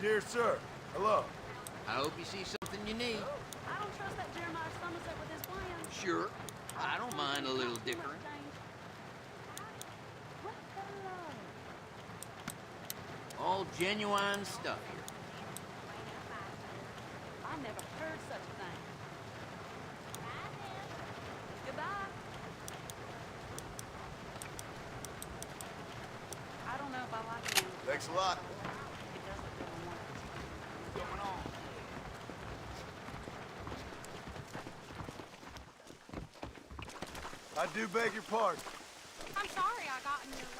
Dear sir, hello. I hope you see something you need. I don't trust that Jeremiah Somerset with his plans. Sure, I don't mind a little dickering. What the love? All genuine stuff here. I never heard such a thing. Goodbye. I don't know if I like him. Thanks a lot. It doesn't really want it. What's going on? I do beg your pardon. I'm sorry I got in your way.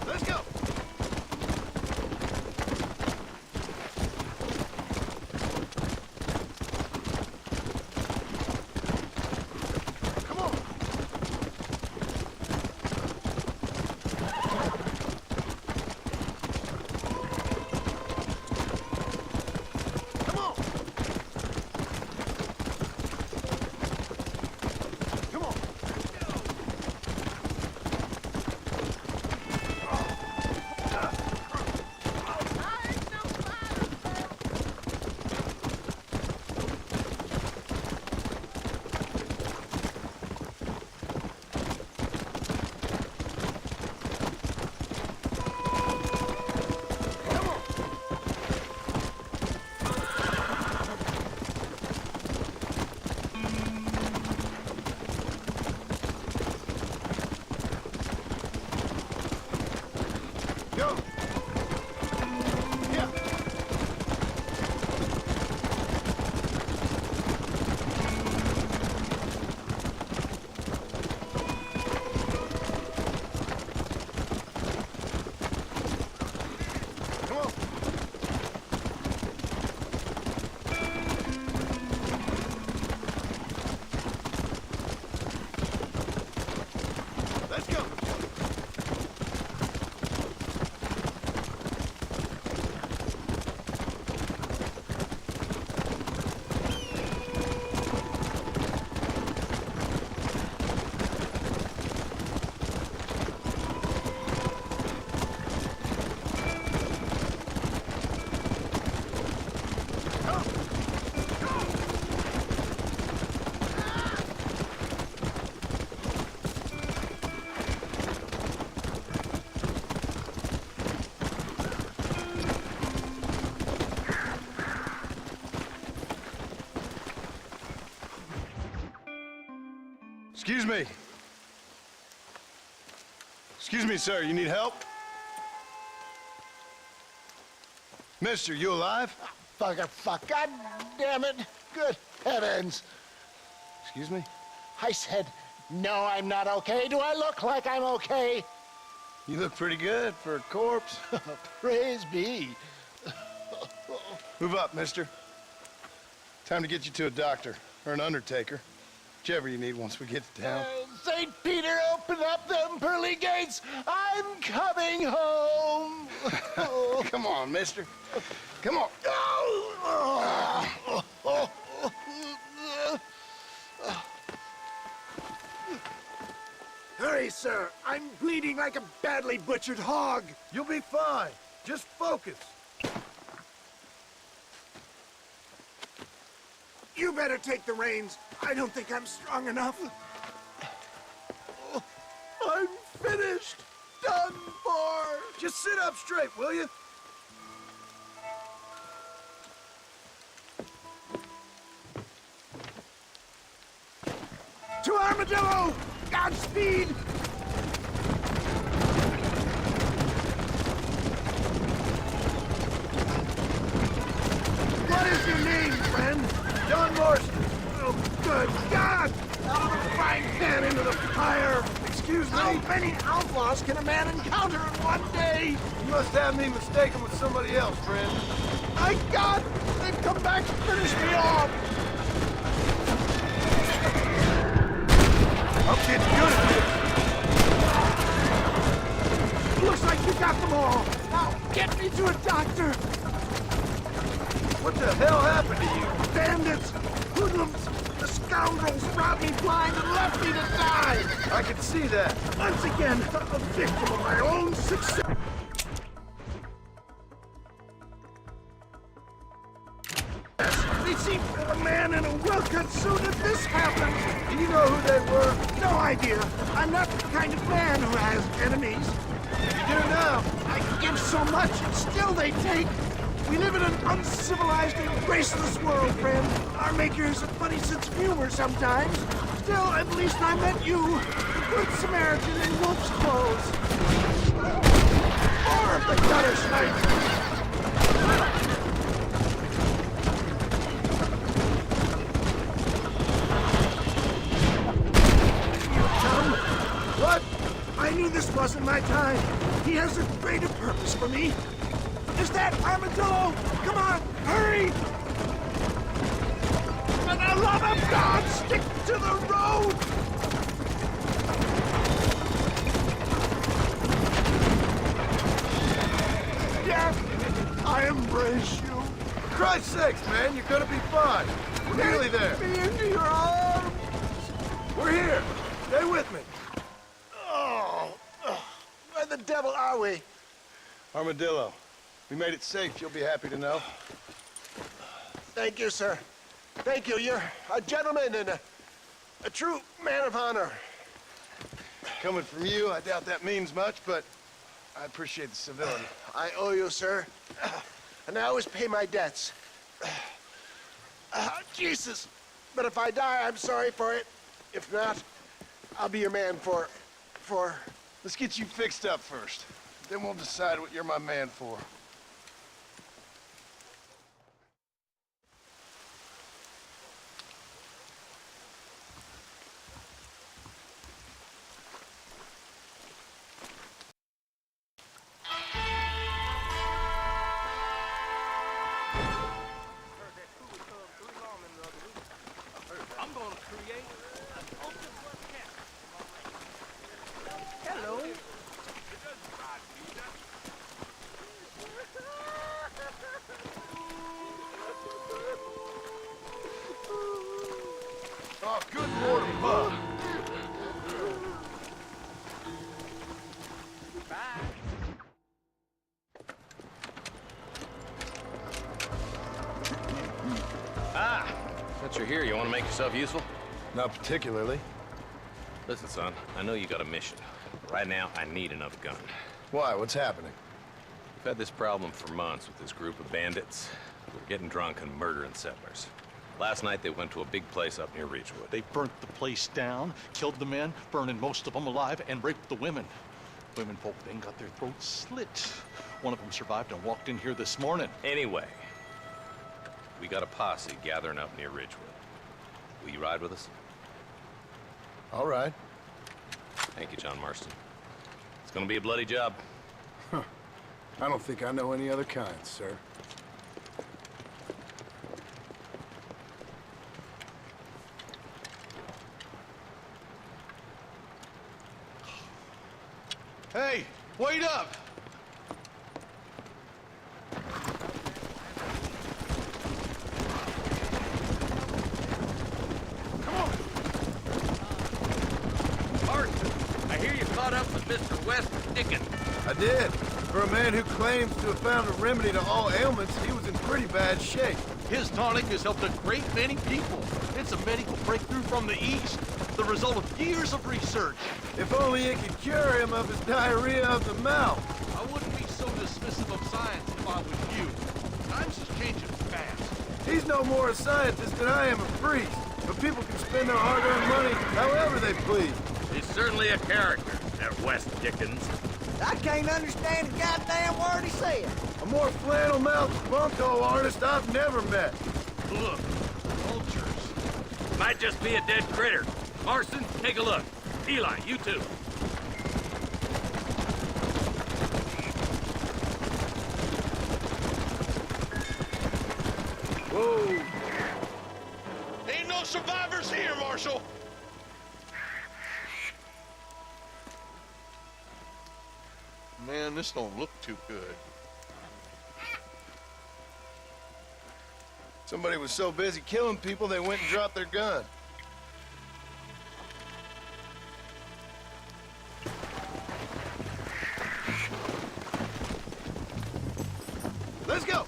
Let's go! Come on! Come on! Come on! Go! Yeah! Come on! Let's go! Excuse me. Excuse me, sir. You need help? Mister, you alive? Fuck. God damn it. Good heavens. Excuse me? I said, no, I'm not okay. Do I look like I'm okay? You look pretty good for a corpse. Praise be. Move up, mister. Time to get you to a doctor or an undertaker. Whichever you need once we get to town. St. Peter, open up them pearly gates. I'm coming home. Come on, mister. Come on. Hurry, sir. I'm bleeding like a badly butchered hog. You'll be fine. Just focus. You better take the reins. I don't think I'm strong enough. I'm finished. Done for. Just sit up straight, will you? To Armadillo! Godspeed! What is your name, friend? John Marston. Oh, good God! Out of the frying pan into the fire! Excuse me? How many outlaws can a man encounter in one day? You must have me mistaken with somebody else, friend. My God! They've come back to finish me off! I'm getting good at this. Looks like you got them all. Now, get me to a doctor. What the hell happened to you? Bandits! Hoodlums! The scoundrels robbed me blind and left me to die! I can see that. Once again, a victim of my own success. They seemed a man in a well-cut suit if this happened. Do you know who they were? No idea. I'm not the kind of man who has enemies. You do now. I give so much and still they take. We live in an uncivilized and graceless world, friend. Our maker has a funny sense of humor sometimes. Still, at least I met you, the good Samaritan in wolf's clothes. More of the gutter snipes! What? I knew this wasn't my time. He has a greater purpose for me. Is that Armadillo? Come on, hurry! For the love of God, stick to the road! Yeah, I embrace you. For Christ's sakes, man, you're gonna be fine. We're nearly there. Get me into your arms! We're here. Stay with me. Oh, where the devil are we? Armadillo, we made it safe. You'll be happy to know. Thank you, sir. Thank you. You're a gentleman and a true man of honor. Coming from you, I doubt that means much, but I appreciate the civility. I owe you, sir. And I always pay my debts. Jesus. But if I die, I'm sorry for it. If not, I'll be your man for... Let's get you fixed up first. Then we'll decide what you're my man for. I'm gonna create an ultra-plus cat. Hello. Oh, good Lord above. Since you're here, you want to make yourself useful? Not particularly. Listen, son, I know you got a mission. Right now, I need another gun. Why? What's happening? We've had this problem for months with this group of bandits. We're getting drunk and murdering settlers. Last night, they went to a big place up near Ridgewood. They burnt the place down, killed the men, burning most of them alive, and raped the women. Women folk then got their throats slit. One of them survived and walked in here this morning. Anyway, we got a posse gathering up near Ridgewood. Will you ride with us? All right. Thank you, John Marston. It's gonna be a bloody job. I don't think I know any other kind, sir. Hey, wait up! Marston, I hear you caught up with Mr. West Dickens. I did. For a man who claims to have found a remedy to all ailments, he was in pretty bad shape. His tonic has helped a great many people. It's a medical breakthrough from the East, the result of years of research. If only it could cure him of his diarrhea of the mouth. I wouldn't be so dismissive of science if I was you. Times is changing fast. He's no more a scientist than I am a priest. But people can spend their hard-earned money however they please. He's certainly a character, that West Dickens. I can't understand a goddamn word he said. A more flannel-mouthed bunko artist I've never met. Look, Vultures. might just be a dead critter. Marston, take a look. Eli, you too. Whoa. Ain't no survivors here, Marshal. Man, this don't look too good. Somebody was so busy killing people, they went and dropped their gun. Let's go!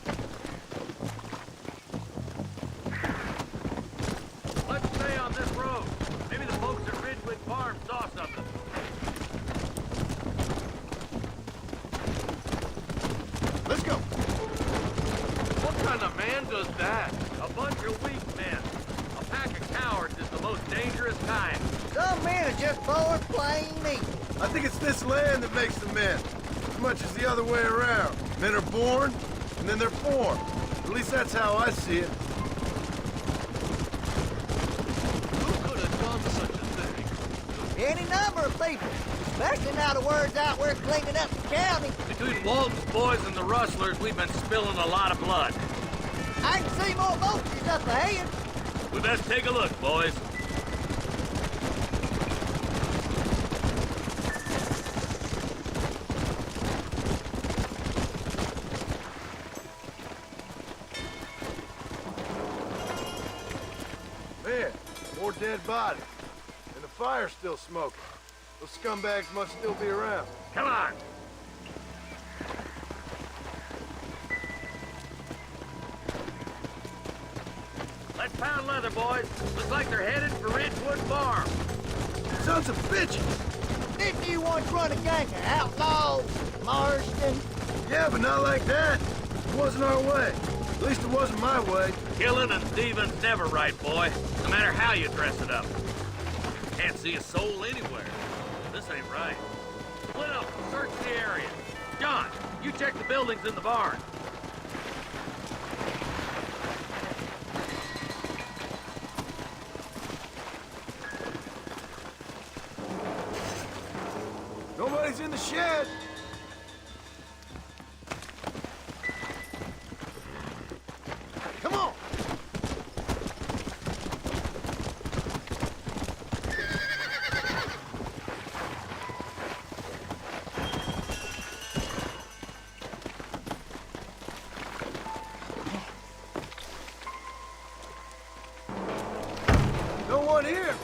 Let's stay on this road. Maybe the folks at Ridgewood Farm saw something. Let's go! What kind of man does that? A bunch of weak men. A pack of cowards is the most dangerous kind. Some men are just born plain evil. I think it's this land that makes the men, as much as the other way around. Men are born, and then they're formed. At least that's how I see it. Who could have done such a thing? Any number of people, especially now the word's out we're cleaning up the county. Between Walton's boys and the rustlers, we've been spilling a lot of blood. I can see more vultures up ahead. We best take a look, boys. Man, more dead bodies. And the fire's still smoking. Those scumbags must still be around. Come on. Let's pound leather, boys. Looks like they're headed for Ridgewood Farm. Sons of bitches! Didn't you once run a gang of outlaws, Marston? Yeah, but not like that. It wasn't our way. At least it wasn't my way. Killing and thieving's never right, boy. No matter how you dress it up. Can't see a soul anywhere. This ain't right. Split up, search the area. John, you check the buildings in the barn. Nobody's in the shed. Come on. No one here.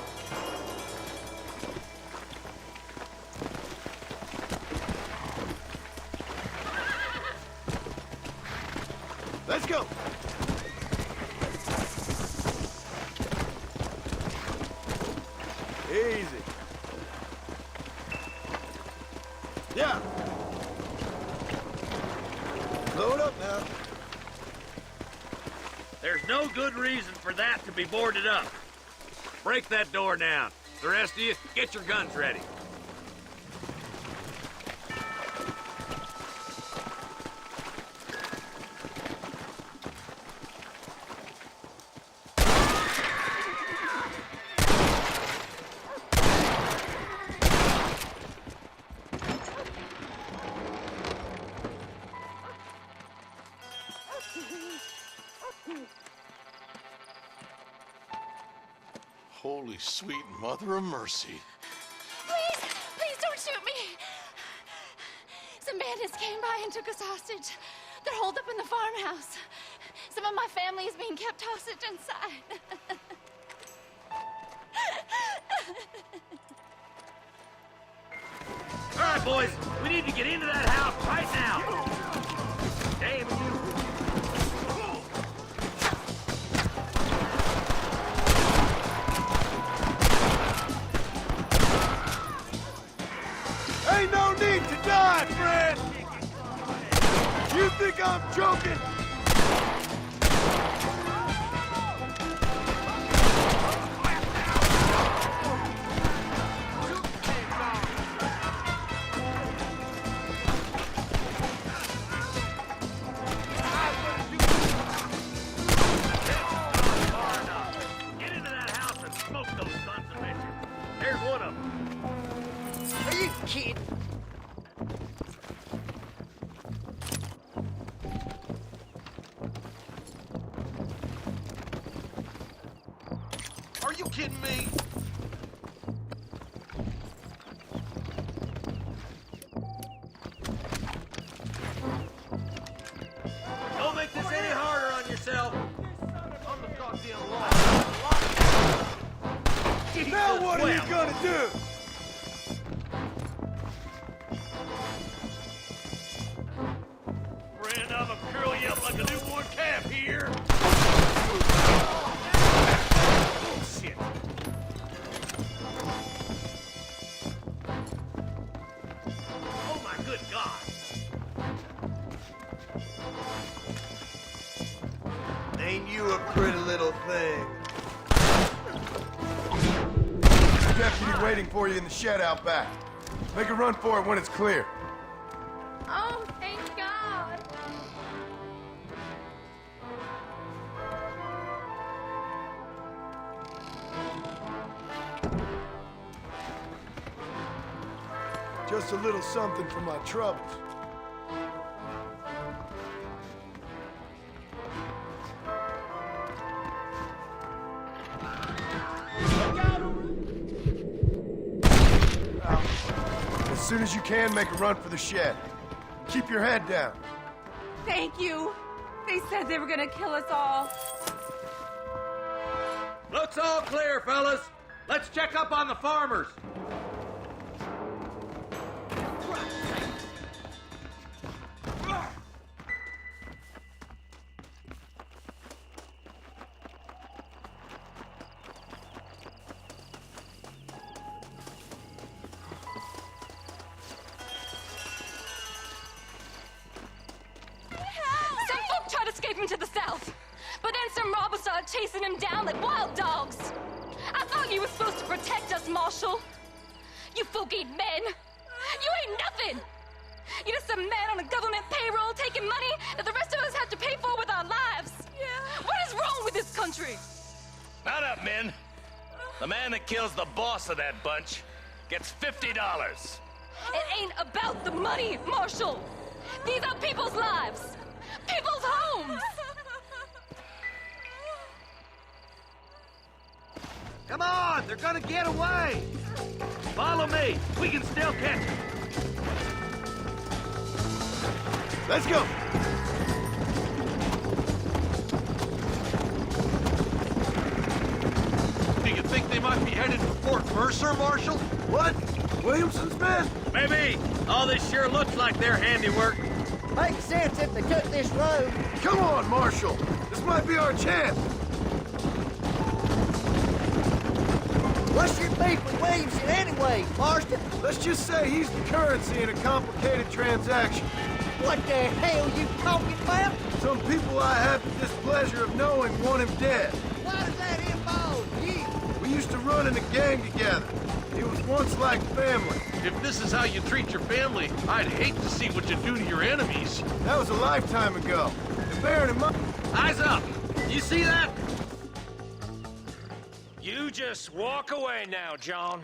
Let's go. Easy. Yeah. Load up now. There's no good reason for that to be boarded up. Break that door down. The rest of you, get your guns ready. Holy sweet mother of mercy. Please, please don't shoot me. Some bandits came by and took us hostage. They're holed up in the farmhouse. Some of my family is being kept hostage inside. All right, boys, we need to get into that house right now. Damn you. Ain't no need to die, friend! You think I'm joking? Are you kidding? Are you kidding me? Don't make this any harder on yourself. On the goddamn law. Now what are you gonna do? Friend, I'm gonna curl you up like a newborn calf here. Shit. Oh my good God. Ain't you a pretty little thing? Deputy waiting for you in the shed out back. Make a run for it when it's clear. Oh, thank God. Just a little something for my troubles. As soon as you can, make a run for the shed. Keep your head down. Thank you. They said they were gonna kill us all. Looks all clear, fellas. Let's check up on the farmers. Some folk tried escaping to the south, but then some robbers started chasing him down like wild dogs. I thought you were supposed to protect us, Marshal. You folk ain't men. You ain't nothing. You're just a man on a government payroll taking money that the rest of us have to pay for with our lives. Yeah. What is wrong with this country? Not up, men. The man that kills the boss of that bunch gets $50. It ain't about the money, Marshal. These are people's lives. People's homes. Come on, they're gonna get away. Follow me. We can still catch them. Let's go. Do you think they might be headed for Fort Mercer, Marshal? What? Williamson's men? Maybe. All this sure looks like their handiwork. Makes sense if they took this road. Come on, Marshal. This might be our chance. What's your beef with Williamson anyway, Marston? Let's just say he's the currency in a complicated transaction. What the hell you talking about? Some people I have the displeasure of knowing want him dead. Why does that involve you? We used to run in a gang together. It was once like family. If this is how you treat your family, I'd hate to see what you do to your enemies. That was a lifetime ago. And bearing in mind... Eyes up. You see that? You just walk away now, John.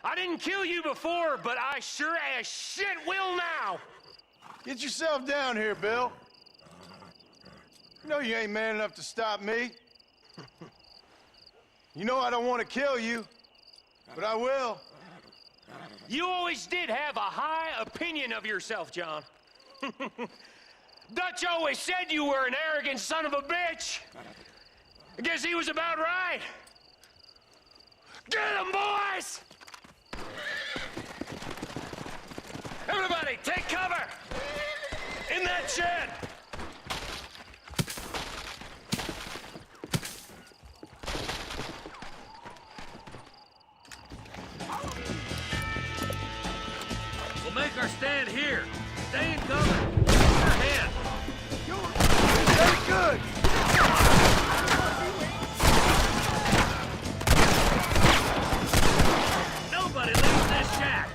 I didn't kill you before, but I sure as shit will now. Get yourself down here, Bill. You know you ain't man enough to stop me. You know I don't want to kill you, but I will. You always did have a high opinion of yourself, John. Dutch always said you were an arrogant son of a bitch. I guess he was about right. Get him, boys! Everybody, take cover! In that shed! We'll make our stand here. Stay in cover. Keep your head. Very good. Nobody leaves this shack.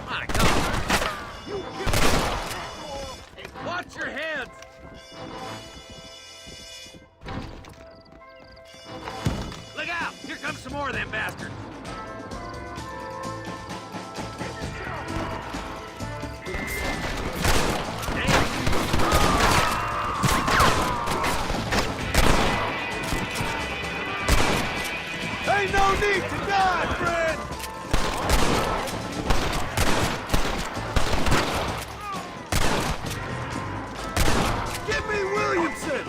My God. Watch your heads! Look out! Here comes some more of them bastards! Ain't no need to die, friend! Give me Williamson!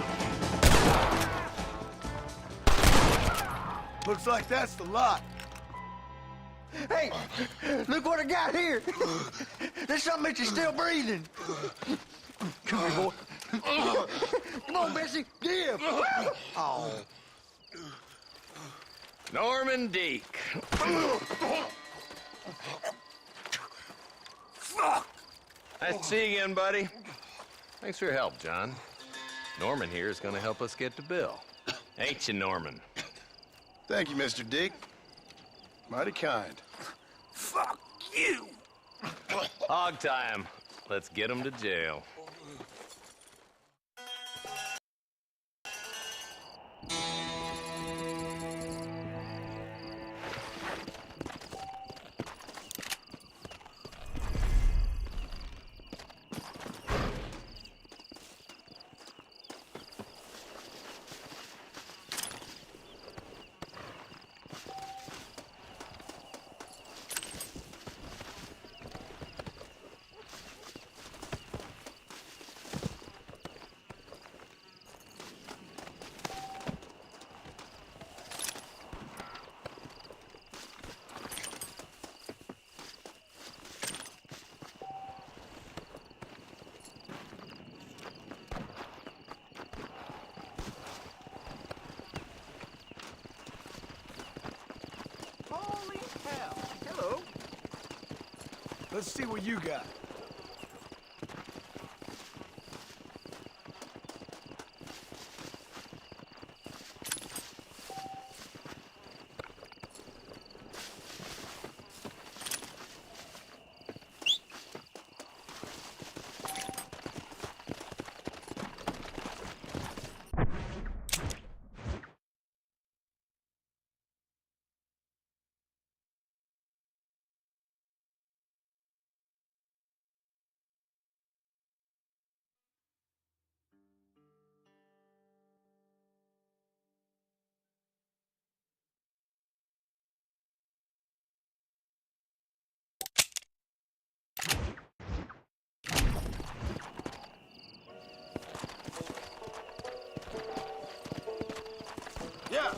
Looks like that's the lot. Hey, look what I got here. There's something that you're still breathing. Come here, boy. Come on, Bessie. Give. Oh. Norman Deek. Nice to see you again, buddy. Thanks for your help, John. Norman here is gonna help us get to Bill. Ain't you, Norman? Thank you, Mr. Dick. Mighty kind. Fuck you. Hog time. Let's get him to jail. Holy hell. Hello. Let's see what you got. Yeah.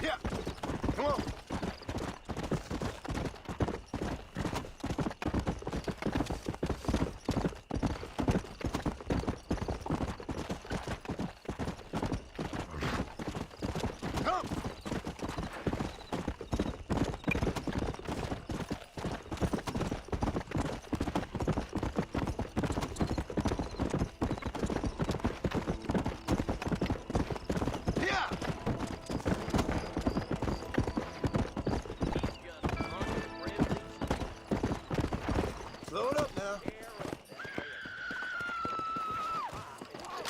Yeah. Come on. Come. Yeah. Slow it up now.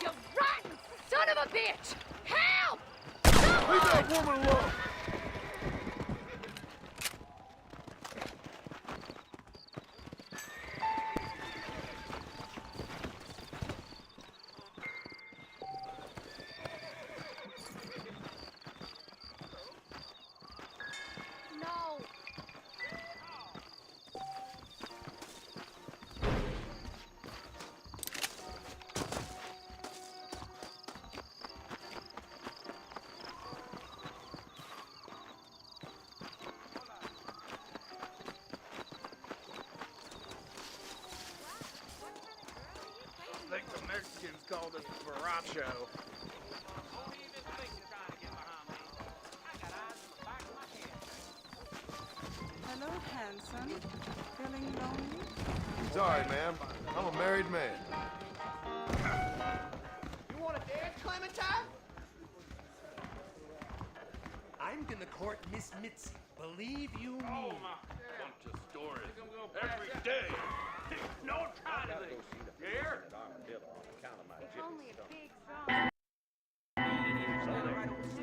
You rotten son of a bitch! Help! Leave that woman alone. No. this Baracho. Don't even think you're trying to get behind me. I got eyes in the back of my head. Hello, handsome. Feeling lonely? Sorry, ma'am. I'm a married man. You want to dance, Clementine? I'm gonna court Miss Mitzi. Believe you me. Bunch of stories. Every day. No trying to think. You hear? Only a big drum.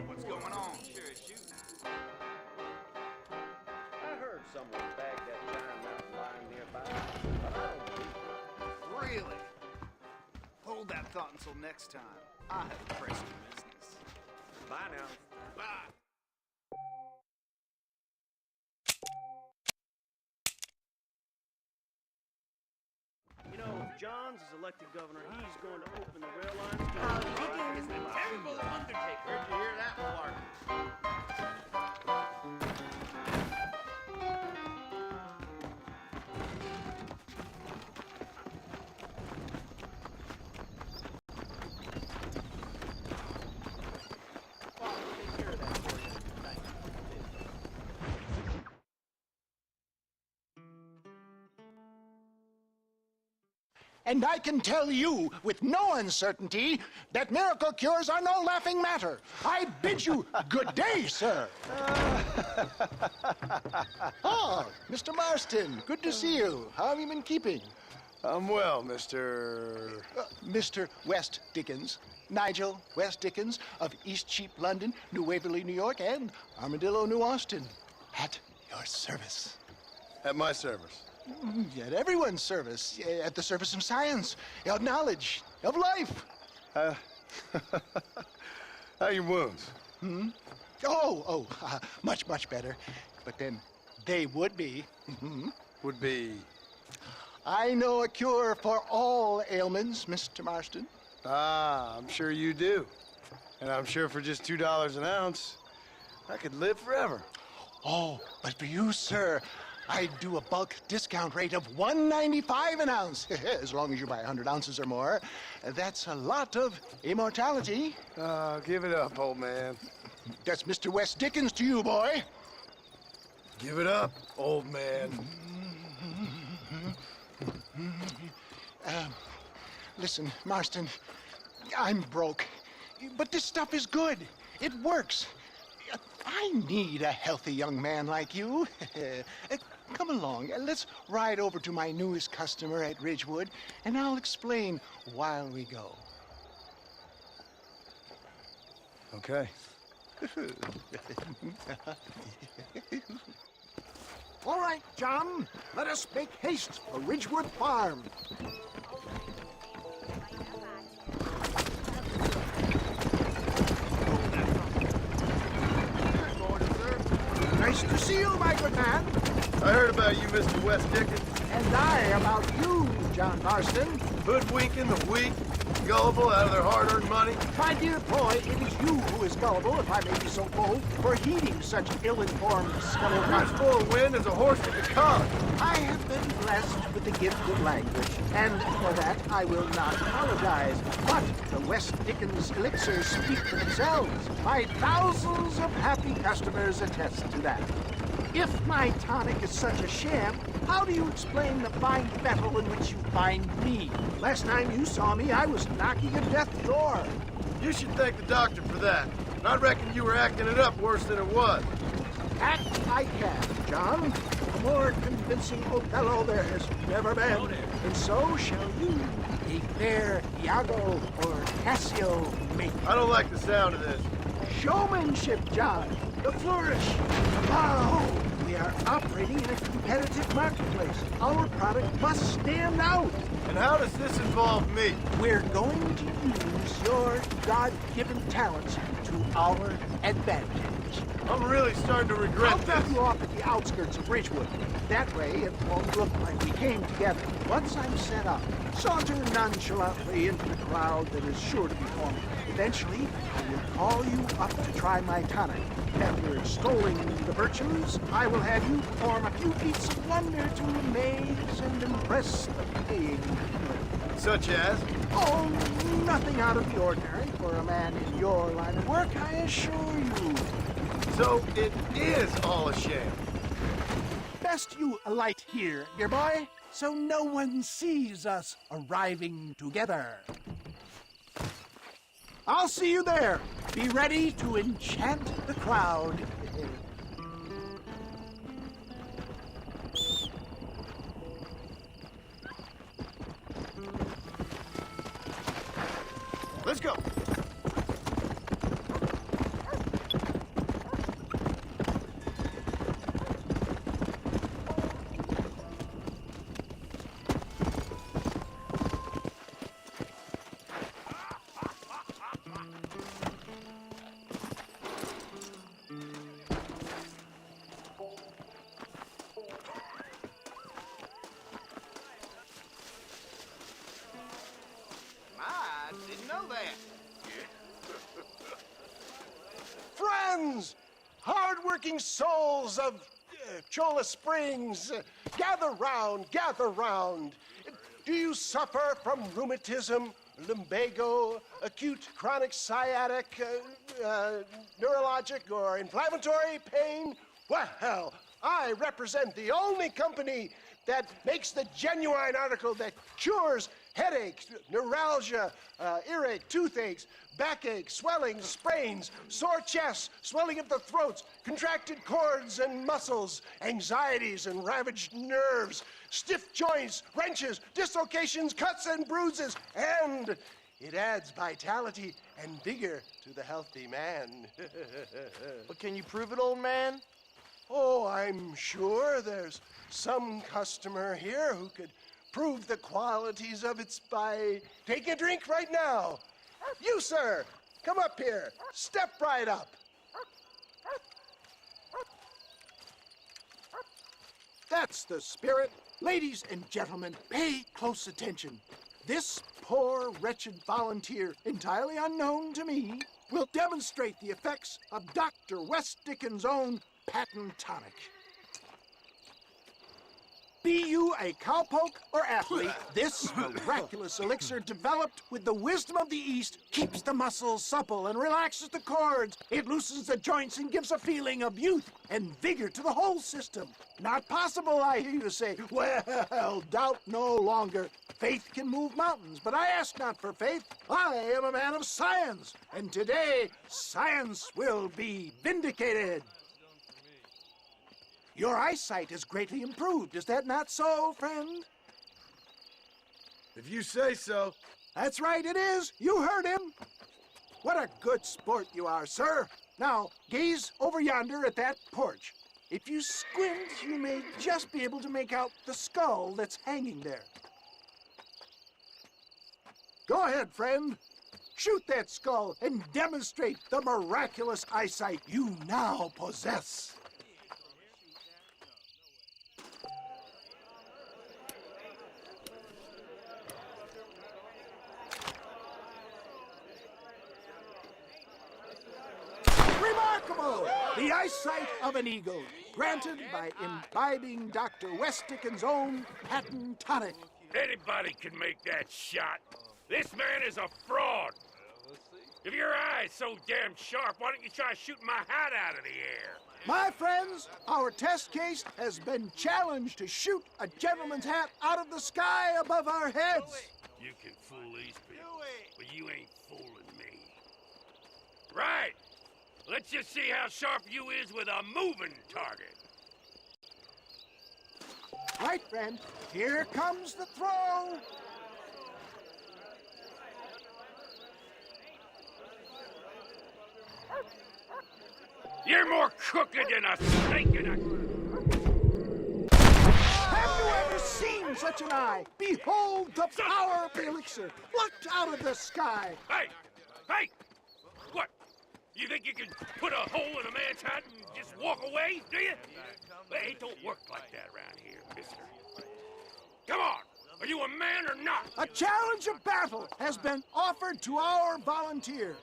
What's going on? Sure as shooting. I heard someone bagged that giant mountain lion nearby, but I don't believe it. Really? Hold that thought until next time. I have pressing business. Bye now. Bye. You know, if Johns is elected governor, he's going to open the rail lines. Terrible Undertaker. Where'd you hear that, Clark? And I can tell you with no uncertainty that miracle cures are no laughing matter. I bid you good day, sir. Oh, Mr. Marston, good to see you. How have you been keeping? I'm well, Mr. Mr. West Dickens, Nigel West Dickens of East Cheap, London, New Waverly, New York, and Armadillo, New Austin. At your service. At my service. At everyone's service. At the service of science, of knowledge, of life. How are your wounds? Much, much better. But then they would be. Would be... I know a cure for all ailments, Mr. Marston. Ah, I'm sure you do. And I'm sure for just $2 an ounce, I could live forever. Oh, but for you, sir, I'd do a bulk discount rate of $1.95 an ounce, as long as you buy 100 ounces or more. That's a lot of immortality. Give it up, old man. That's Mr. West Dickens to you, boy. Give it up, old man. Listen, Marston, I'm broke, but this stuff is good. It works. I need a healthy young man like you. Come along, let's ride over to my newest customer at Ridgewood, and I'll explain while we go. Okay. All right, John, let us make haste for Ridgewood Farm. Nice to see you, my good man. I heard about you, Mr. West Dickens. And I about you, John Marston. Hoodwinking the weak, gullible out of their hard-earned money. My dear boy, it is you who is gullible, if I may be so bold, for heeding such ill-informed scuttlebutt. As full of wind as a horse at the cog. I have been blessed with the gift of language, and for that I will not apologize. But the West Dickens elixirs speak for themselves. My thousands of happy customers attest to that. If my tonic is such a sham, how do you explain the fine fettle in which you find me? Last time you saw me, I was knocking at death's door. You should thank the doctor for that. And I reckon you were acting it up worse than it was. Act I can, John. A more convincing Othello there has never been. And so shall you, a fair Iago or Cassio make. I don't like the sound of this. Showmanship, John. The flourish. Wow. We are operating in a competitive marketplace. Our product must stand out. And how does this involve me? We're going to use your God-given talents to our advantage. I'm really starting to regret I'll this. drop you off at the outskirts of Ridgewood. That way, it won't look like we came together. Once I'm set up, saunter nonchalantly into the crowd that is sure to be forming. Eventually, I will call you up to try my tonic. After extolling the virtues, I will have you perform a few feats of wonder to amaze and impress the paying public. Such as? Oh, nothing out of the ordinary for a man in your line of work, I assure you. So it is all a sham. Best you alight here, dear boy, so no one sees us arriving together. I'll see you there. Be ready to enchant the crowd. Let's go. I didn't know that. Friends, hard-working souls of Cholla Springs, gather round, gather round. Do you suffer from rheumatism, lumbago, acute chronic sciatic, neurologic, or inflammatory pain? Well, I represent the only company that makes the genuine article that cures headaches, neuralgia, earache, toothaches, backache, swelling, sprains, sore chests, swelling of the throats, contracted cords and muscles, anxieties and ravaged nerves, stiff joints, wrenches, dislocations, cuts and bruises, and it adds vitality and vigor to the healthy man. But can you prove it, old man? Oh, I'm sure there's some customer here who could prove the qualities of it by taking a drink right now. You, sir, come up here. Step right up. That's the spirit. Ladies and gentlemen, pay close attention. This poor, wretched volunteer, entirely unknown to me, will demonstrate the effects of Dr. West Dickens' own patent tonic. Be you a cowpoke or athlete, this miraculous elixir developed with the wisdom of the East keeps the muscles supple and relaxes the cords. It loosens the joints and gives a feeling of youth and vigor to the whole system. Not possible, I hear you say. Well, doubt no longer. Faith can move mountains, but I ask not for faith. I am a man of science, and today science will be vindicated. Your eyesight is greatly improved. Is that not so, friend? If you say so. That's right, it is. You heard him. What a good sport you are, sir. Now, gaze over yonder at that porch. If you squint, you may just be able to make out the skull that's hanging there. Go ahead, friend. Shoot that skull and demonstrate the miraculous eyesight you now possess. Remarkable! The eyesight of an eagle, granted by imbibing Dr. West Dickens' own patent tonic. Anybody can make that shot. This man is a fraud. If your eye's so damn sharp, why don't you try shooting my hat out of the air? My friends, our test case has been challenged to shoot a gentleman's hat out of the sky above our heads. You can fool these people, but you ain't fooling me. Right. Let's just see how sharp you is with a moving target. Right, friend. Here comes the throw. You're more crooked than a snake in a... Have you ever seen such an eye? Behold the power of the elixir, plucked out of the sky. Hey! Hey! What? You think you can put a hole in a man's hat and just walk away, do you? Hey, it don't work like that around here, mister. Come on! Are you a man or not? A challenge of battle has been offered to our volunteer.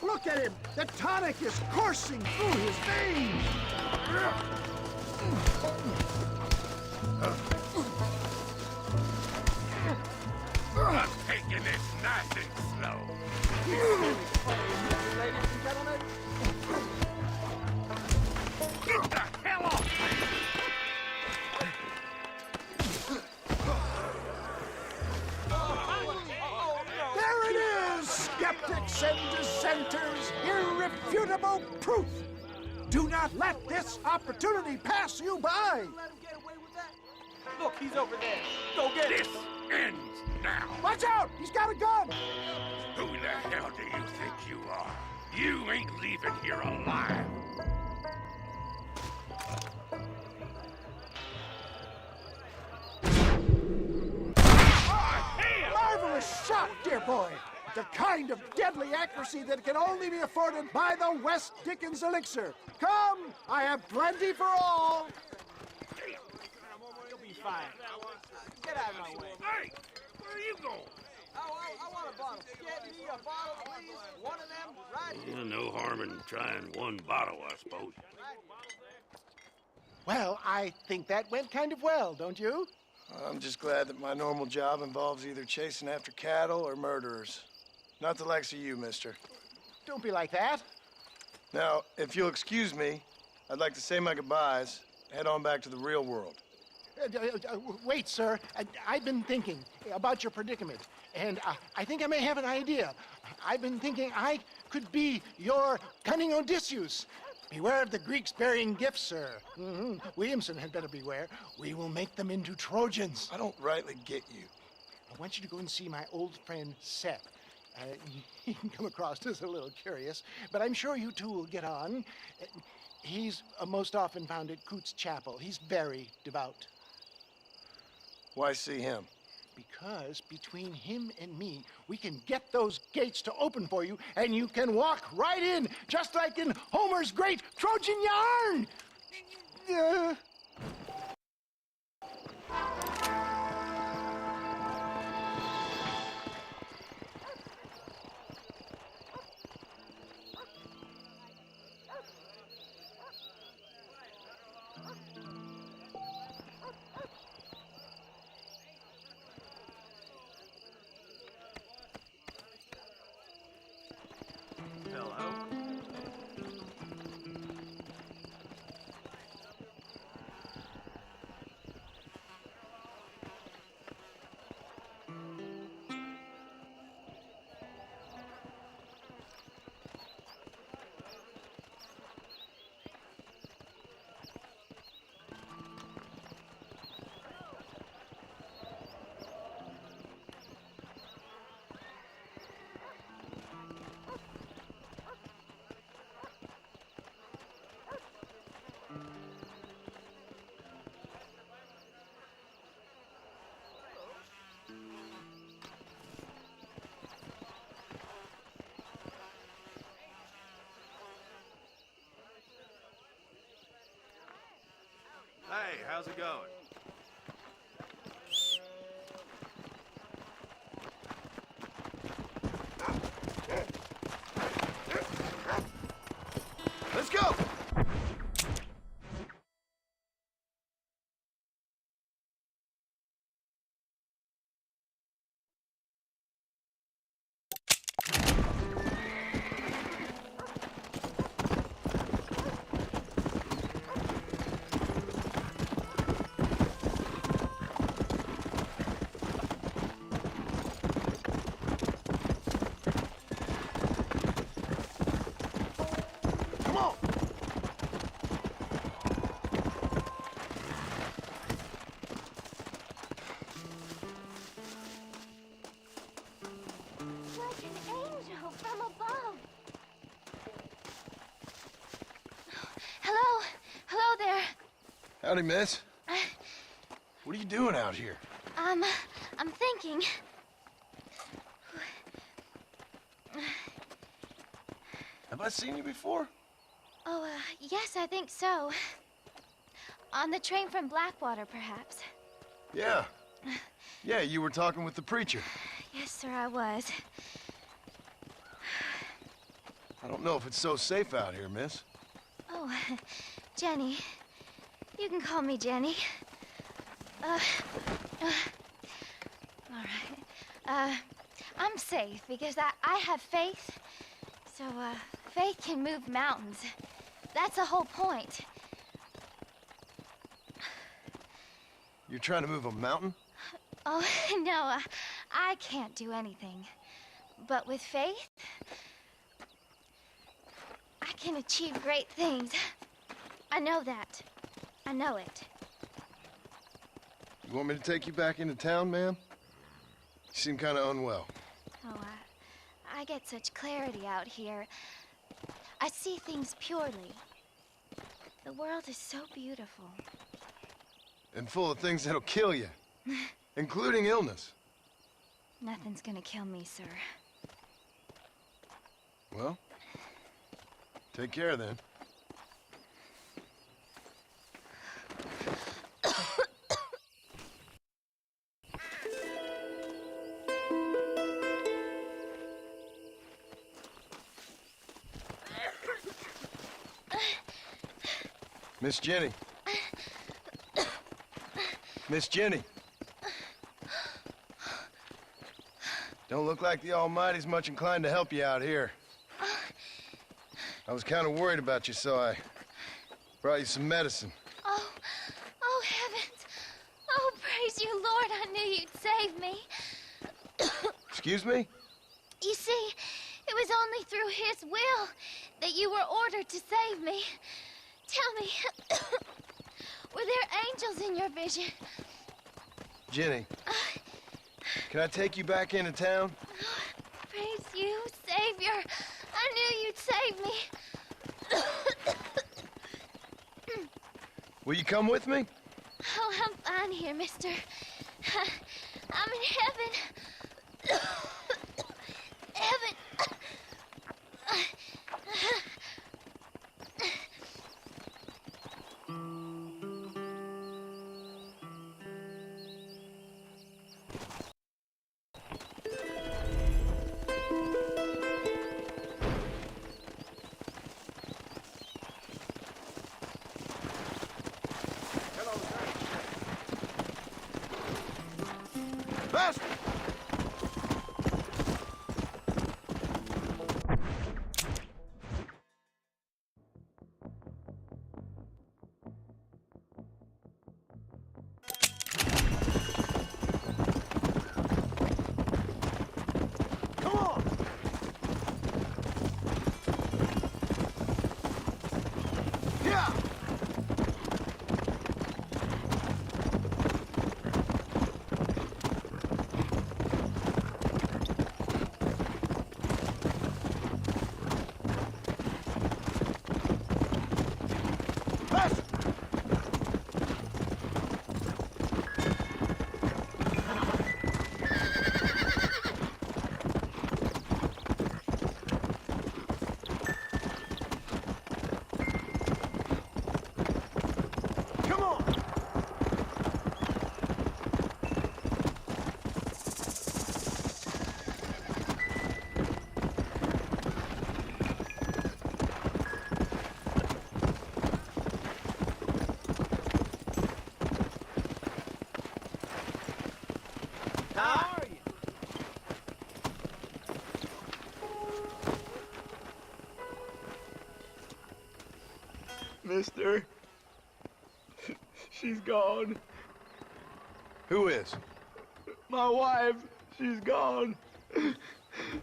Look at him! The tonic is coursing through his veins! taking this nice and slow. Ladies and gentlemen. Get the hell off me! There it is, skeptics and dissenters, irrefutable proof. Do not let this opportunity pass you by. Look, he's over there. Go get This him. ends now. Watch out, he's got a gun. Who the hell do you think you are? You ain't leaving here alive. Marvelous shot, dear boy. The kind of deadly accuracy that can only be afforded by the West Dickens elixir. Come, I have plenty for all. You'll be fine. Get out of my way. Hey, where are you going? I want a bottle. Get me a bottle, please. One of them, right here. No harm in trying one bottle, I suppose. Well, I think that went kind of well, don't you? I'm just glad that my normal job involves either chasing after cattle or murderers. Not the likes of you, mister. Don't be like that. Now, if you'll excuse me, I'd like to say my goodbyes, head on back to the real world. Wait, sir. I've been thinking about your predicament, and I think I may have an idea. I've been thinking I could be your cunning Odysseus. Beware of the Greeks bearing gifts, sir. Williamson had better beware. We will make them into Trojans. I don't rightly get you. I want you to go and see my old friend Seth. He can come across as a little curious, but I'm sure you two will get on. He's most often found at Coots Chapel. He's very devout. Why see him? Because between him and me, we can get those gates to open for you, and you can walk right in, just like in Homer's great Trojan yarn! Hey, how's it going? Let's go! Howdy, miss. What are you doing out here? I'm thinking. Have I seen you before? Oh, yes, I think so. On the train from Blackwater, perhaps. Yeah. Yeah, you were talking with the preacher. Yes, sir, I was. I don't know if it's so safe out here, miss. Oh, Jenny. You can call me Jenny. All right. I'm safe because I have faith. So, faith can move mountains. That's the whole point. You're trying to move a mountain? Oh, no, I can't do anything. But with faith, I can achieve great things. I know that. I know it. You want me to take you back into town, ma'am? You seem kind of unwell. Oh, I get such clarity out here. I see things purely. The world is so beautiful. And full of things that'll kill you, including illness. Nothing's gonna kill me, sir. Well, take care then. Miss Jenny. Miss Jenny. Don't look like the Almighty's much inclined to help you out here. I was kind of worried about you, so I brought you some medicine. Oh, heavens. Oh, praise you, Lord. I knew you'd save me. Excuse me? You see, it was only through his will that you were ordered to save me. Tell me, were there angels in your vision? Jenny, can I take you back into town? Praise you, Savior. I knew you'd save me. Will you come with me? Oh, I'm fine here, mister. I'm in heaven. Heaven. Faster! Come on! Yeah! How are you? Mister, she's gone. Who is? My wife, she's gone.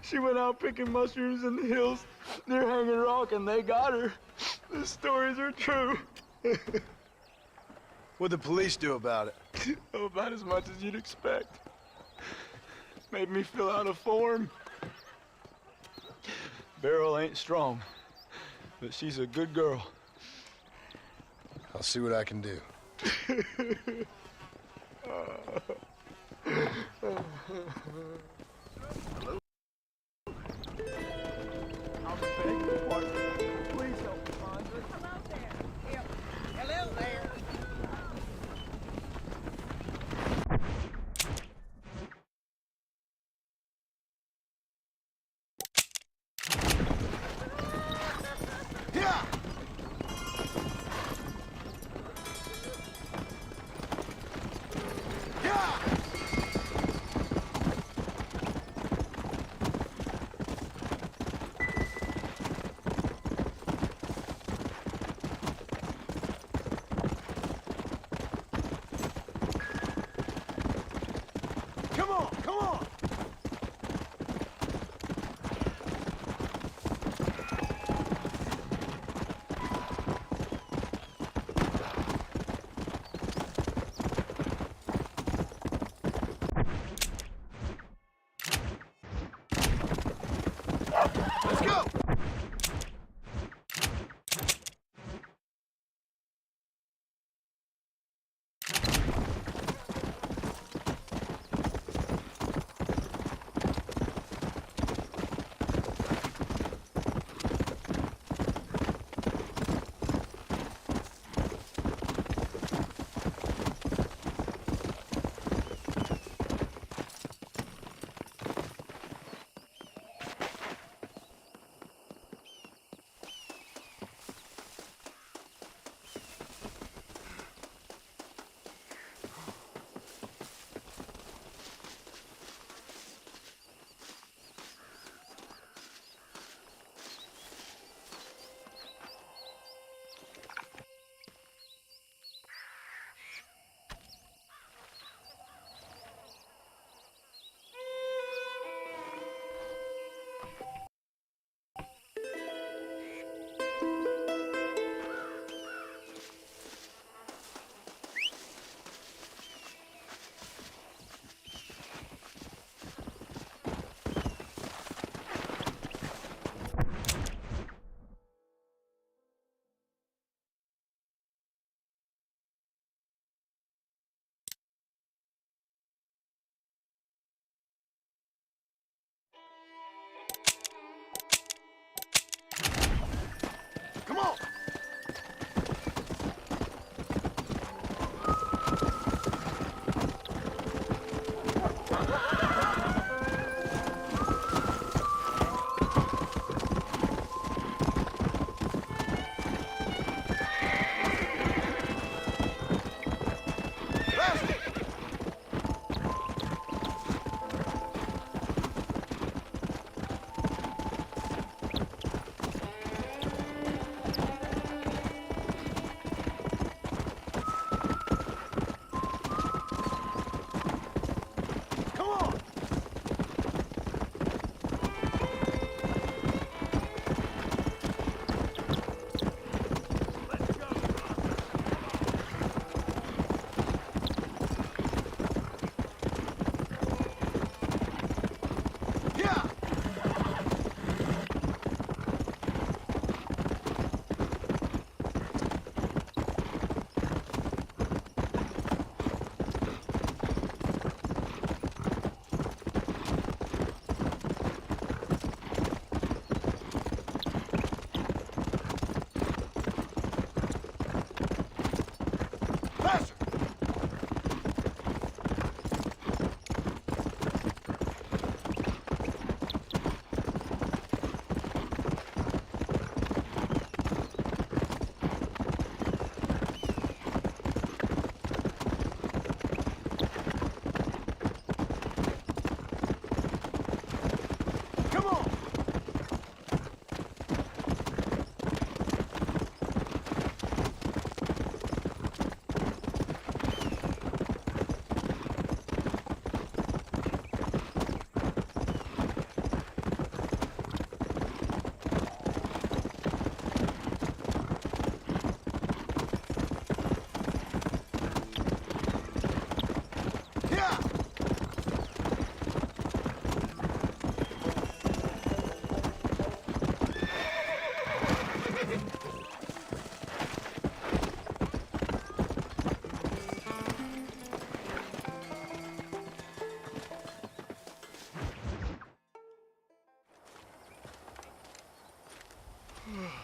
She went out picking mushrooms in the hills near Hanging Rock and they got her. The stories are true. What'd the police do about it? Oh, about as much as you'd expect. Made me fill out a form. Beryl ain't strong, but she's a good girl. I'll see what I can do. Hello? I'll beg your pardon. Please help me find her. Hello there. Yep. Hello there. Yeah! Yeah!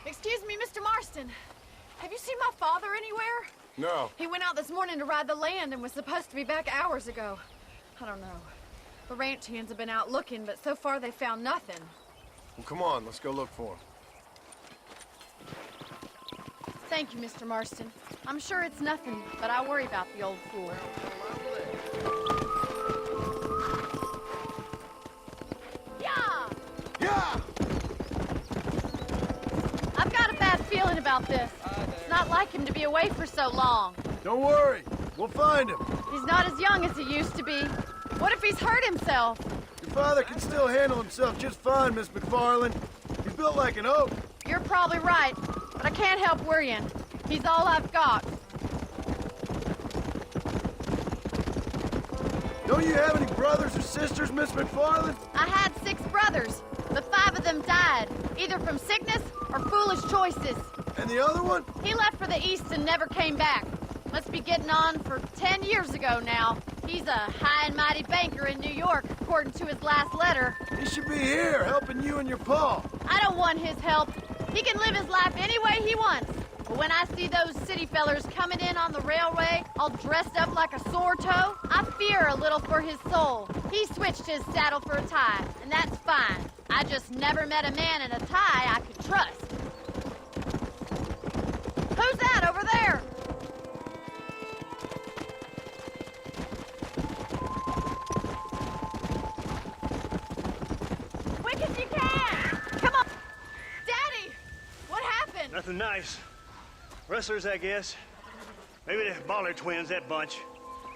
Excuse me, Mr. Marston. Have you seen my father anywhere? No. He went out this morning to ride the land and was supposed to be back hours ago. I don't know. The ranch hands have been out looking, but so far they found nothing. Well, come on, let's go look for him. Thank you, Mr. Marston. I'm sure it's nothing, but I worry about the old fool. Yeah! Yeah! I've got a bad feeling about this. It's not like him to be away for so long. Don't worry, we'll find him. He's not as young as he used to be. What if he's hurt himself? Your father can still handle himself just fine, Miss McFarland. He's built like an oak. You're probably right, but I can't help worrying. He's all I've got. Don't you have any brothers or sisters, Miss McFarland? I had 6 brothers, but 5 of them died, either from sickness or foolish choices. And the other one? He left for the east and never came back. Must be getting on for 10 years ago now. He's a high and mighty banker in New York, according to his last letter. He should be here, helping you and your pa. I don't want his help. He can live his life any way he wants. But when I see those city fellers coming in on the railway, all dressed up like a sore toe, I fear a little for his soul. He switched his saddle for a tie, and that's fine. I just never met a man in a tie I could trust. Who's that over there? Quick as you can! Come on! Daddy! What happened? Nothing nice. Rustlers, I guess. Maybe the Baller twins, that bunch.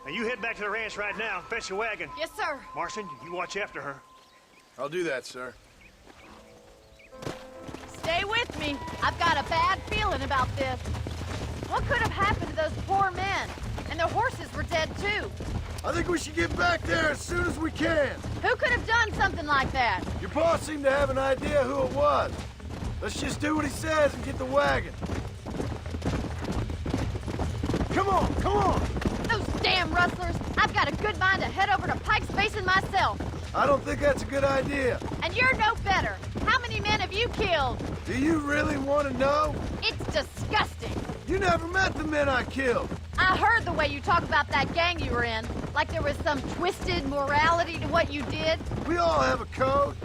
Now you head back to the ranch right now and fetch your wagon. Yes, sir. Marston, you watch after her. I'll do that, sir. Stay with me. I've got a bad feeling about this. What could have happened to those poor men? And their horses were dead, too. I think we should get back there as soon as we can. Who could have done something like that? Your boss seemed to have an idea who it was. Let's just do what he says and get the wagon. Come on, come on! Those damn rustlers! I've got a good mind to head over to Pike's Basin myself. I don't think that's a good idea. And you're no better. How many men have you killed? Do you really want to know? It's disgusting. You never met the men I killed. I heard the way you talk about that gang you were in, like there was some twisted morality to what you did. We all have a code.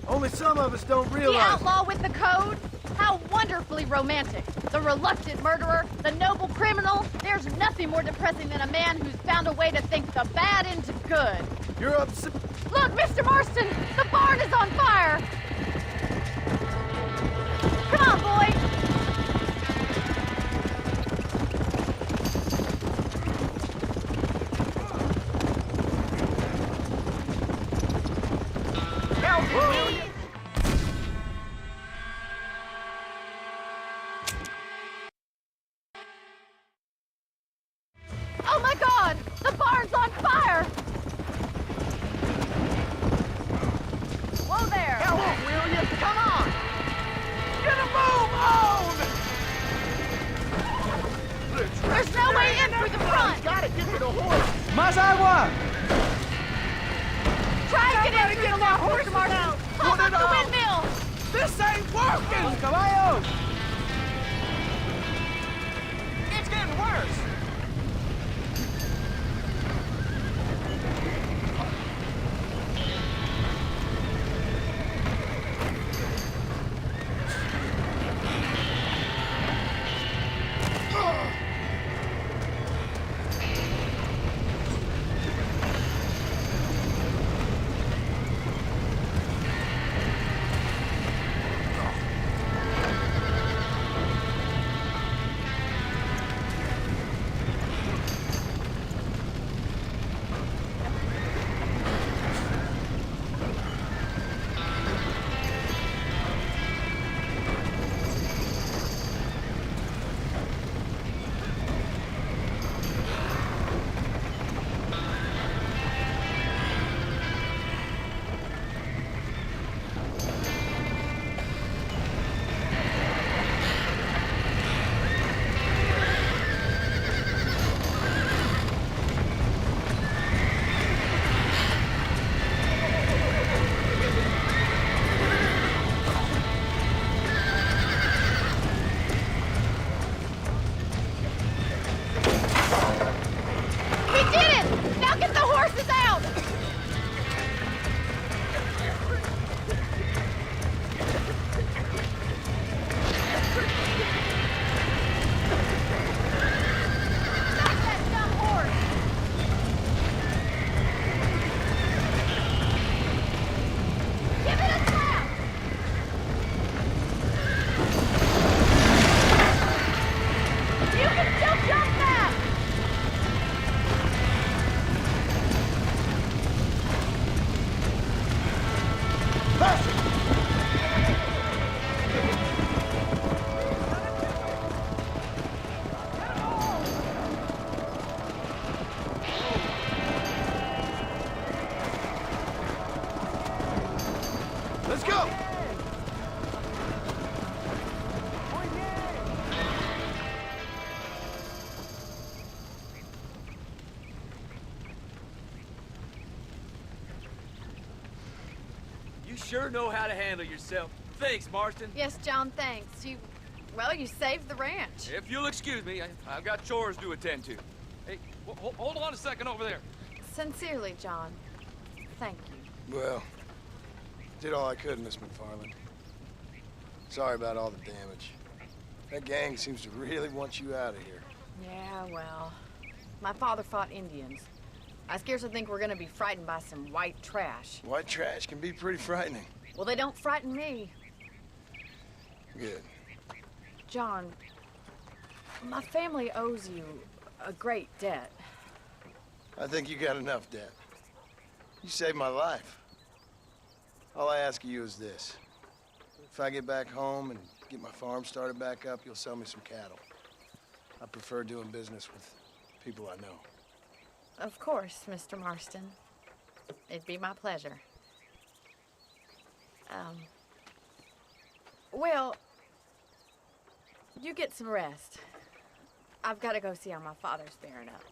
Only some of us don't realize. The outlaw with the code? How wonderfully romantic. The reluctant murderer, the noble criminal. There's nothing more depressing than a man who's found a way to think the bad into good. You're upset. Look, Mr. Marston, the barn is on fire. Come on, boy. Help me. Oh my God! The barn's on fire! Whoa there! Help, will you? Come on! Get a move on! There's no way in through the front! Gotta get to the horse! Más agua! Try to get in through the lock, Mr. Marston! Pop up the windmill! This ain't working! Los caballos! It's getting worse! sure know how to handle yourself. Thanks, Marston. Yes, John, thanks. Well, you saved the ranch. If you'll excuse me, I've got chores to attend to. Hey, hold on a second over there. Sincerely, John. Thank you. Well, did all I could, Miss McFarland. Sorry about all the damage. That gang seems to really want you out of here. Yeah, well, my father fought Indians. I scarcely think we're gonna be frightened by some white trash. White trash can be pretty frightening. Well, they don't frighten me. Good. John, my family owes you a great debt. I think you got enough debt. You saved my life. All I ask of you is this. If I get back home and get my farm started back up, you'll sell me some cattle. I prefer doing business with people I know. Of course, Mr. Marston. It'd be my pleasure. Well, you get some rest. I've got to go see how my father's bearing up.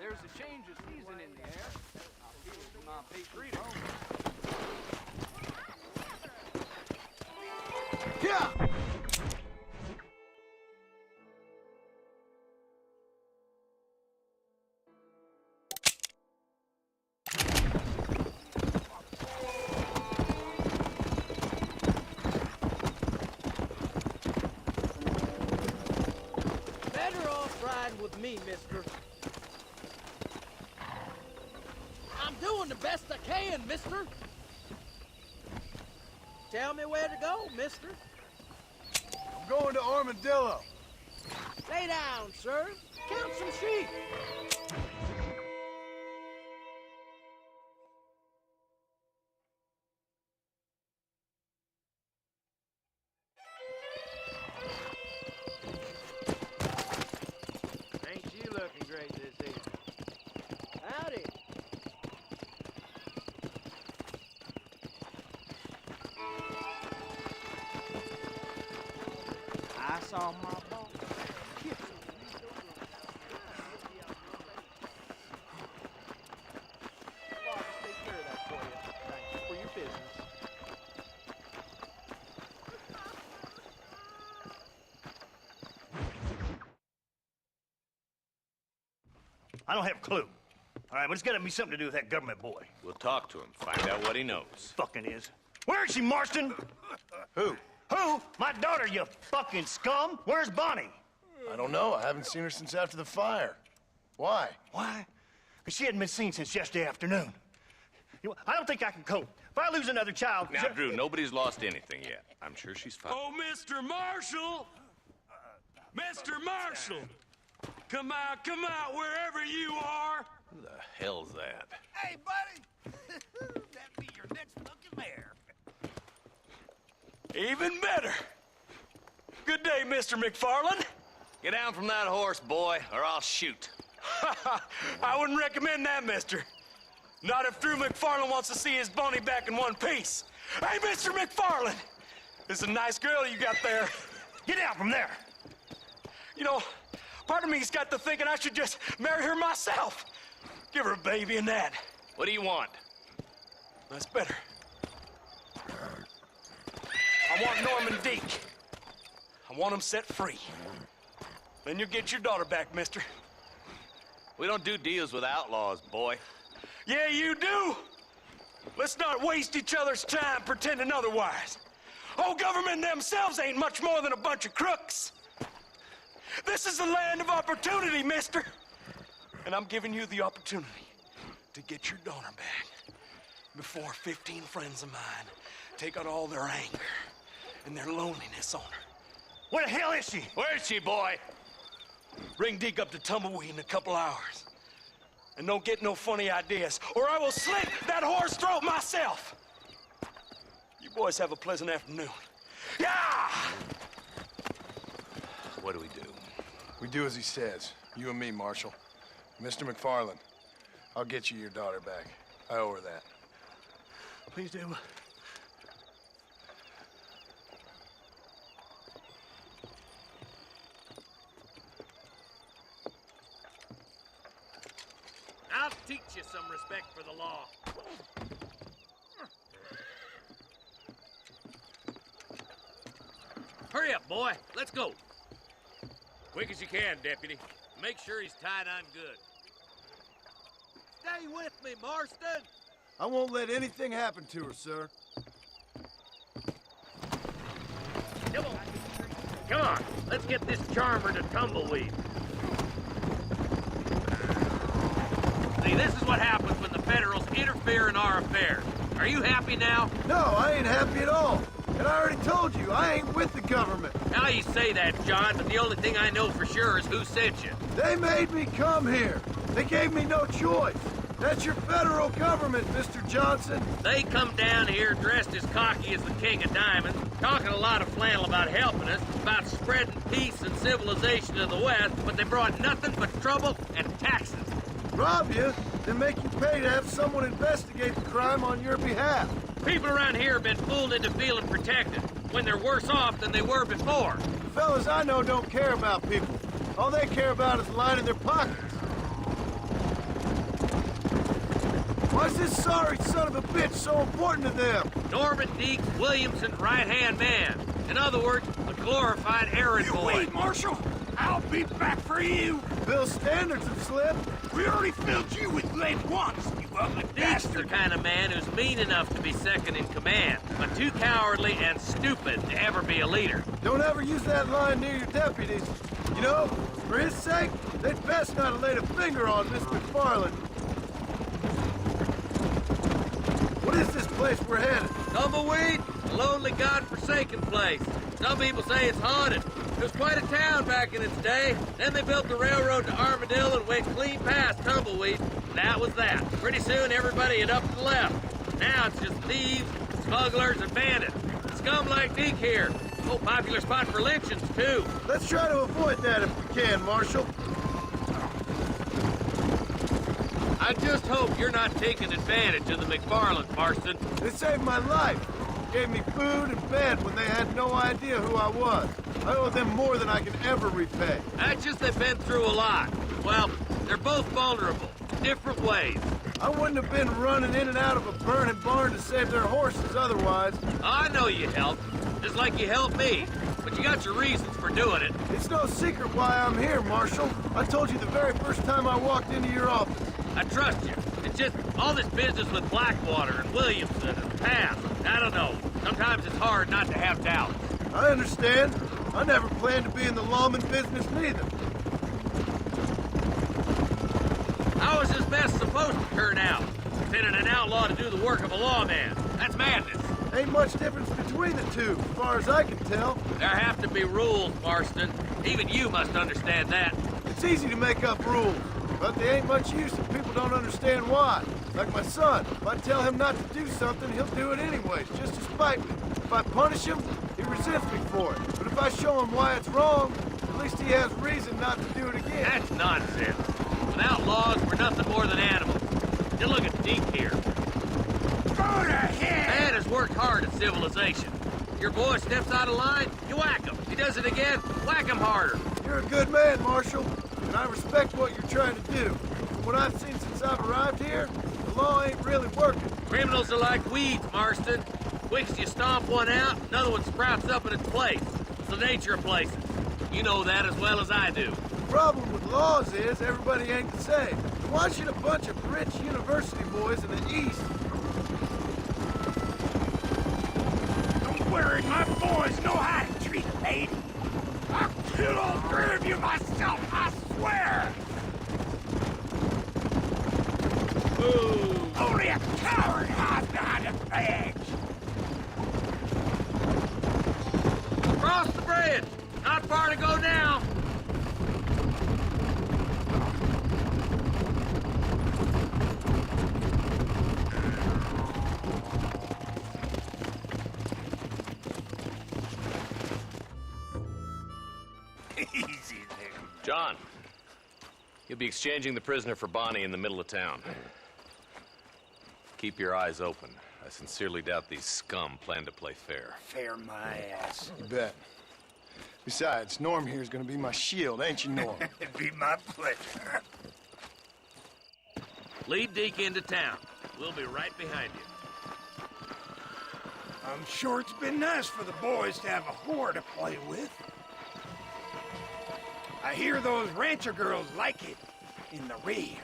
There's a change of season in the air. I feel it in my pig freedom. Yeah! Better off riding with me, mister. I'm doing the best I can, mister. Tell me where to go, mister. I'm going to Armadillo. Lay down, sir. Count some sheep. Ain't you looking great this evening? Howdy. I saw my boss. Boss, take care of that for you. Thank you for your business. I don't have a clue. All right, but it's got to be something to do with that government boy. We'll talk to him, find out what he knows. Fucking is. Where is she, Marston? Who? Who? My daughter, you fucking scum. Where's Bonnie? I don't know. I haven't seen her since after the fire. Why? Why? Because she hadn't been seen since yesterday afternoon. You know, I don't think I can cope. If I lose another child... Now, Drew, nobody's lost anything yet. I'm sure she's fine. Oh, Mr. Marshall! Mr. Marshall! Come out, wherever you are! Who the hell's that? Hey, buddy! That be your next fucking mayor. Even better. Good day, Mr. McFarland. Get down from that horse, boy, or I'll shoot. I wouldn't recommend that, mister. Not if Drew McFarland wants to see his Bonnie back in one piece. Hey, Mr. McFarland! This is a nice girl you got there. Get out from there! You know, part of me's got to thinking I should just marry her myself. Give her a baby and that. What do you want? That's better. I want Norman Deke. I want him set free. Then you'll get your daughter back, mister. We don't do deals with outlaws, boy. Yeah, you do. Let's not waste each other's time pretending otherwise. Old government themselves ain't much more than a bunch of crooks. This is the land of opportunity, mister. And I'm giving you the opportunity to get your daughter back before 15 friends of mine take out all their anger and their loneliness on her. Where the hell is she? Where is she, boy? Bring Deke up to Tumbleweed in a couple hours. And don't get no funny ideas, or I will slit that whore's throat myself. You boys have a pleasant afternoon. Yeah! What do we do? We do as he says. You and me, Marshal. Mr. McFarland, I'll get you your daughter back. I owe her that. Please do. I'll teach you some respect for the law. Hurry up, boy. Let's go. Quick as you can, Deputy. Make sure he's tied on good. Stay with me, Marston. I won't let anything happen to her, sir. Come on. Come on. Let's get this charmer to Tumbleweed. See, this is what happens when the Federals interfere in our affairs. Are you happy now? No, I ain't happy at all. And I already told you, I ain't with the government. Now you say that, John, but the only thing I know for sure is who sent you. They made me come here. They gave me no choice. That's your federal government, Mr. Johnson. They come down here dressed as cocky as the King of Diamonds, talking a lot of flannel about helping us, about spreading peace and civilization in the West, but they brought nothing but trouble and taxes. Rob you, then make you pay to have someone investigate the crime on your behalf. People around here have been fooled into feeling protected, when they're worse off than they were before. The fellas I know don't care about people. All they care about is lining their pockets. Why's this sorry son of a bitch so important to them? Norman Deke's Williamson's right-hand man. In other words, a glorified errand boy. Wait, Marshal! I'll be back for you! Bill's standards have slipped. We already filled you with lead once, you ugly Deke's the bastard! kind of man who's mean enough to be second in command, but too cowardly and stupid to ever be a leader. Don't ever use that line near your deputies. You know, for his sake, they'd best not have laid a finger on Miss McFarland. What is this place we're headed? Tumbleweed, a lonely, god-forsaken place. Some people say it's haunted. It was quite a town back in its day. Then they built the railroad to Armadillo and went clean past Tumbleweed. And that was that. Pretty soon everybody had up and left. Now it's just thieves, smugglers, and bandits. Scum like Deke here. Oh, popular spot for lynchings, too. Let's try to avoid that if we can, Marshal. I just hope you're not taking advantage of the McFarland, Marston. They saved my life. Gave me food and bed when they had no idea who I was. I owe them more than I can ever repay. That's just they've been through a lot. Well, they're both vulnerable, different ways. I wouldn't have been running in and out of a burning barn to save their horses otherwise. I know you helped, just like you helped me. But you got your reasons for doing it. It's no secret why I'm here, Marshal. I told you the very first time I walked into your office. I trust you. It's just all this business with Blackwater and Williamson and past. I don't know. Sometimes it's hard not to have doubt. I understand. I never planned to be in the lawman business neither. How is this mess supposed to turn out? Sending an outlaw to do the work of a lawman. That's madness. Ain't much difference between the two, as far as I can tell. There have to be rules, Marston. Even you must understand that. It's easy to make up rules, but they ain't much use if people don't understand why. Like my son, if I tell him not to do something, he'll do it anyways, just to spite me. If I punish him, he resents me for it. But if I show him why it's wrong, at least he has reason not to do it again. That's nonsense. Without laws, we're nothing more than animals. Just look at Deke here. Go to hell! Man has worked hard at civilization. Your boy steps out of line, you whack him. He does it again, whack him harder. You're a good man, Marshal, and I respect what you're trying to do. From what I've seen since I've arrived here, the law ain't really working. Criminals are like weeds, Marston. Quick as you stomp one out, another one sprouts up in its place. It's the nature of places. You know that as well as I do. The problem with laws is everybody ain't the same. Why should a bunch of rich university boys in the East... Don't worry, my boys know how to treat a lady. I'll kill all three of you myself, I swear! Ooh. Only a coward hides behind a badge! Cross the bridge! Not far to go now! Easy there. John, you'll be exchanging the prisoner for Bonnie in the middle of town. Keep your eyes open. I sincerely doubt these scum plan to play fair. Fair my ass. You bet. Besides, Norm here's gonna be my shield, ain't you, Norm? It'd be my pleasure. Lead Deke into town. We'll be right behind you. I'm sure it's been nice for the boys to have a whore to play with. I hear those rancher girls like it in the rear.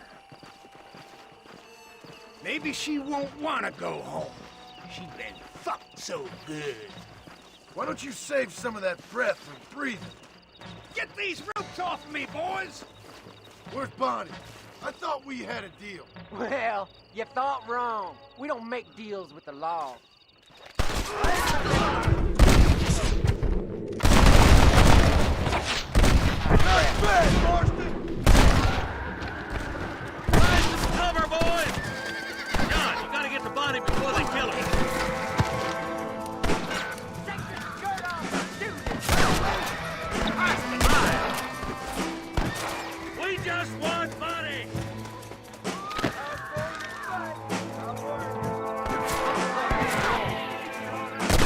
Maybe she won't want to go home. She's been fucked so good. Why don't you save some of that breath for breathing? Get these ropes off me, boys! Where's Bonnie? I thought we had a deal. Well, you thought wrong. We don't make deals with the law. Nice bad, Marston! Find some cover, boys! John, you gotta get to Bonnie before they kill her. We just want Bonnie!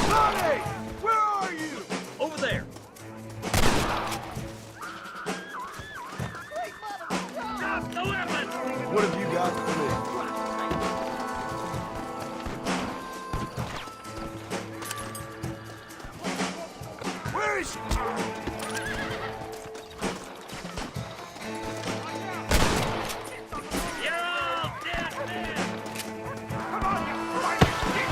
Bonnie! Where are you? Over there. Drop the weapon! What have you got for me? Where is she? You're all dead, man! Come on, you fighting shit!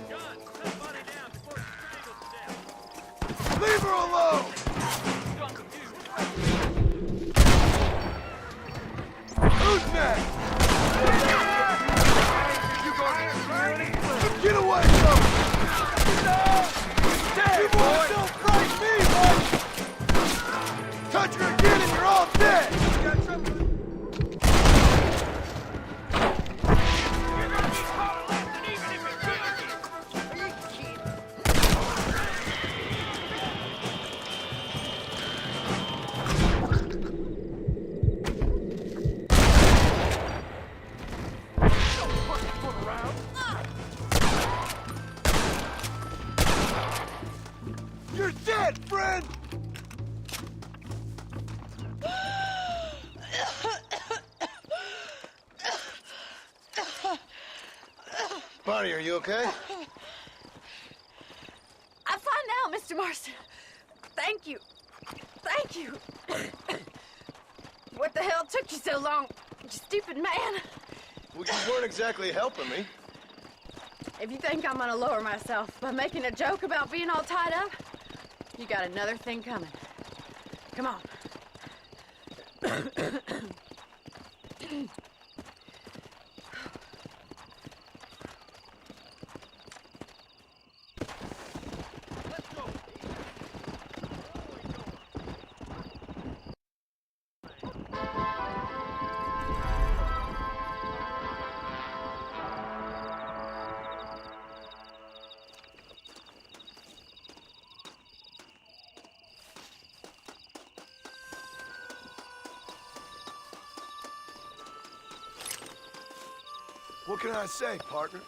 John, set Bonnie down before she strangles to death. Leave her alone! Who's next? Get away from me! You boys don't frighten me, boy! Touch her again and you're all dead! You're dead, friend! Bonnie, are you okay? I'm fine now, Mr. Marston. Thank you. Thank you. What the hell took you so long, you stupid man? Well, you weren't exactly helping me. If you think I'm gonna lower myself by making a joke about being all tied up, you got another thing coming. Come on. What can I say, partner?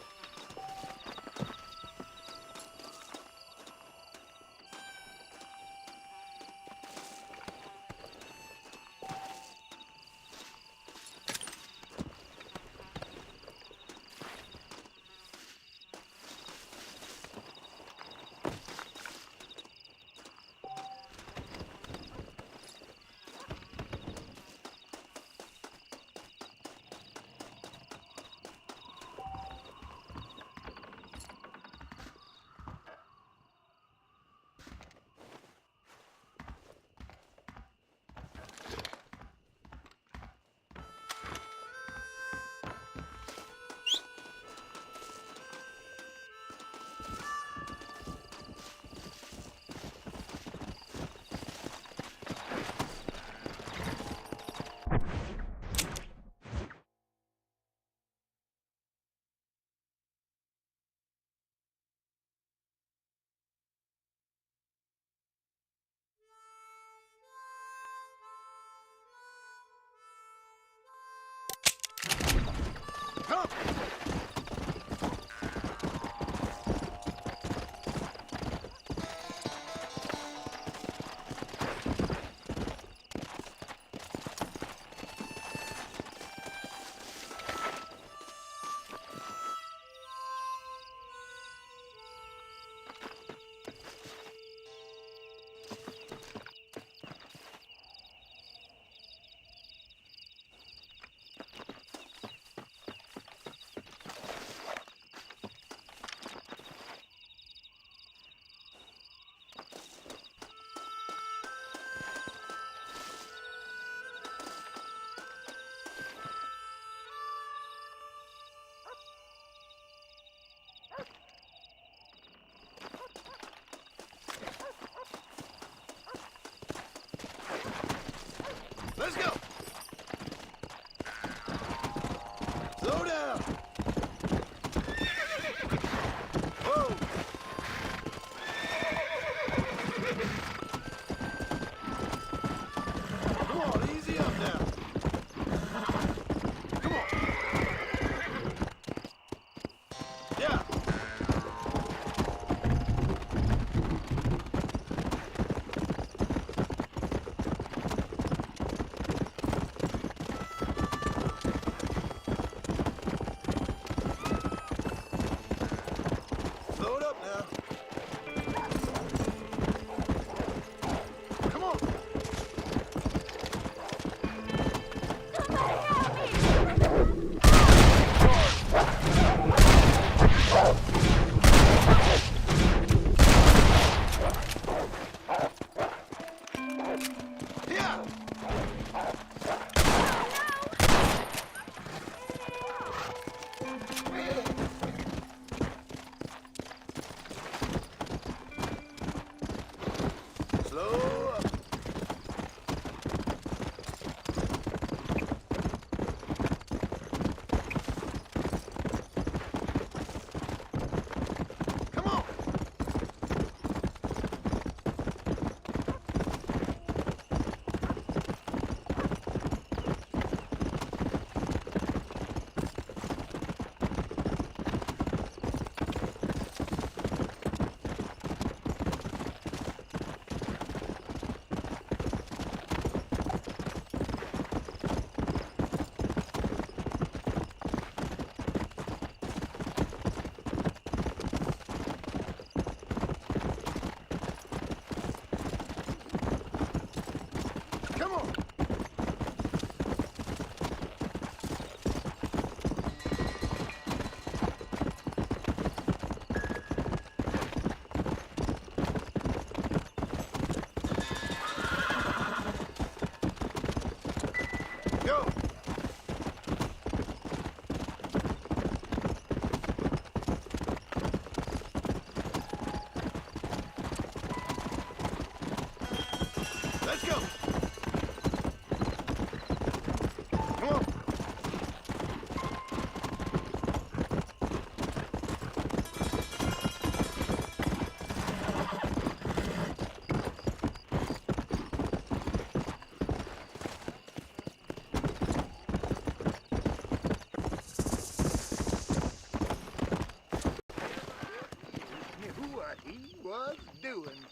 was doing.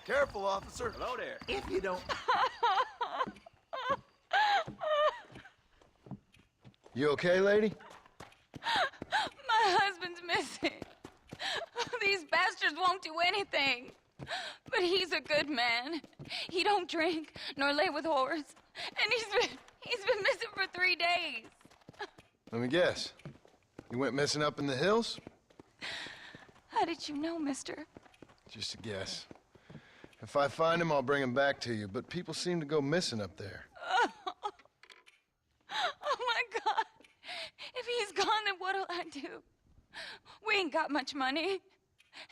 Careful, officer. Hello there. If you don't... You okay, lady? My husband's missing. These bastards won't do anything. But he's a good man. He don't drink nor lay with whores. And he's been missing for 3 days. Let me guess. You went missing up in the hills? How did you know, mister? Just a guess. If I find him, I'll bring him back to you, but people seem to go missing up there. Oh my God. If he's gone, then what'll I do? We ain't got much money.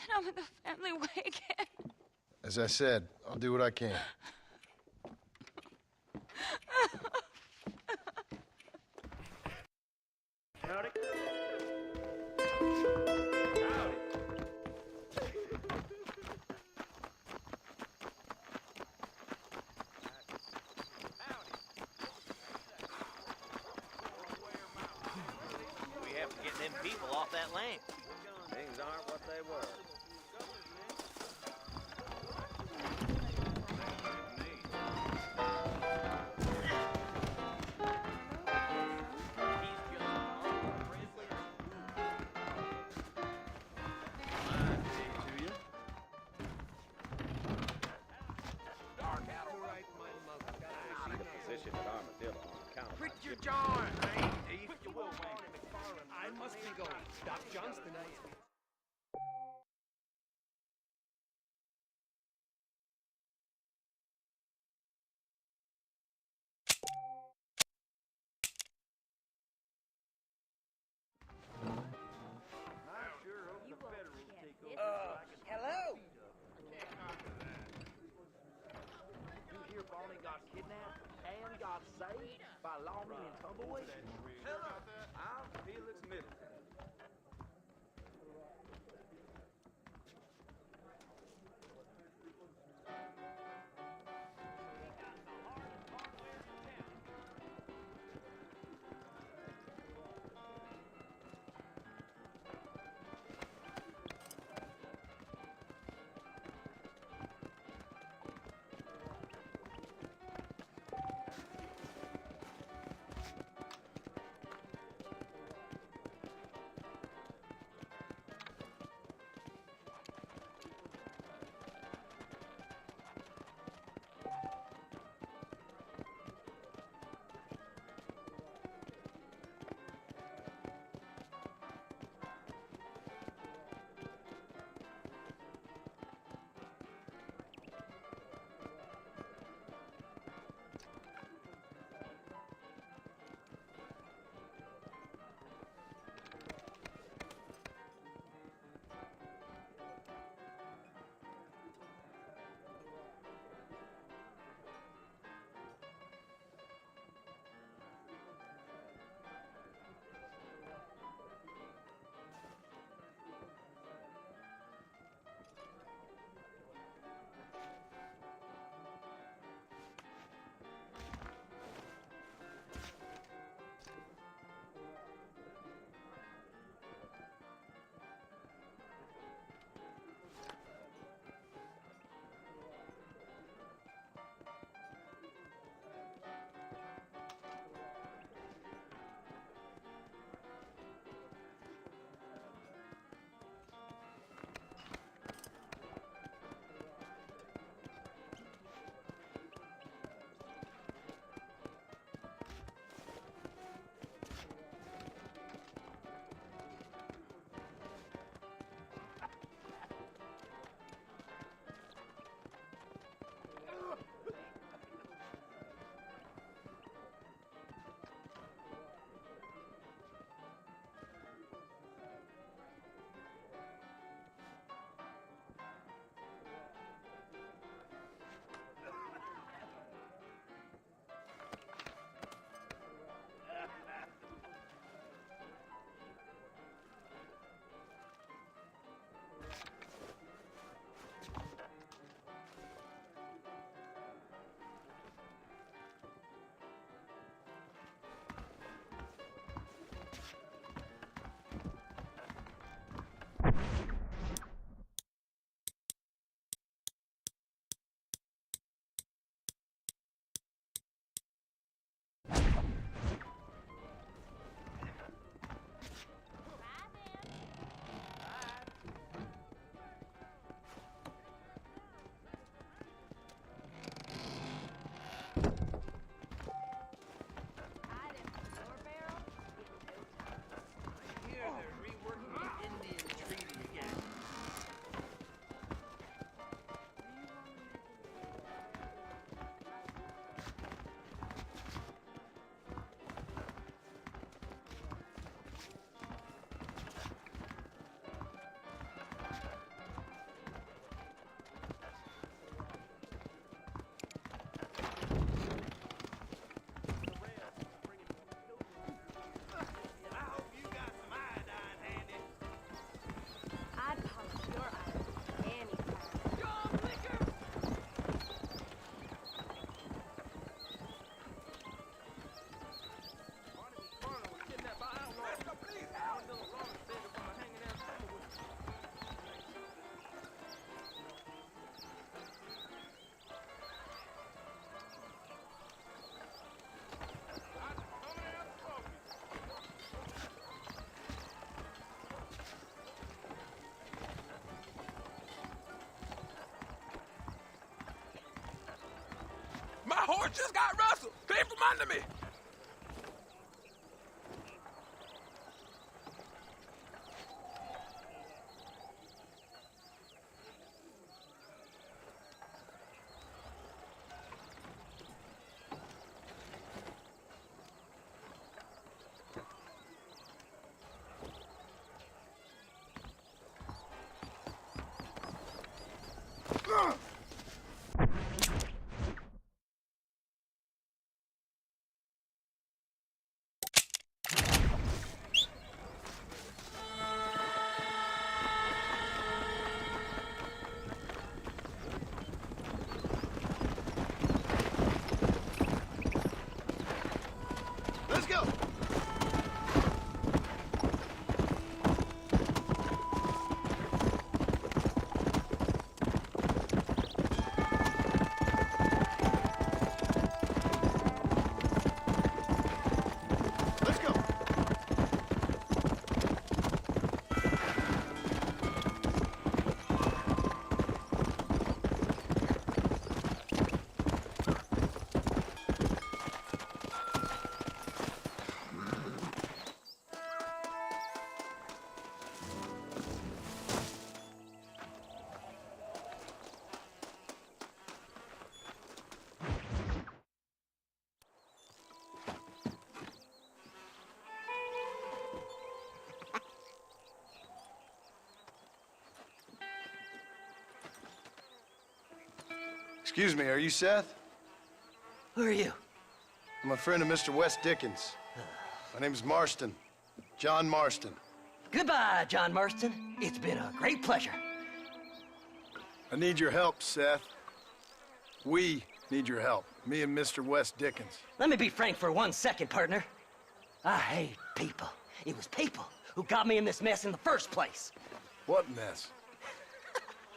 And I'm in the family way again. As I said, I'll do what I can. Howdy. We have to get them people off that land. Things aren't what they were. Position at Armadillo on account of Quit your jawing, man. If you will, I must be going. Doc Johnston asked me. Hello? You hear Barney got kidnapped and got saved by lawmen and tumbleweeds? Hello. I'm Felix Middleton. horse just got rustled. Came from under me. Let's go. Let's go. Excuse me, are you Seth? Who are you? I'm a friend of Mr. Wes Dickens. My name's Marston. John Marston. Goodbye, John Marston. It's been a great pleasure. I need your help, Seth. We need your help. Me and Mr. Wes Dickens. Let me be frank for 1 second, partner. I hate people. It was people who got me in this mess in the first place. What mess?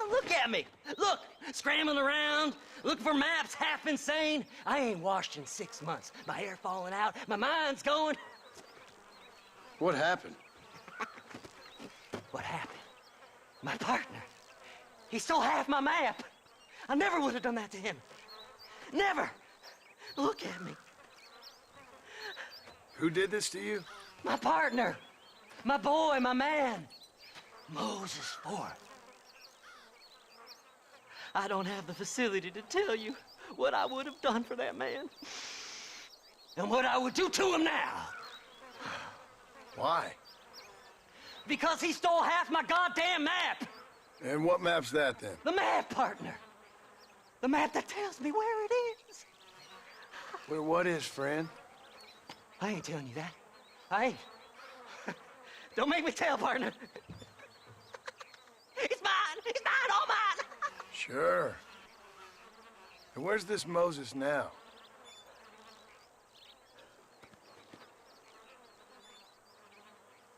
Look at me. Look, scrambling around, looking for maps, half insane. I ain't washed in 6 months. My hair falling out, my mind's going. What happened? What happened? My partner. He stole half my map. I never would have done that to him. Never. Look at me. Who did this to you? My partner. My boy, my man. Moses Ford. I don't have the facility to tell you what I would have done for that man. And what I would do to him now. Why? Because he stole half my goddamn map. And what map's that, then? The map, partner. The map that tells me where it is. Where what is, friend? I ain't telling you that. I ain't. Don't make me tell, partner. It's mine! It's mine! All mine! Sure. And where's this Moses now?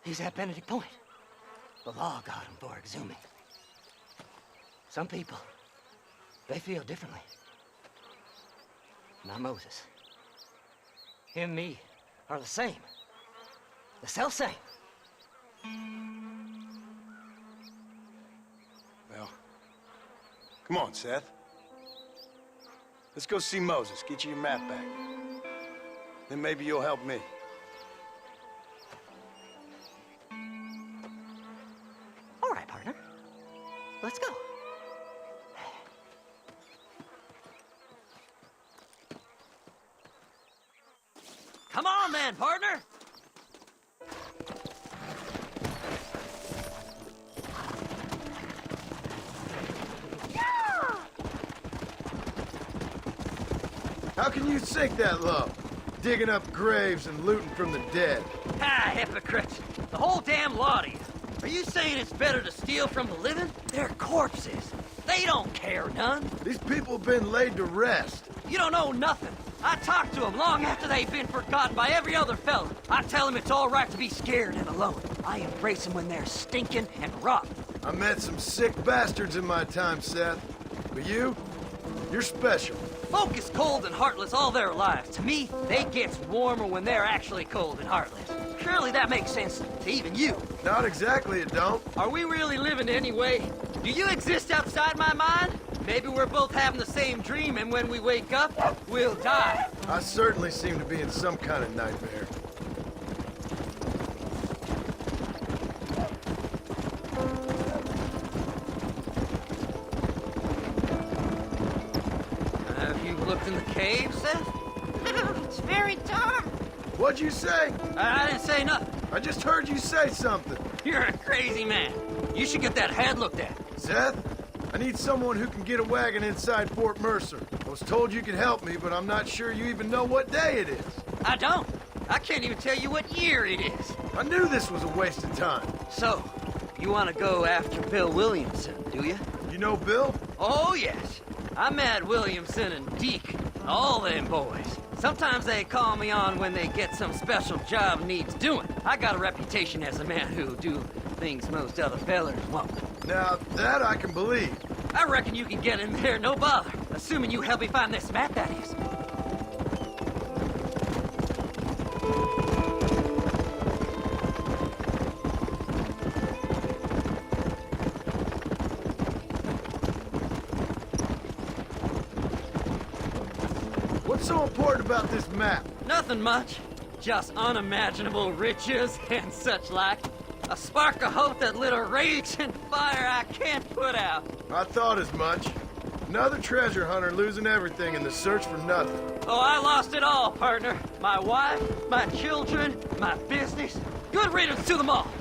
He's at Benedict Point. The law got him for exhuming. Some people, they feel differently. Not Moses. Him and me are the same. The self-same. Well, come on, Seth. Let's go see Moses, get you your map back. Then maybe you'll help me. All right, partner. Let's go. Come on, then, partner. How can you sink that low? Digging up graves and looting from the dead. Ah, hypocrite. The whole damn lot of you. Are you saying it's better to steal from the living? They're corpses. They don't care none. These people have been laid to rest. You don't know nothing. I talk to them long after they've been forgotten by every other fella. I tell them it's all right to be scared and alone. I embrace them when they're stinking and rotten. I met some sick bastards in my time, Seth. But you're special. Folk is cold and heartless all their lives. To me, they gets warmer when they're actually cold and heartless. Surely that makes sense to even you. Not exactly, it don't. Are we really living anyway? Do you exist outside my mind? Maybe we're both having the same dream, and when we wake up, we'll die. I certainly seem to be in some kind of nightmare. Have you looked in the cave, Seth? It's very dark. What'd you say? I didn't say nothing. I just heard you say something. You're a crazy man. You should get that head looked at. Seth, I need someone who can get a wagon inside Fort Mercer. I was told you could help me, but I'm not sure you even know what day it is. I don't. I can't even tell you what year it is. I knew this was a waste of time. So, you want to go after Bill Williamson, do you? You know Bill? Oh, yes. I met Williamson and Deke, all them boys. Sometimes they call me on when they get some special job needs doing. I got a reputation as a man who'll do things most other fellers won't. Now, that I can believe. I reckon you can get in there, no bother. Assuming you help me find this map, that is. What's so important about this map? Nothing much. Just unimaginable riches and such like. A spark of hope that lit a raging fire I can't put out. I thought as much. Another treasure hunter losing everything in the search for nothing. Oh, I lost it all, partner. My wife, my children, my business. Good riddance to them all.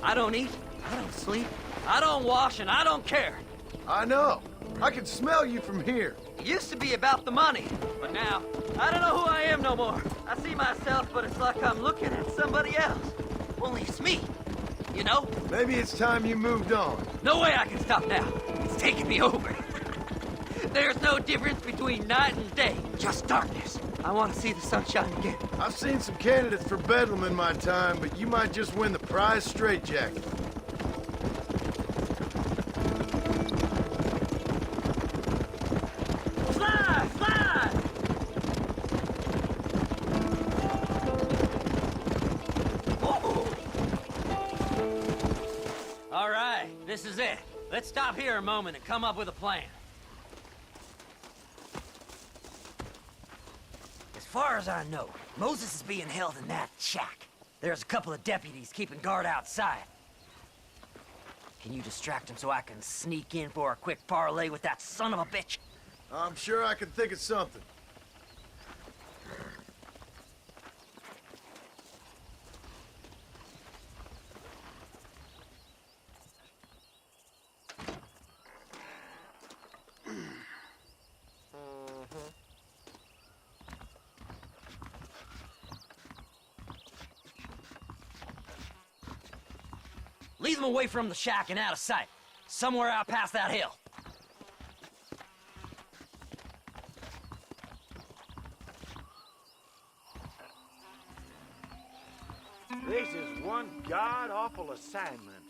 I don't eat, I don't sleep, I don't wash, and I don't care. I know. I can smell you from here. It used to be about the money, but now, I don't know who I am no more. I see myself, but it's like I'm looking at somebody else. Only it's me, you know? Maybe it's time you moved on. No way I can stop now. It's taking me over. There's no difference between night and day, just darkness. I want to see the sunshine again. I've seen some candidates for Bedlam in my time, but you might just win the prize straitjacket. Fly! Fly! Oh. All right, this is it. Let's stop here a moment and come up with a plan. As far as I know, Moses is being held in that shack. There's a couple of deputies keeping guard outside. Can you distract him so I can sneak in for a quick parlay with that son of a bitch? I'm sure I can think of something. Lead them away from the shack and out of sight. Somewhere out past that hill. This is one god-awful assignment.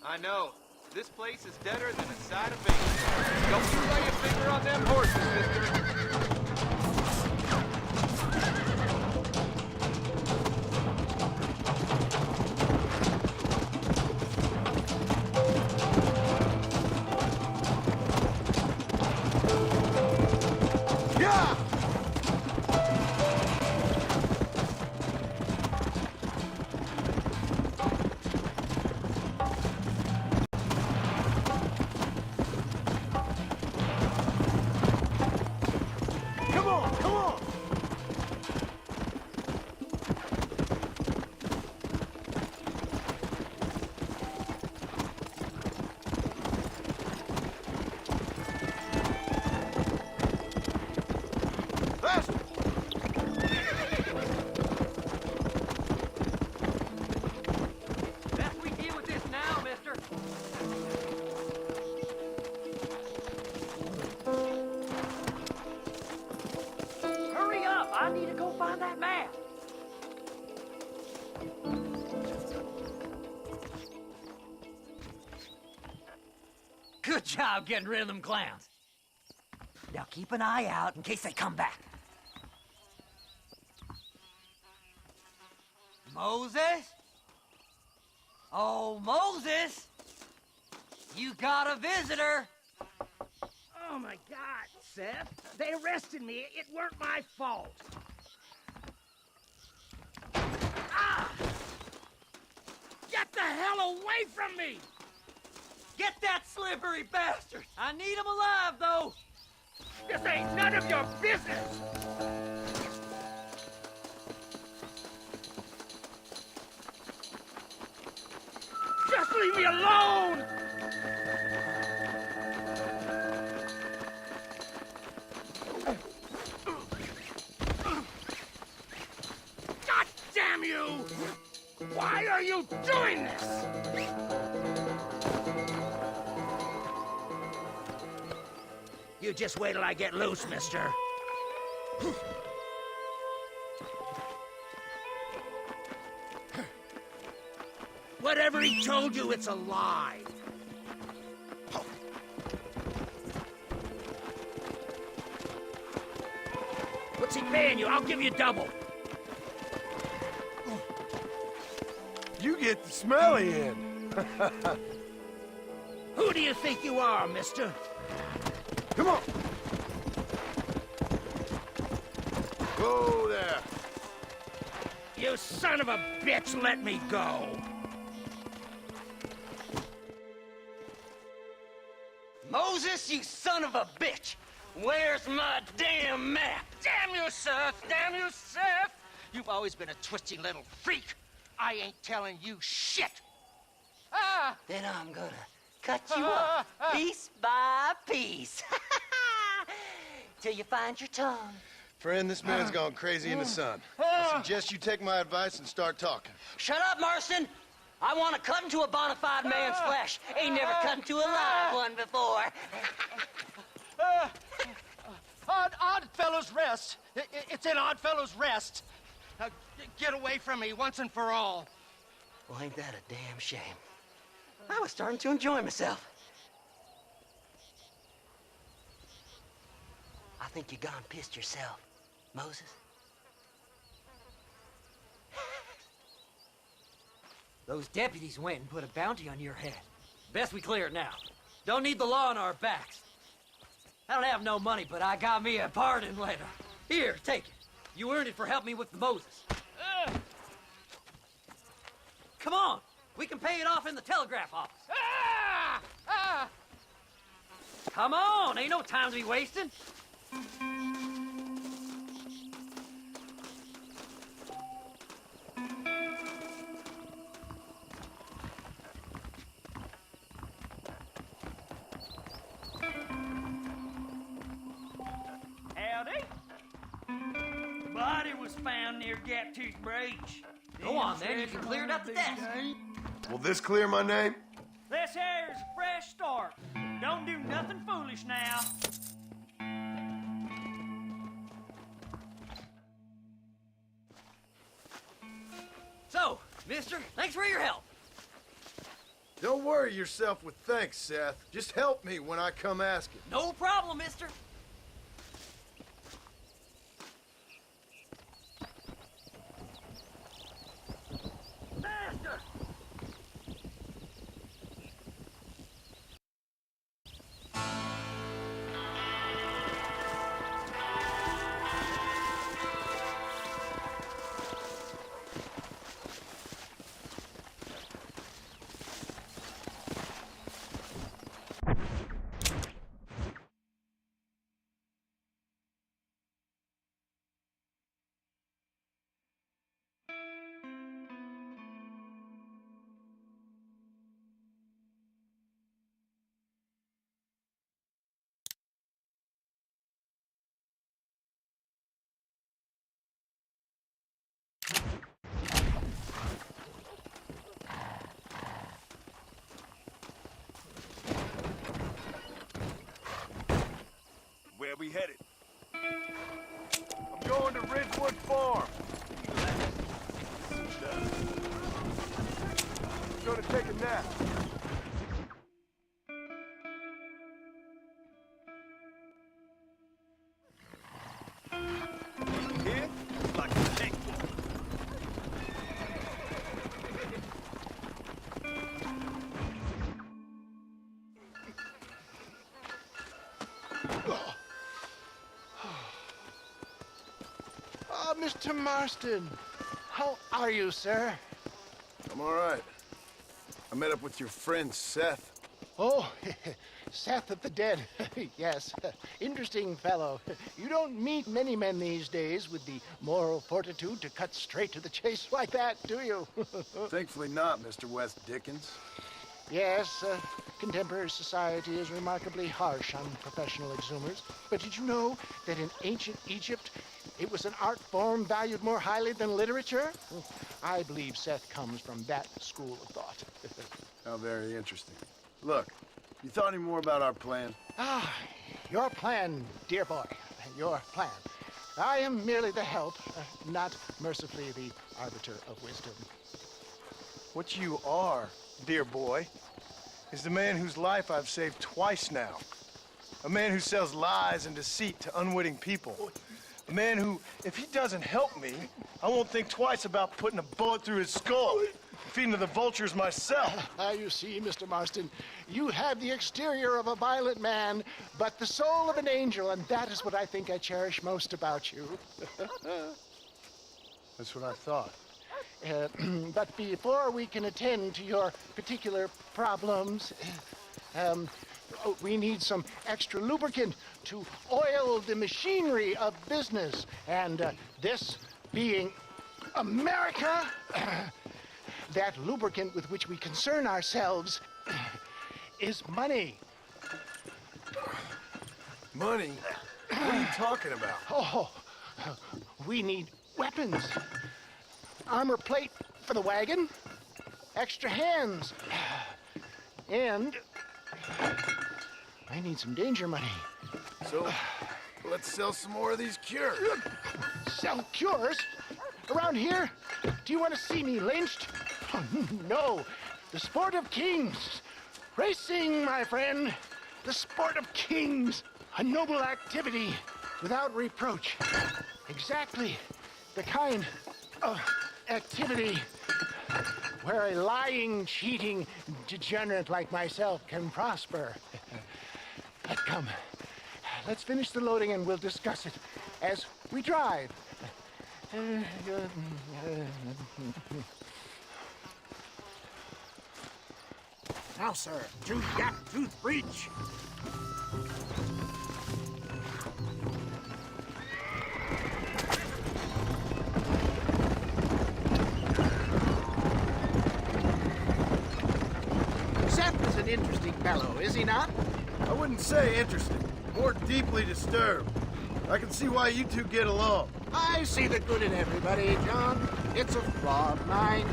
I know. This place is deader than a side of bacon. Don't you lay a finger on them horses, mister. Best we deal with this now, mister. Hurry up! I need to go find that map. Good job getting rid of them clowns. Now keep an eye out in case they come back. Moses? Oh, Moses! You got a visitor! Oh my God, Seth. They arrested me. It weren't my fault. Ah! Get the hell away from me! Get that slippery bastard! I need him alive, though! This ain't none of your business! Just leave me alone! God damn you! Why are you doing this? You just wait till I get loose, mister. Whatever he told you, it's a lie. What's he paying you? I'll give you double. You get the smelly end. Who do you think you are, mister? Come on. Whoa there. You son of a bitch, let me go. Moses, you son of a bitch! Where's my damn map? Damn you, Seth! Damn you, Seth! You've always been a twisty little freak. I ain't telling you shit. Ah! Then I'm gonna cut you up piece by piece. Till you find your tongue. Friend, this man's gone crazy in the sun. I suggest you take my advice and start talking. Shut up, Marston! I want to cut into a bona fide man's flesh. Ain't never cut into a live one before. Odd Fellows Rest. It's in Odd Fellows Rest. Get away from me once and for all. Well, ain't that a damn shame? I was starting to enjoy myself. I think you gone pissed yourself, Moses. Those deputies went and put a bounty on your head. Best we clear it now. Don't need the law on our backs. I don't have no money, but I got me a pardon letter. Here, take it. You earned it for helping me with the Moses. Come on. We can pay it off in the telegraph office. Come on. Ain't no time to be wasting. Howdy. Body was found near Gap Tooth Breach. Go on, then. You can clear it up the desk. Will this clear my name? This here is a fresh start. Don't do nothing foolish now. So, mister, thanks for your help. Don't worry yourself with thanks, Seth. Just help me when I come asking. No problem, mister. Master! Where we headed? I'm going to Ridgewood Farm. I'm gonna take a nap. Here? Like a tank. Oh, Mr. Marston. How are you, sir? I'm all right. I met up with your friend, Seth. Oh, Seth of the Dead. Yes, interesting fellow. You don't meet many men these days with the moral fortitude to cut straight to the chase like that, do you? Thankfully not, Mr. West Dickens. Yes, contemporary society is remarkably harsh on professional exhumers. But did you know that in ancient Egypt, it was an art form valued more highly than literature? I believe Seth comes from that school of thought. How very interesting. Look, you thought any more about our plan? Ah, your plan, dear boy, your plan. I am merely the help, not mercifully the arbiter of wisdom. What you are, dear boy, is the man whose life I've saved twice now. A man who sells lies and deceit to unwitting people. A man who, if he doesn't help me, I won't think twice about putting a bullet through his skull. Feeding to the vultures myself. You see, Mr. Marston, you have the exterior of a violent man, but the soul of an angel, and that is what I think I cherish most about you. That's what I thought. But before we can attend to your particular problems, we need some extra lubricant to oil the machinery of business. And this being America, that lubricant with which we concern ourselves is money. Money? What are you talking about? Oh, we need weapons. Armor plate for the wagon, extra hands, and I need some danger money. So, let's sell some more of these cures. Sell cures? Around here? Do you want to see me lynched? Oh, no. The sport of kings. Racing, my friend. The sport of kings. A noble activity without reproach. Exactly the kind of activity where a lying, cheating degenerate like myself can prosper. But come, let's finish the loading and we'll discuss it as we drive. Now, sir, tooth gap, tooth breach. Seth is an interesting fellow, is he not? I wouldn't say interesting, more deeply disturbed. I can see why you two get along. I see the good in everybody, John. It's a flaw of mine.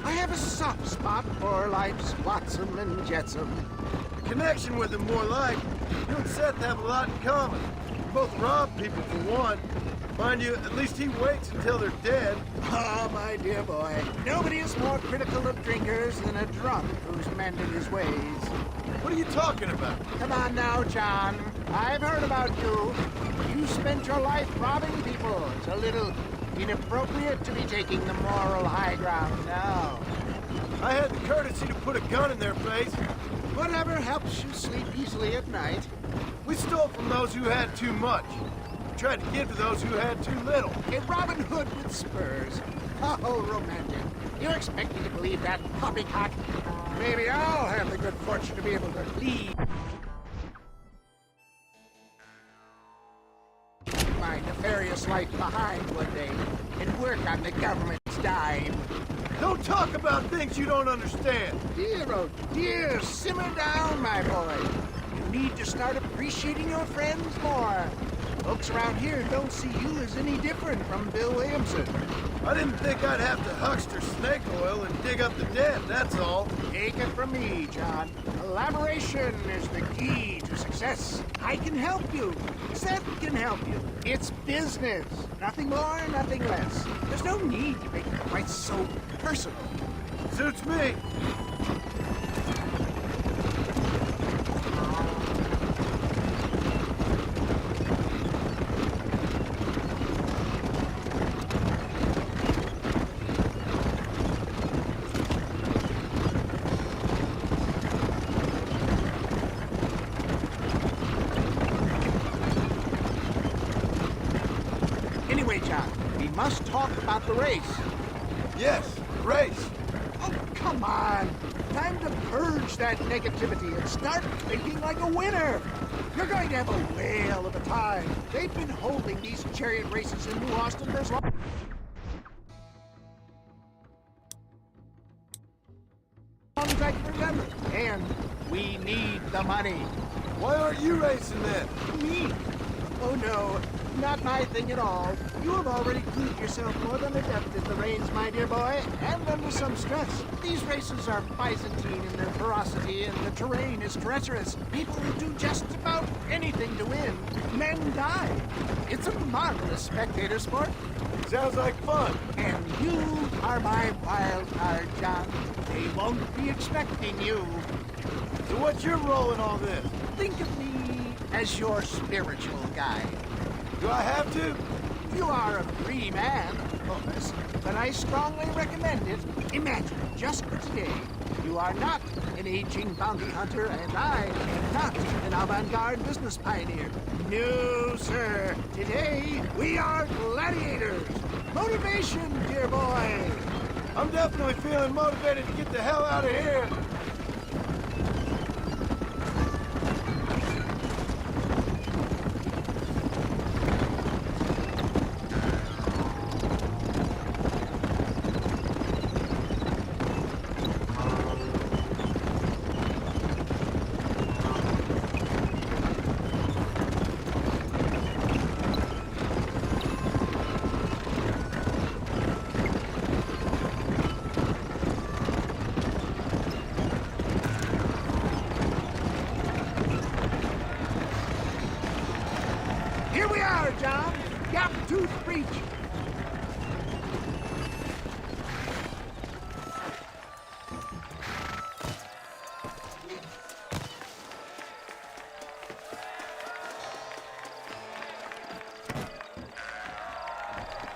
I have a soft spot for life's flotsam and jetsam. The connection with him more like. You and Seth have a lot in common. You both rob people for one. Mind you, at least he waits until they're dead. Ah, my dear boy. Nobody is more critical of drinkers than a drunk who's mended his ways. What are you talking about? Come on now, John. I've heard about you. You spent your life robbing people. It's a little inappropriate to be taking the moral high ground now. I had the courtesy to put a gun in their face. Whatever helps you sleep easily at night. We stole from those who had too much. We tried to give to those who had too little. A Robin Hood with spurs. Oh, romantic. You expect me to believe that poppycock? Maybe I'll have the good fortune to be able to lead my nefarious life behind one day and work on the government's dime. Don't talk about things you don't understand. Dear, oh dear, simmer down, my boy. You need to start appreciating your friends more. Folks around here don't see you as any different from Bill Williamson. I didn't think I'd have to huckster snake oil and dig up the dead, that's all. Take it from me, John. Collaboration is the key to success. I can help you. Seth can help you. It's business. Nothing more, nothing less. There's no need to make it quite so personal. Suits me. John. We must talk about the race. Yes, race. Oh, come on. Time to purge that negativity and start thinking like a winner. You're going to have a whale of a time. They've been holding these chariot races in New Austin for as long as I can remember. And we need the money. Why aren't you racing then? Me? Oh no, not my thing at all. You have already proved yourself more than adept at the reins, my dear boy, and under some stress. These races are Byzantine in their ferocity, and the terrain is treacherous. People will do just about anything to win. Men die. It's a marvelous spectator sport. Sounds like fun. And you are my wild card, John. They won't be expecting you. So what's your role in all this? Think of me as your spiritual guide. Do I have to? You are a free man, of course, but I strongly recommend it. Imagine, just for today, you are not an aging bounty hunter, and I am not an avant-garde business pioneer. No, sir. Today, we are gladiators. Motivation, dear boy. I'm definitely feeling motivated to get the hell out of here. Here we are, John. Gap Tooth Breach.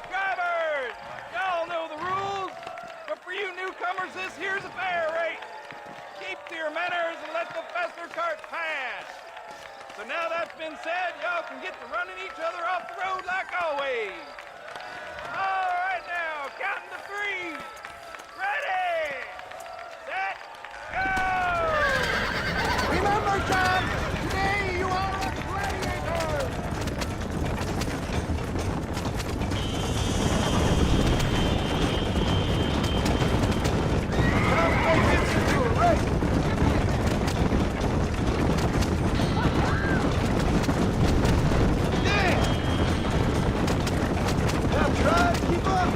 Drivers! Y'all know the rules, but for you newcomers, this here's a fair race. Keep to your manners and let the faster cart pass. So now that's been said, y'all can get to running each other off the road like always. All right now, counting to 3. Ready, set, go! Remember, John, today you are a gladiator. Time to make this into a race. Try to keep up.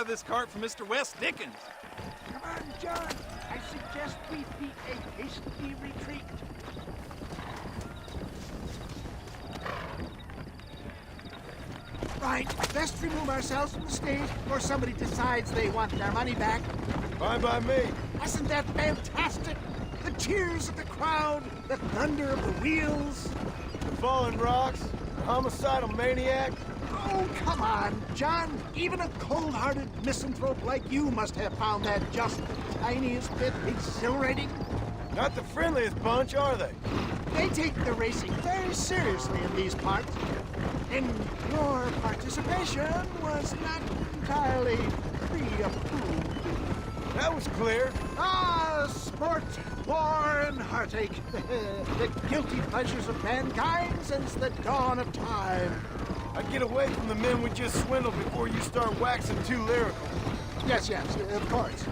this cart for Mr. Wes Dickens. Come on, John. I suggest we beat a hasty retreat. Right, best remove ourselves from the stage before somebody decides they want their money back. Fine by me. Wasn't that fantastic? The cheers of the crowd, the thunder of the wheels. The falling rocks, the homicidal maniac. Oh, come on, John. Even a cold-hearted misanthrope like you must have found that just the tiniest bit exhilarating. Not the friendliest bunch, are they? They take the racing very seriously in these parts. And your participation was not entirely pre-approved. That was clear. Ah, sport, war, and heartache. The guilty pleasures of mankind since the dawn of time. I'd get away from the men we just swindled before you start waxing too lyrical. Yes, of course.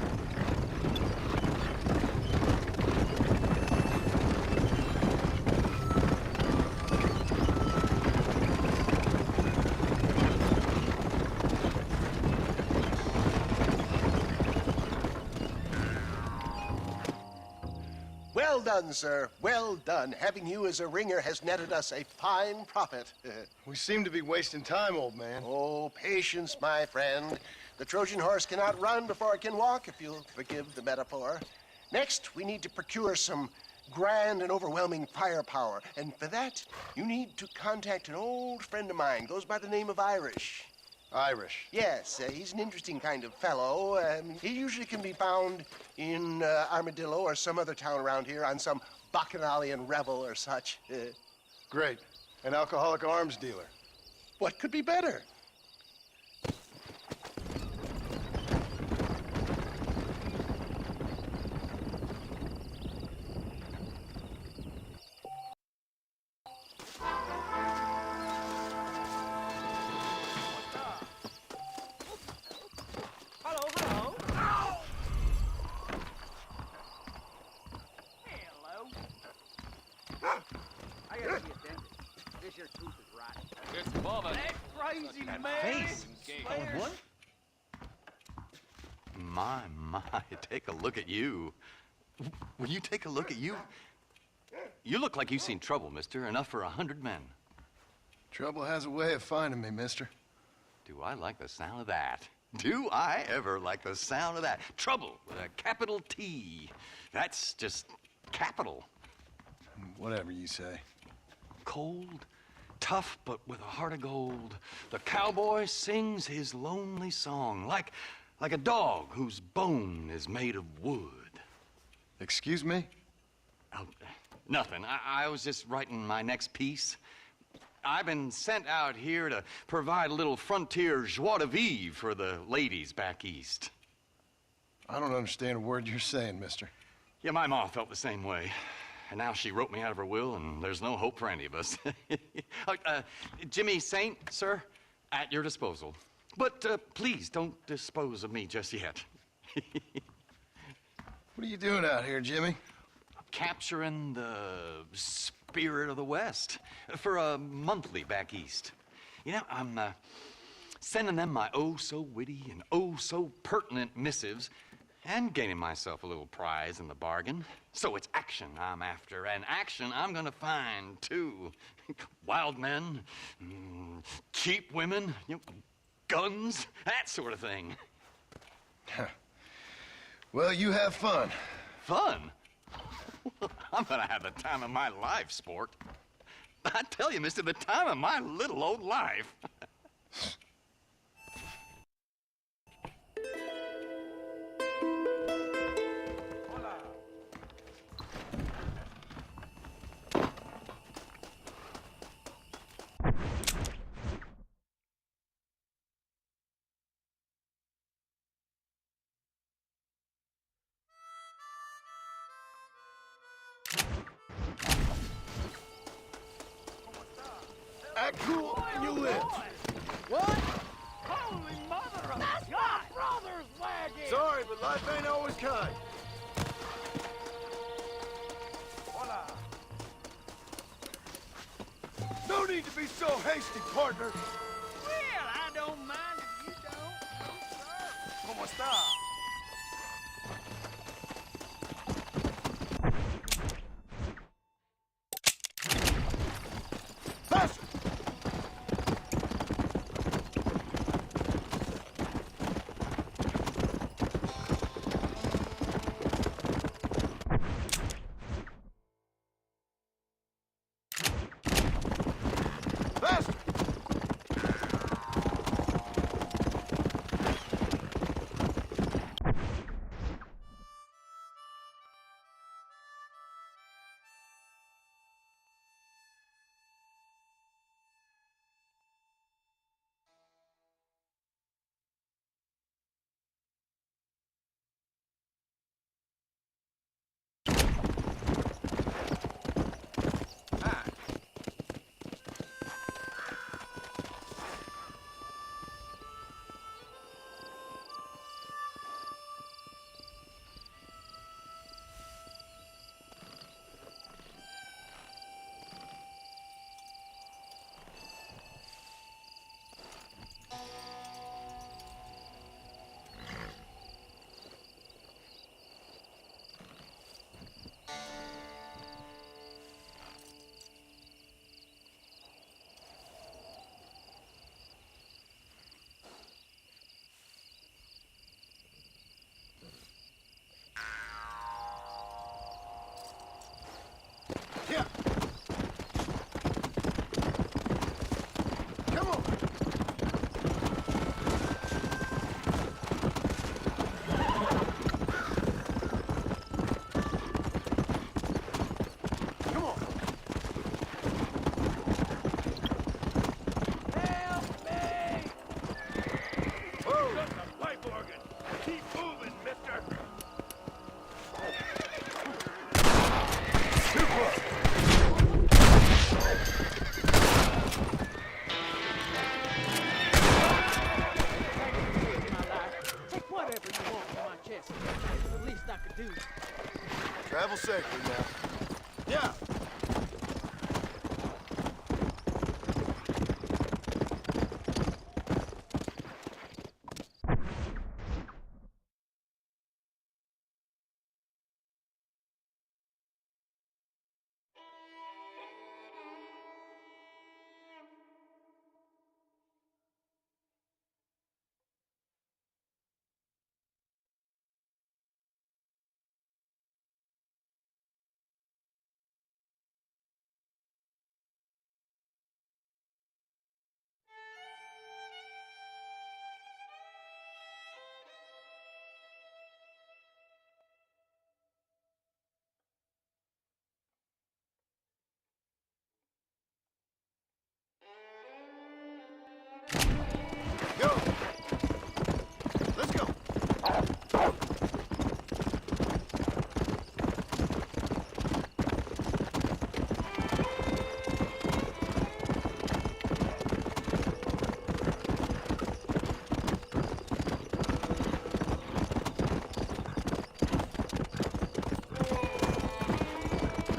Well done, sir. Well done. Having you as a ringer has netted us a fine profit. We seem to be wasting time, old man. Oh, patience, my friend. The Trojan horse cannot run before it can walk, if you'll forgive the metaphor. Next, we need to procure some grand and overwhelming firepower. And for that, you need to contact an old friend of mine. Goes by the name of Irish. Irish? Yes, he's an interesting kind of fellow. He usually can be found in Armadillo or some other town around here on some bacchanalian revel or such. Great. An alcoholic arms dealer. What could be better? I gotta see a dentist. This your tooth is rotten. It's Bubba. That crazy man. Face. Oh, what? My, take a look at you. Will you take a look at you? You look like you've seen trouble, mister. Enough for 100 men. Trouble has a way of finding me, mister. Do I like the sound of that? Do I ever like the sound of that? Trouble with a capital T. That's just capital. Whatever you say. Cold, tough, but with a heart of gold. The cowboy sings his lonely song like a dog whose bone is made of wood. Excuse me? Oh, nothing. I was just writing my next piece. I've been sent out here to provide a little frontier joie de vivre for the ladies back east. I don't understand a word you're saying, mister. Yeah, my ma felt the same way. And now she wrote me out of her will, and there's no hope for any of us. Jimmy Saint, sir, at your disposal. But please don't dispose of me just yet. What are you doing out here, Jimmy? Capturing the spirit of the West for a monthly back east. You know, I'm sending them my oh-so-witty and oh-so-pertinent missives and gaining myself a little prize in the bargain. So it's action I'm after, and action I'm gonna find, too. Wild men, cheap women, guns, that sort of thing. Well, you have fun. Fun? I'm gonna have the time of my life, sport. I tell you, mister, the time of my little old life. Act cool and you live. What? Holy mother of God! My brother's wagon! Sorry, but life ain't always kind. Voila. No need to be so hasty, partner. Well, I don't mind if you don't. No, sir. Stop. Faster! Faster! Yeah. Come on. Come on. Help me! Whoa! Shut the pipe organ! Keep moving, mister! Too close. Take whatever you want from my chest. It's the least I could do. Travel safely now. Yeah. Go! Let's go!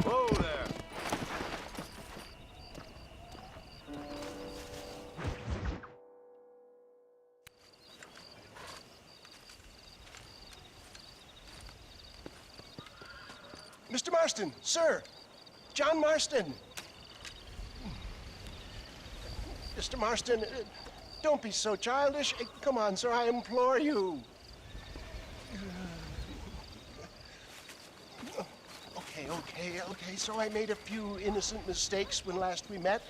Whoa there! Mr. Marston, sir. John Marston. Mr. Marston, don't be so childish. Come on, sir, I implore you. Okay. So I made a few innocent mistakes when last we met.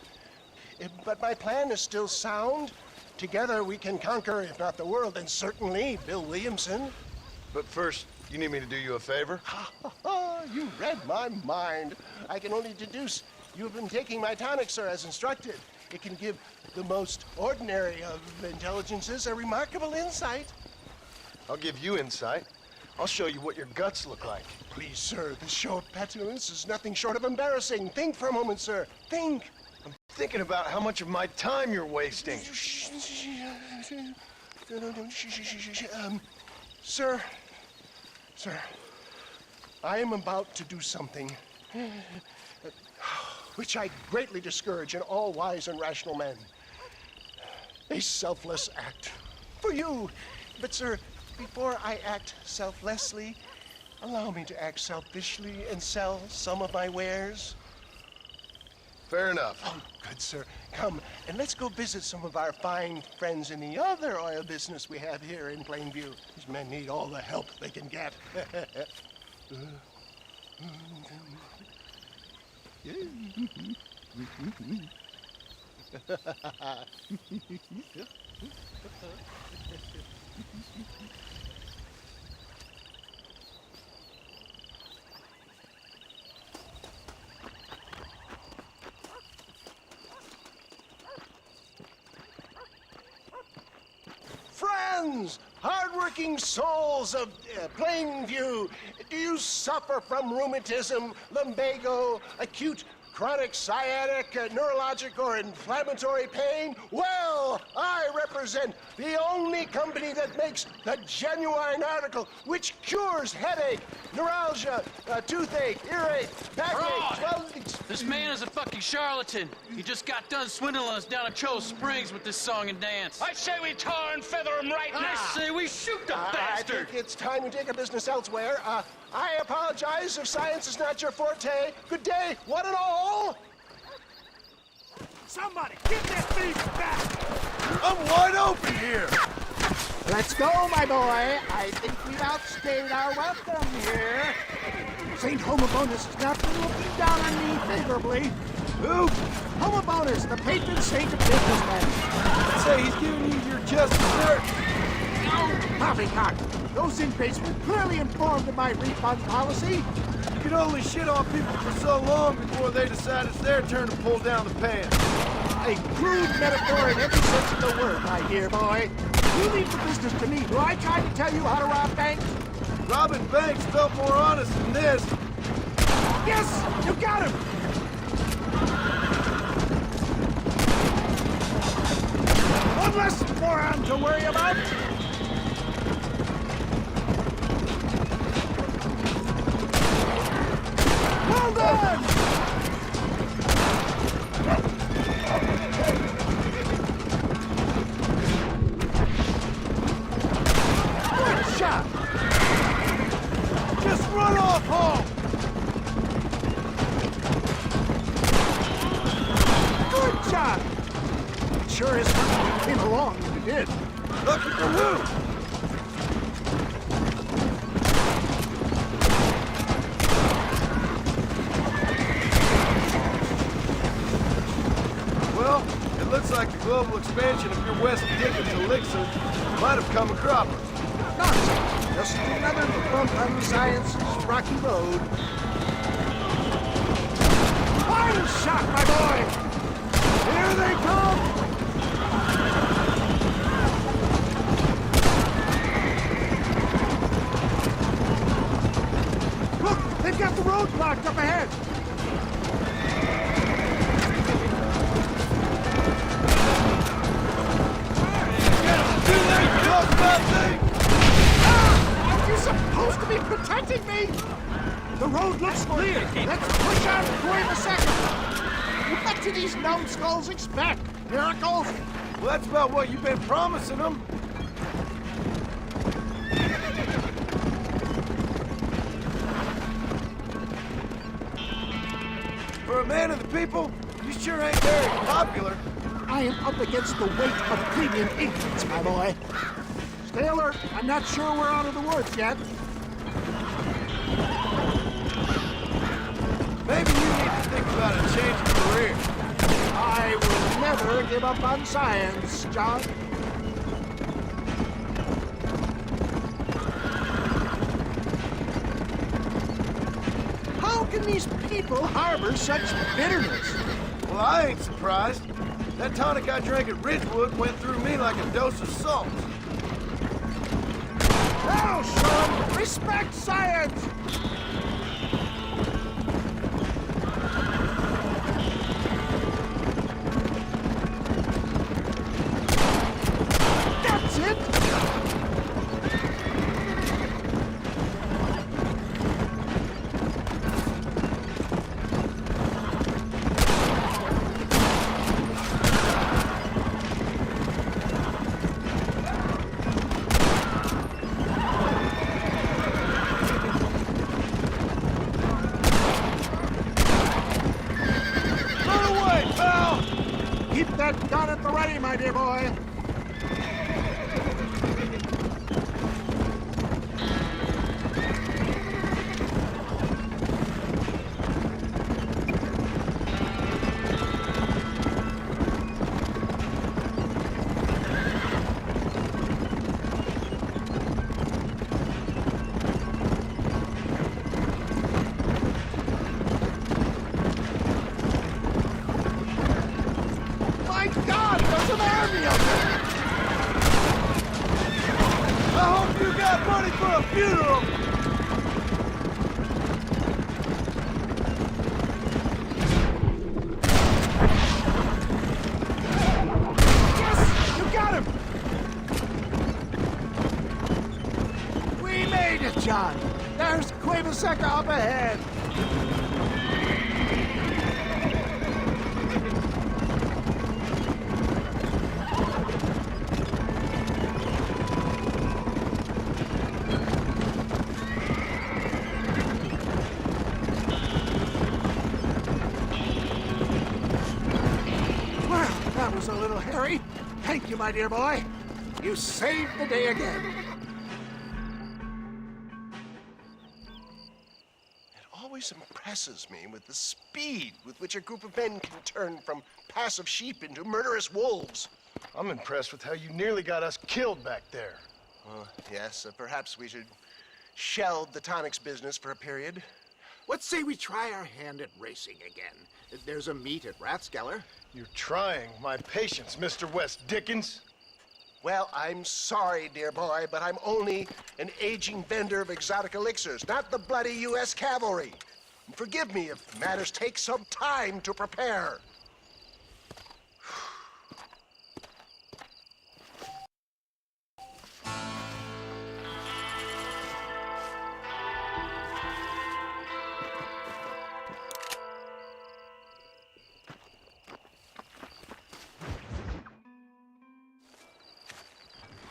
But my plan is still sound. Together we can conquer, if not the world, then certainly Bill Williamson. But first, you need me to do you a favor? You read my mind. I can only deduce you have been taking my tonic, sir, as instructed. It can give the most ordinary of intelligences a remarkable insight. I'll give you insight. I'll show you what your guts look like. Please, sir, this show of petulance is nothing short of embarrassing. Think for a moment, sir. Think. I'm thinking about how much of my time you're wasting. Sir, I am about to do something which I greatly discourage in all wise and rational men. A selfless act for you. But, sir, before I act selflessly, allow me to act selfishly and sell some of my wares. Fair enough. Oh, good sir. Come, and let's go visit some of our fine friends in the other oil business we have here in Plainview. These men need all the help they can get. Friends, hardworking souls of Plainview, do you suffer from rheumatism, lumbago, acute chronic sciatic, neurologic, or inflammatory pain? Well, I represent the only company that makes the genuine article which cures headache, neuralgia, toothache, earache, backache. Well, this man is a fucking charlatan. He just got done swindling us down at Cho Springs with this song and dance. I say we tar and feather him right now. I say we shoot the bastard. I think it's time we take our business elsewhere. I apologize if science is not your forte. Good day, one and all. Somebody, get that thief back! I'm wide open here. Let's go, my boy. I think we've outstayed our welcome here. St. Homobonus has not been looking down on me favorably. Who? Homobonus, the patron saint of businessmen. Say he's giving you your just dessert. Poppycock, those inmates were clearly informed of my refund policy. You can only shit on people for so long before they decide it's their turn to pull down the pants. A crude metaphor in every sense of the word, my dear boy. You leave the business to me. Do I try to tell you how to rob banks? Robbing banks felt more honest than this. Yes, you got him. One less moron to worry about. Well done! Good shot! Just run off home! Good shot! It sure is lucky you came along when you did. Lucky for who? Well, it looks like the global expansion of your West Dickens elixir might have come a cropper. Nonsense! Just another bump on science's rocky road. Fine shot, my boy! Here they come! Look! They've got the road blocked up ahead! Are you supposed to be protecting me? The road looks clear. Let's push on for him a second. What do these numbskulls expect? Miracles? Well, that's about what you've been promising them. For a man of the people, you sure ain't very popular. I am up against the weight of premium ignorance, my boy. Stay alert. I'm not sure we're out of the woods yet. Maybe you need to think about a change of career. I will never give up on science, John. How can these people harbor such bitterness? Well, I ain't surprised. That tonic I drank at Ridgewood went through me like a dose of salt. Now, son, respect science! That's it! that gun at the ready, my dear boy. My God, there's an army of them! I hope you got money for a funeral! Yes! You got him! We made it, John! There's Cueva up ahead! Well, that was a little hairy. Thank you, my dear boy. You saved the day again. It always impresses me with the speed with which a group of men can turn from passive sheep into murderous wolves. I'm impressed with how you nearly got us killed back there. Well, yes, perhaps we should shelve the tonics business for a period. Let's say we try our hand at racing again. There's a meet at Rathskeller. You're trying my patience, Mr. West Dickens. Well, I'm sorry, dear boy, but I'm only an aging vendor of exotic elixirs, not the bloody U.S. cavalry. And forgive me if matters take some time to prepare.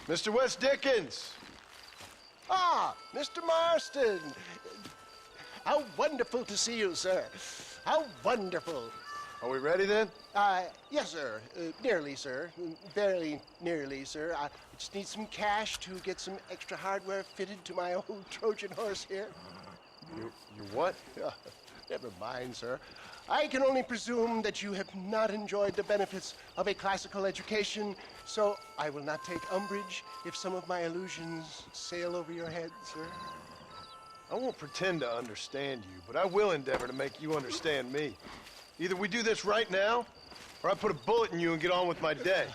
Mr. West Dickens! Ah, Mr. Marston. How wonderful to see you, sir. How wonderful. Are we ready then? Yes, sir. Nearly, sir. Very nearly, sir. I just need some cash to get some extra hardware fitted to my old Trojan horse here. You what? Never mind, sir. I can only presume that you have not enjoyed the benefits of a classical education, so I will not take umbrage if some of my illusions sail over your head, sir. I won't pretend to understand you, but I will endeavor to make you understand me. Either we do this right now, or I put a bullet in you and get on with my day.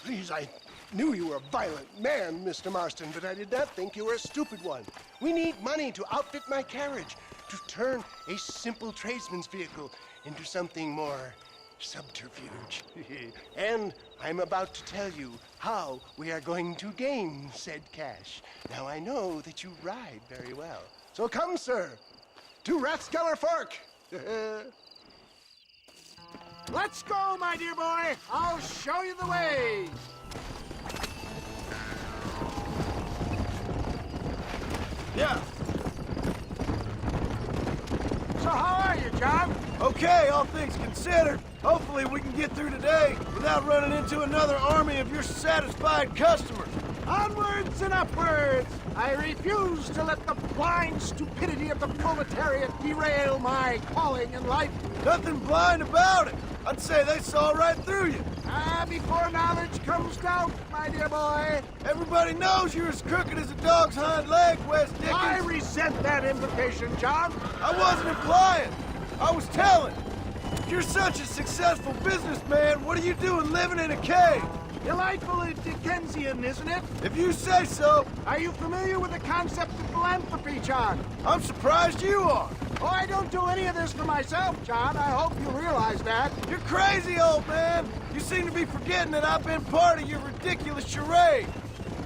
Please, I knew you were a violent man, Mr. Marston, but I did not think you were a stupid one. We need money to outfit my carriage, to turn a simple tradesman's vehicle into something more subterfuge. And I'm about to tell you how we are going to gain said cash. Now, I know that you ride very well. So come, sir, to Rathskeller Fork. Let's go, my dear boy. I'll show you the way. Yeah. So how are you, John? Okay, all things considered. Hopefully we can get through today without running into another army of your satisfied customers. Onwards and upwards! I refuse to let the blind stupidity of the proletariat derail my calling in life. Nothing blind about it. I'd say they saw right through you. Before knowledge comes doubt, my dear boy. Everybody knows you're as crooked as a dog's hind leg, West Dickens. I resent that invitation, John. I wasn't implying. I was telling. If you're such a successful businessman, what are you doing living in a cave? Delightfully Dickensian, isn't it? If you say so. Are you familiar with the concept of philanthropy, John? I'm surprised you are. Oh, I don't do any of this for myself, John. I hope you realize that. You're crazy, old man. You seem to be forgetting that I've been part of your ridiculous charade.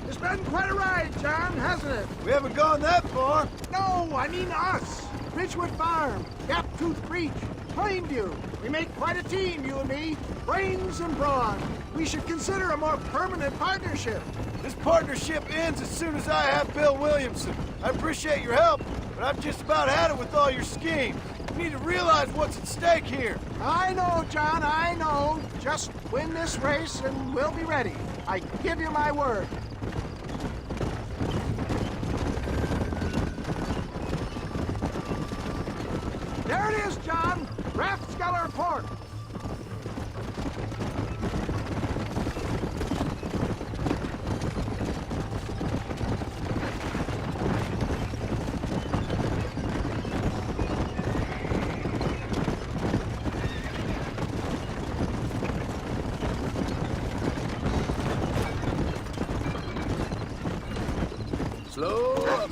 It's been quite a ride, John, hasn't it? We haven't gone that far. No, I mean us. Ridgewood Farm, Gaptooth Creek, Plainview. We make quite a team, you and me. Brains and brawn. We should consider a more permanent partnership. This partnership ends as soon as I have Bill Williamson. I appreciate your help, but I've just about had it with all your schemes. You need to realize what's at stake here. I know, John, I know. Just win this race and we'll be ready. I give you my word. There it is, John. Rathskeller Port. Slow up.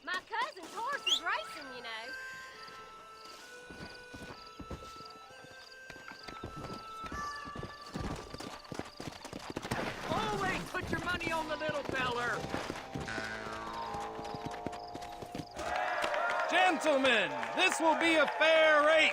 My cousin's horse is racing, you know. Always put your money on the little feller. Gentlemen, this will be a fair race.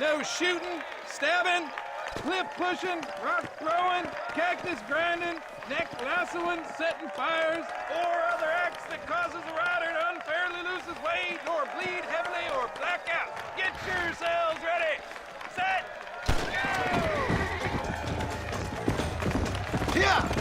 No shooting, stabbing, cliff pushing, rock throwing, cactus grinding, neck lassoing, setting fires, or other acts that causes a rider to unfairly lose his weight or bleed heavily or black out. Get yourselves ready. Set. Go! Yeah!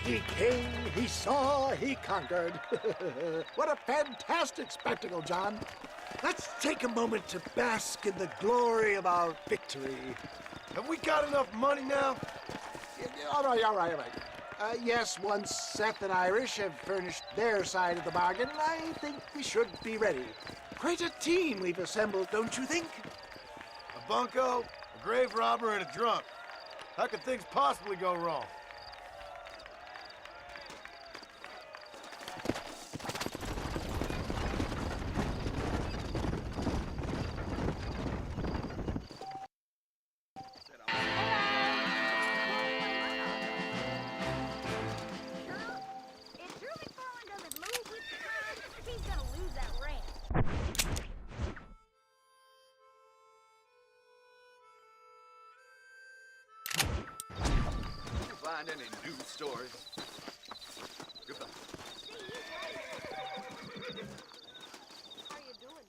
He came, he saw, he conquered. What a fantastic spectacle, John. Let's take a moment to bask in the glory of our victory. Have we got enough money now? All right. Yes, once Seth and Irish have furnished their side of the bargain, I think we should be ready. Quite a team we've assembled, don't you think? A bunco, a grave robber, and a drunk. How could things possibly go wrong? Find any news stories? Goodbye. How are you doing?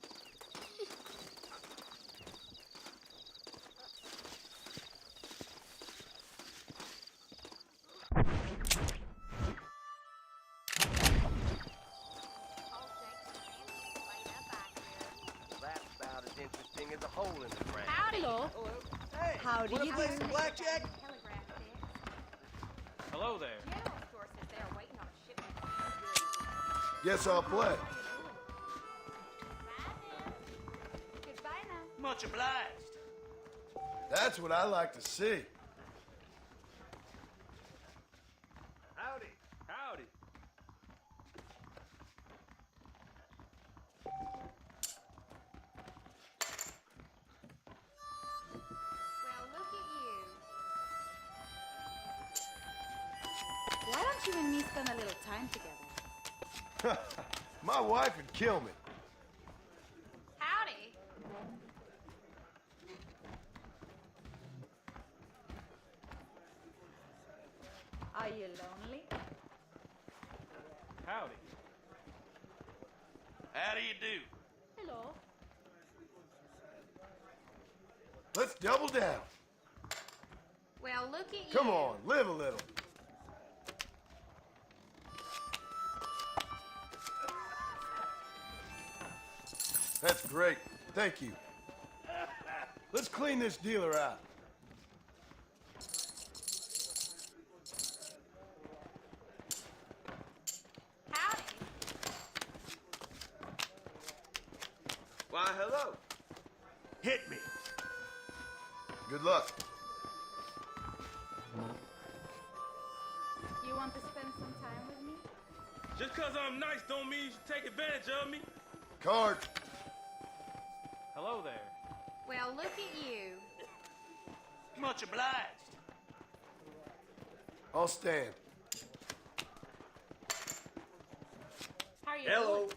That's about as interesting as a hole in the ground. Howdy. Hello. Hey, How do wanna you play do? some blackjack? Hello there. General store says they are waiting on a shipment. Guess I'll play. Goodbye now. Much obliged. That's what I like to see. Howdy. Howdy. Well, look at you. Why don't you and me spend a little time together? My wife would kill me. Howdy. Are you lonely? Howdy. How do you do? Hello. Let's double down. Well, look at you. Come on, live a little. That's great. Thank you. Let's clean this dealer out. Howdy. Why, hello. Hit me. Good luck. You want to spend some time with me? Just because I'm nice don't mean you should take advantage of me. Card. Hello there. Well, look at you. Much obliged. I'll stand. How are you Hello. doing?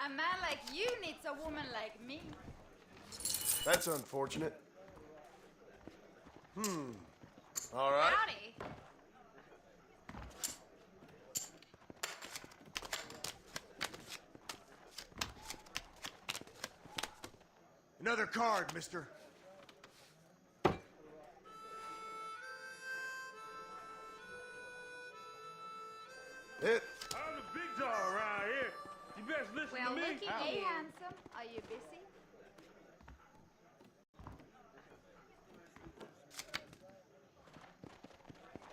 A man like you needs a woman like me. That's unfortunate. All right. Howdy. Another card, mister. Hit. I'm the big dog around here. You best listen Well, to me. look at you, handsome. Are you busy?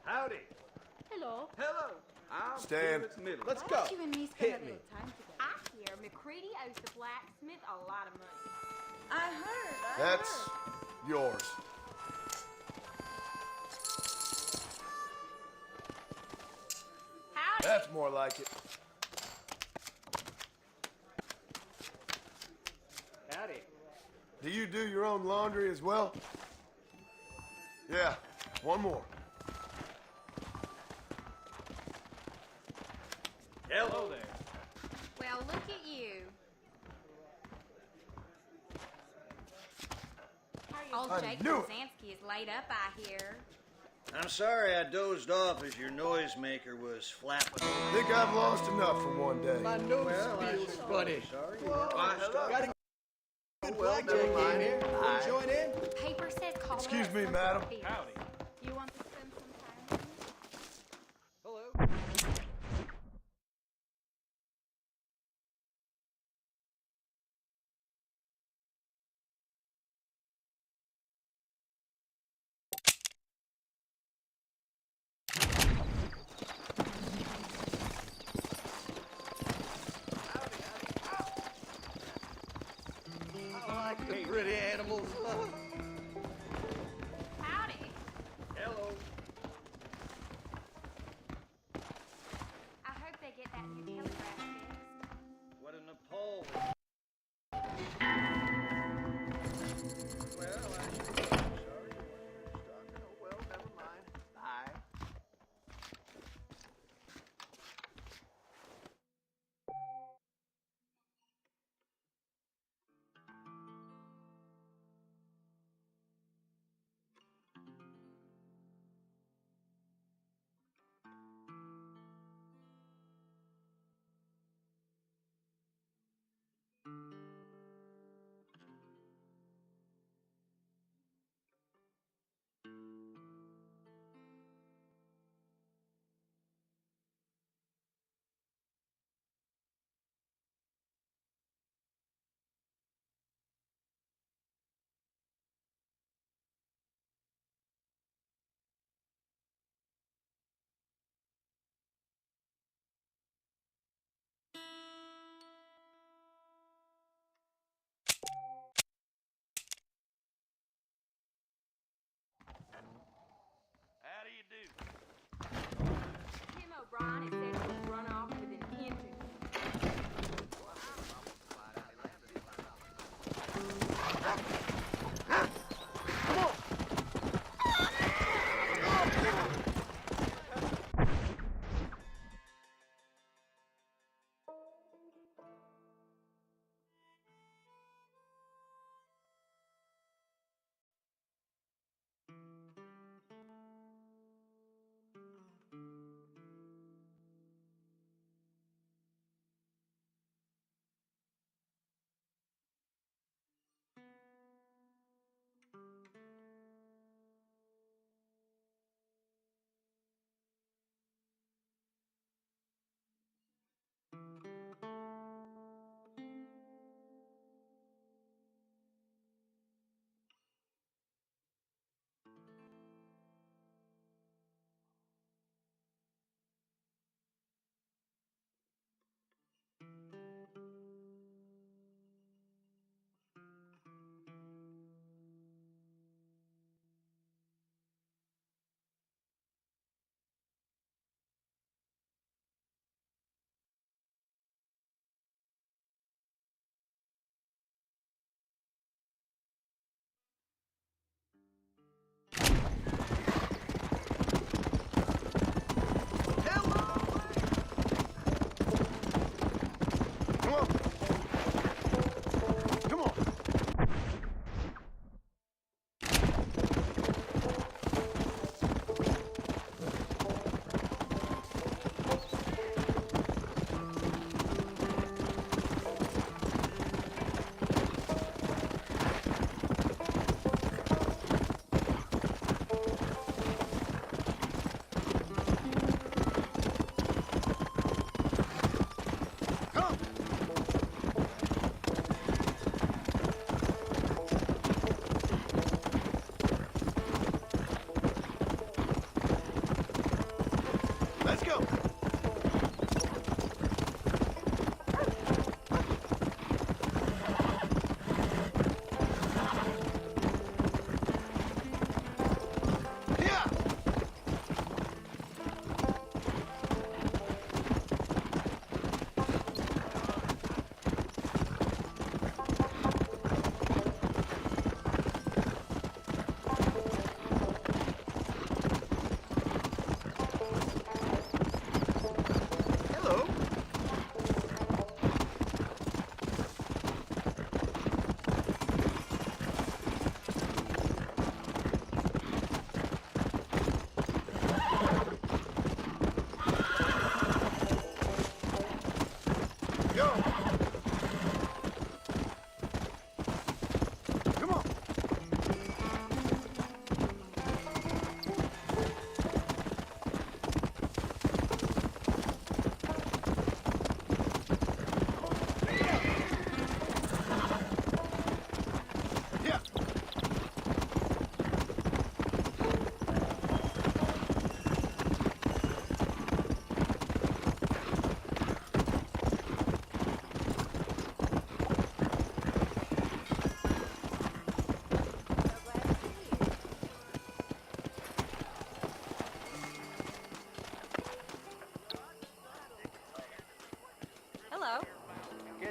Howdy. Hello. Hello. I'm Stand. Felix Middle. Let's Why go. don't you and me spend Hit a me. little time together? I hear McCready owes the blacksmith a lot of money. I heard. That's yours. Howdy. That's more like it. Howdy. Do you do your own laundry as well? Yeah, one more. Hello there. Well, look at you. Old I Jake knew it. Krasansky is laid up, I hear. I'm sorry I dozed off as your noisemaker was flapping. Think I've lost enough for one day. My nose feels funny. Why, hello. Got a good Well, blackjack never mind. game here. Want to join in? Paper says call Excuse us me, some madam. beer. Howdy. You want to spend some time with me? Hello.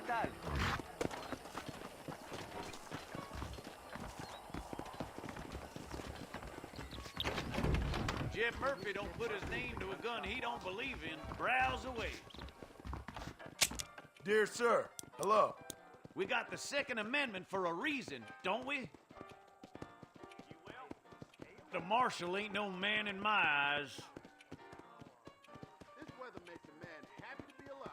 tal? Jeff Murphy don't put his name to a gun he don't believe in. Browse away. Dear sir, hello. We got the Second Amendment for a reason, don't we? The marshal ain't no man in my eyes. This weather makes a man happy to be alive.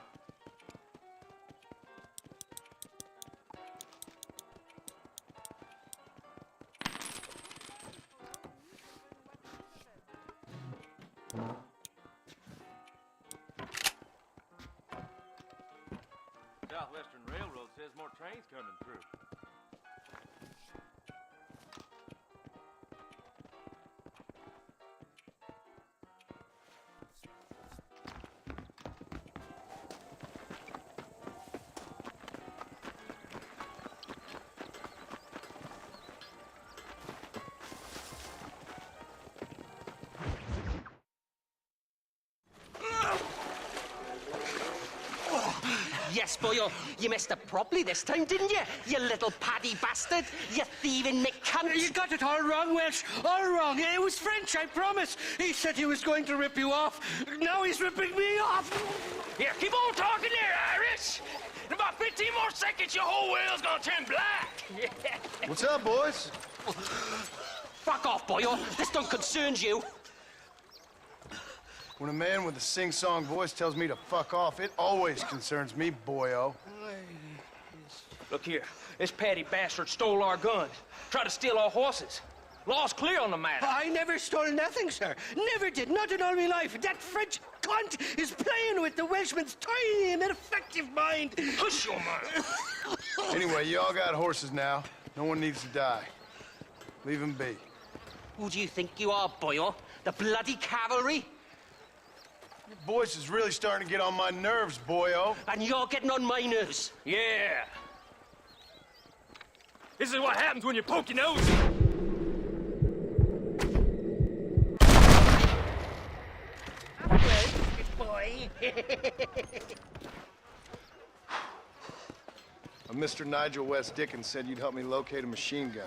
Southwestern Railroad says more trains coming through. Yes, boyo, you messed up properly this time, didn't you? You little paddy bastard. You thieving McCunt. You got it all wrong, Welsh. All wrong. It was French, I promise. He said he was going to rip you off. Now he's ripping me off. Here, keep on talking there, Irish. In about 15 more seconds, your whole whale's gonna turn black. What's up, boys? Fuck off, boyo. This don't concern you. When a man with a sing-song voice tells me to fuck off, it always concerns me, boyo. Look here. This paddy bastard stole our guns. Tried to steal our horses. Law's clear on the matter. I never stole nothing, sir. Never did. Not in all my life. That French cunt is playing with the Welshman's tiny and ineffective mind. Hush your mouth. Anyway, you all got horses now. No one needs to die. Leave him be. Who do you think you are, boyo? The bloody cavalry? Your voice is really starting to get on my nerves, boyo. And you're getting on my nerves. Yeah. This is what happens when you poke your nose. Boy. Mr. Nigel West Dickens said you'd help me locate a machine gun.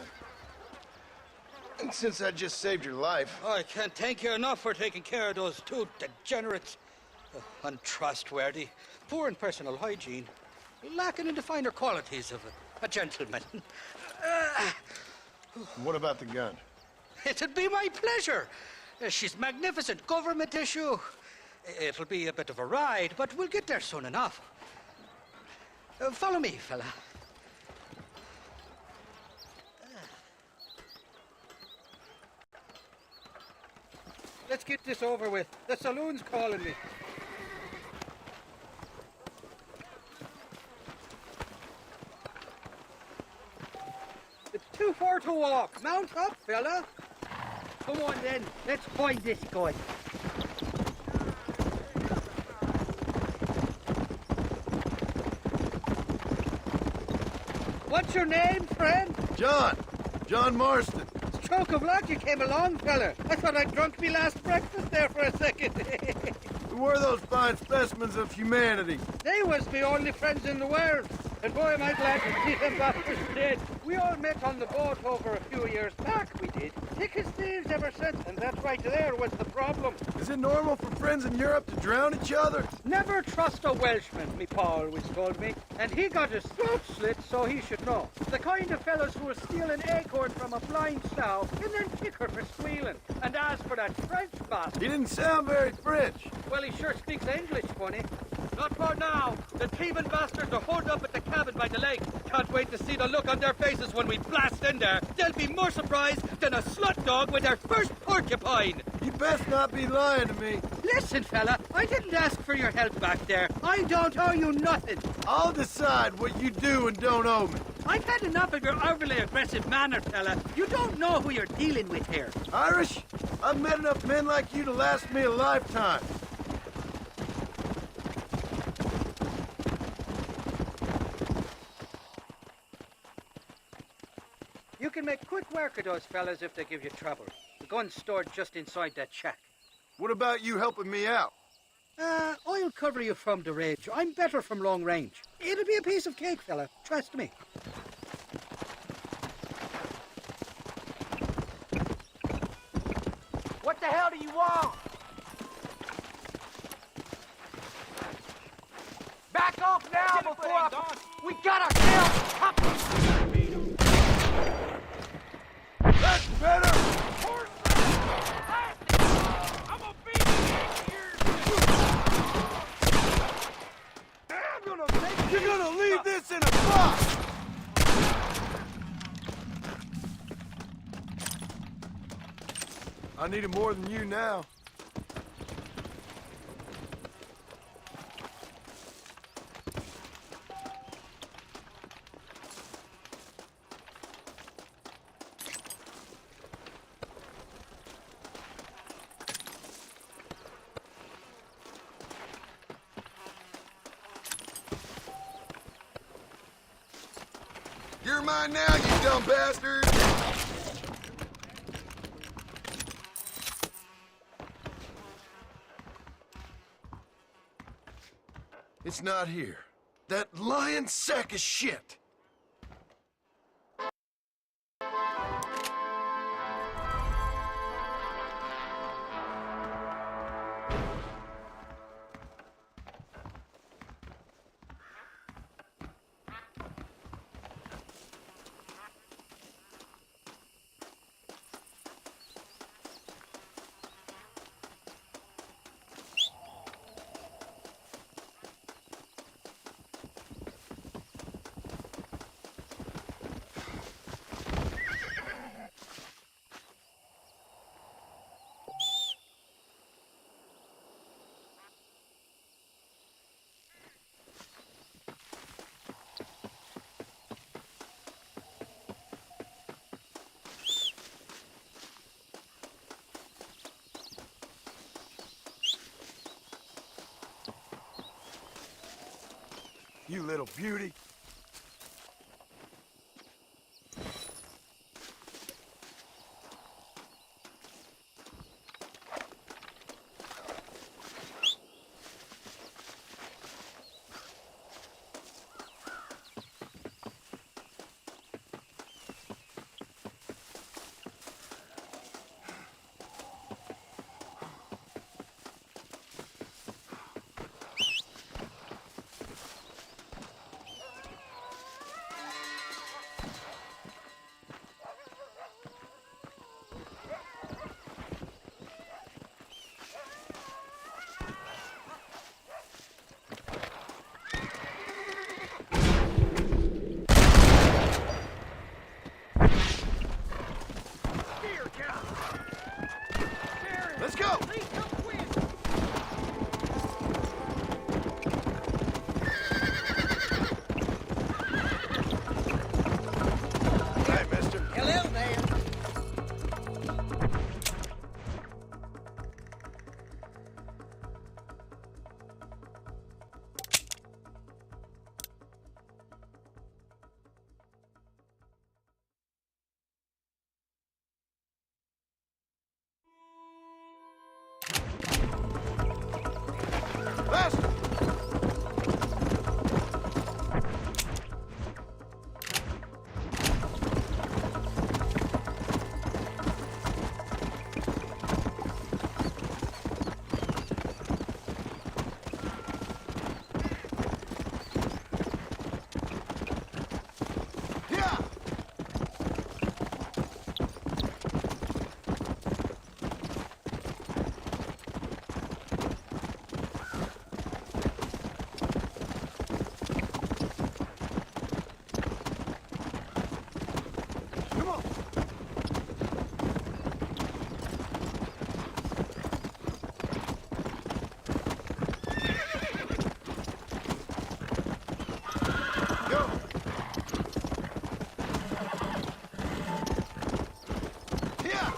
And since I just saved your life... I can't thank you enough for taking care of those two degenerates. Untrustworthy, poor in personal hygiene, lacking in the finer qualities of a gentleman. What about the gun? It'd be my pleasure. She's magnificent, government issue. It'll be a bit of a ride, but we'll get there soon enough. Follow me, fella. Let's get this over with. The saloon's calling me. It's too far to walk. Mount up, fella. Come on then, let's find this guy. What's your name, friend? John Marston. Stroke of luck you came along, fella. I thought I'd drunk me last breakfast there for a second. Who were those fine specimens of humanity? They was the only friends in the world. And boy, am I glad to see them bastards dead. We all met on the boat over a few years back, we did. Thick as thieves ever since, and that right there was the problem. Is it normal for friends in Europe to drown each other? Never trust a Welshman, me pa always told me. And he got his throat slit, so he should know. The kind of fellas who will steal an acorn from a blind sow and then kick her for squealing. And as for that French bastard... He didn't sound very French. Well, he sure speaks English, funny. Not for now. The thieving bastards are holed up at the cabin by the lake. Can't wait to see the look on their faces when we blast in there. They'll be more surprised than a slut dog with their first porcupine. You best not be lying to me. Listen, fella, I didn't ask for your help back there. I don't owe you nothing. I'll decide what you do and don't owe me. I've had enough of your overly aggressive manner, fella. You don't know who you're dealing with here. Irish, I've met enough men like you to last me a lifetime. You can make quick work of those fellas if they give you trouble. The gun's stored just inside that shack. What about you helping me out? I'll cover you from the ridge. I'm better from long range. It'll be a piece of cake, fella. Trust me. What the hell do you want? Back off now before we got ourselves company. That's better! I'm gonna beat You're gonna leave this in a box! I need it more than you now. You're mine now, you dumb bastard! It's not here. That lying sack of shit! You little beauty. Let's go! Hey, mister. Hello there. Faster! Yeah! Come on! Go! Yeah!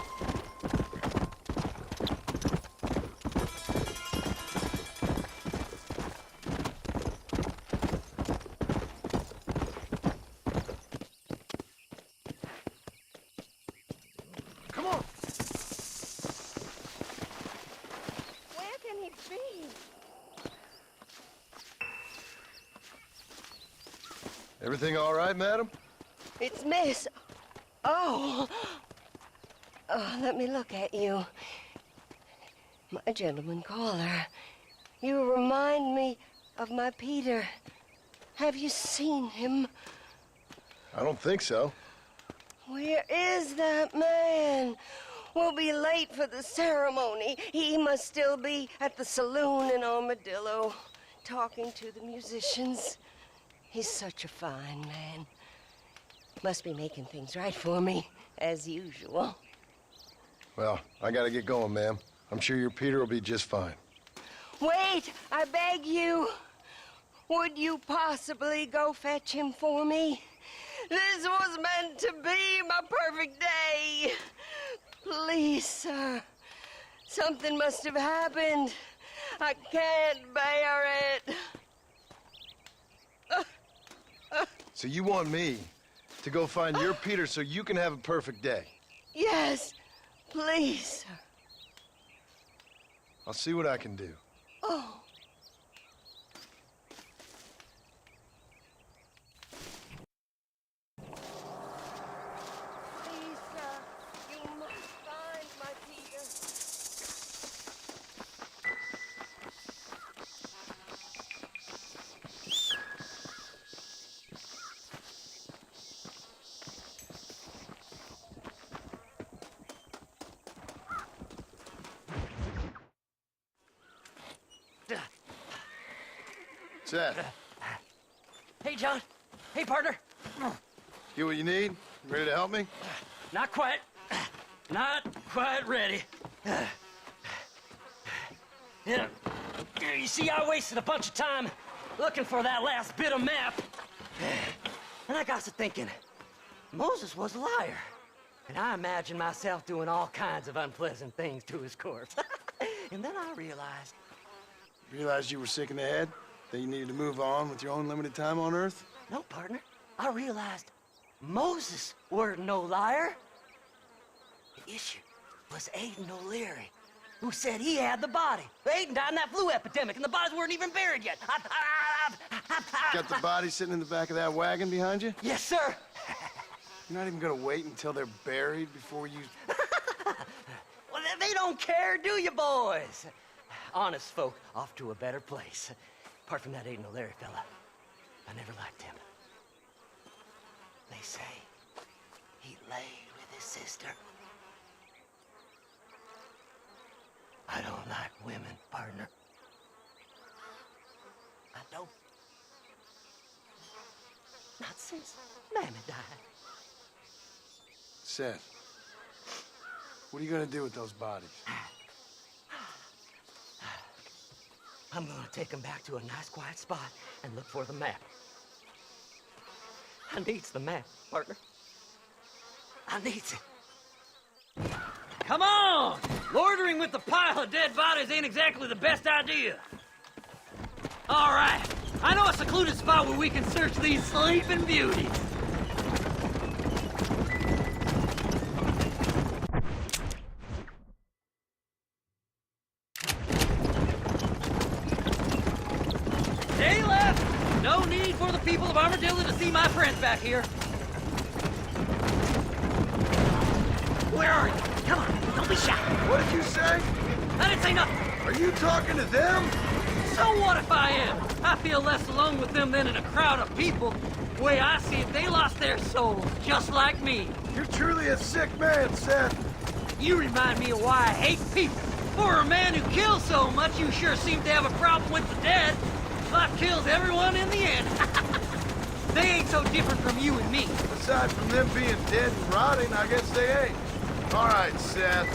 Come on! Where can he be? Everything all right, madam? It's Miss. Oh. Oh, let me look at you. My gentleman caller. You remind me of my Peter. Have you seen him? I don't think so. Where is that man? We'll be late for the ceremony. He must still be at the saloon in Armadillo, talking to the musicians. He's such a fine man. Must be making things right for me, as usual. Well, I gotta get going, ma'am. I'm sure your Peter will be just fine. Wait, I beg you. Would you possibly go fetch him for me? This was meant to be my perfect day. Please, sir. Something must have happened. I can't bear it. So you want me to go find your Peter so you can have a perfect day? Yes, please, sir. I'll see what I can do. Oh. Please, sir, you must find my Peter. Seth, Hey, John. Hey, partner. get what you need? Ready to help me? Not quite. Not quite ready. Yeah. You see, I wasted a bunch of time looking for that last bit of map. And I got to thinking, Moses was a liar. And I imagined myself doing all kinds of unpleasant things to his corpse. And then I realized... Realized you were sick in the head? That you needed to move on with your own limited time on Earth? No, partner. I realized Moses weren't no liar. The issue was Aiden O'Leary, who said he had the body. Aiden died in that flu epidemic, and the bodies weren't even buried yet. Got the body sitting in the back of that wagon behind you? Yes, sir. You're not even gonna wait until they're buried before you... Well, they don't care, do you, boys? Honest folk off to a better place. Apart from that Aiden O'Leary fella, I never liked him. They say he laid with his sister. I don't like women, partner. I don't. Not since Mammy died. Seth, what are you gonna do with those bodies? I'm gonna take them back to a nice quiet spot and look for the map. I needs the map, partner. I needs it. Come on! Loitering with the pile of dead bodies ain't exactly the best idea. All right, I know a secluded spot where we can search these sleeping beauties. Stay left! No need for the people of Armadillo to see my friends back here. Where are you? Come on, don't be shy. What did you say? I didn't say nothing. Are you talking to them? So what if I am? I feel less alone with them than in a crowd of people. The way I see it, they lost their souls, just like me. You're truly a sick man, Seth. You remind me of why I hate people. For a man who kills so much, you sure seem to have a problem with the dead. Life kills everyone in the end. They ain't so different from you and me. Aside from them being dead and rotting, I guess they ain't. All right, Seth,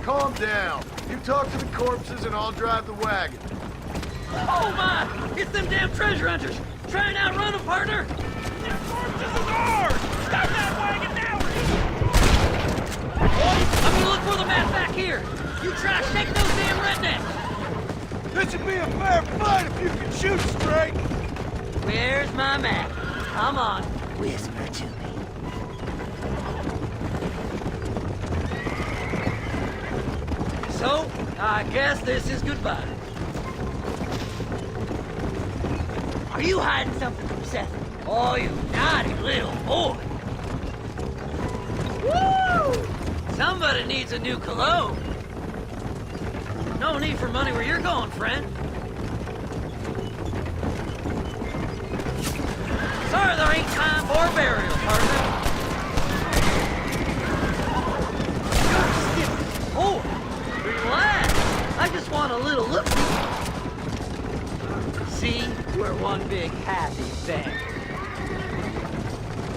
calm down. You talk to the corpses and I'll drive the wagon. Oh my! It's them damn treasure hunters! Try and outrun them, partner! Them corpses is ours! Stop that wagon now! I'm gonna look for the map back here! You try shaking those damn rednecks! This would be a fair fight if you could shoot straight! Where's my map? Come on, whisper to me. So, I guess this is goodbye. Are you hiding something from Seth? Or Oh, you naughty little boy. Woo! Somebody needs a new cologne. No need for money where you're going, friend. Sorry, there ain't time for a burial, partner. Oh, relax. I just want a little look. See, we're one big happy family.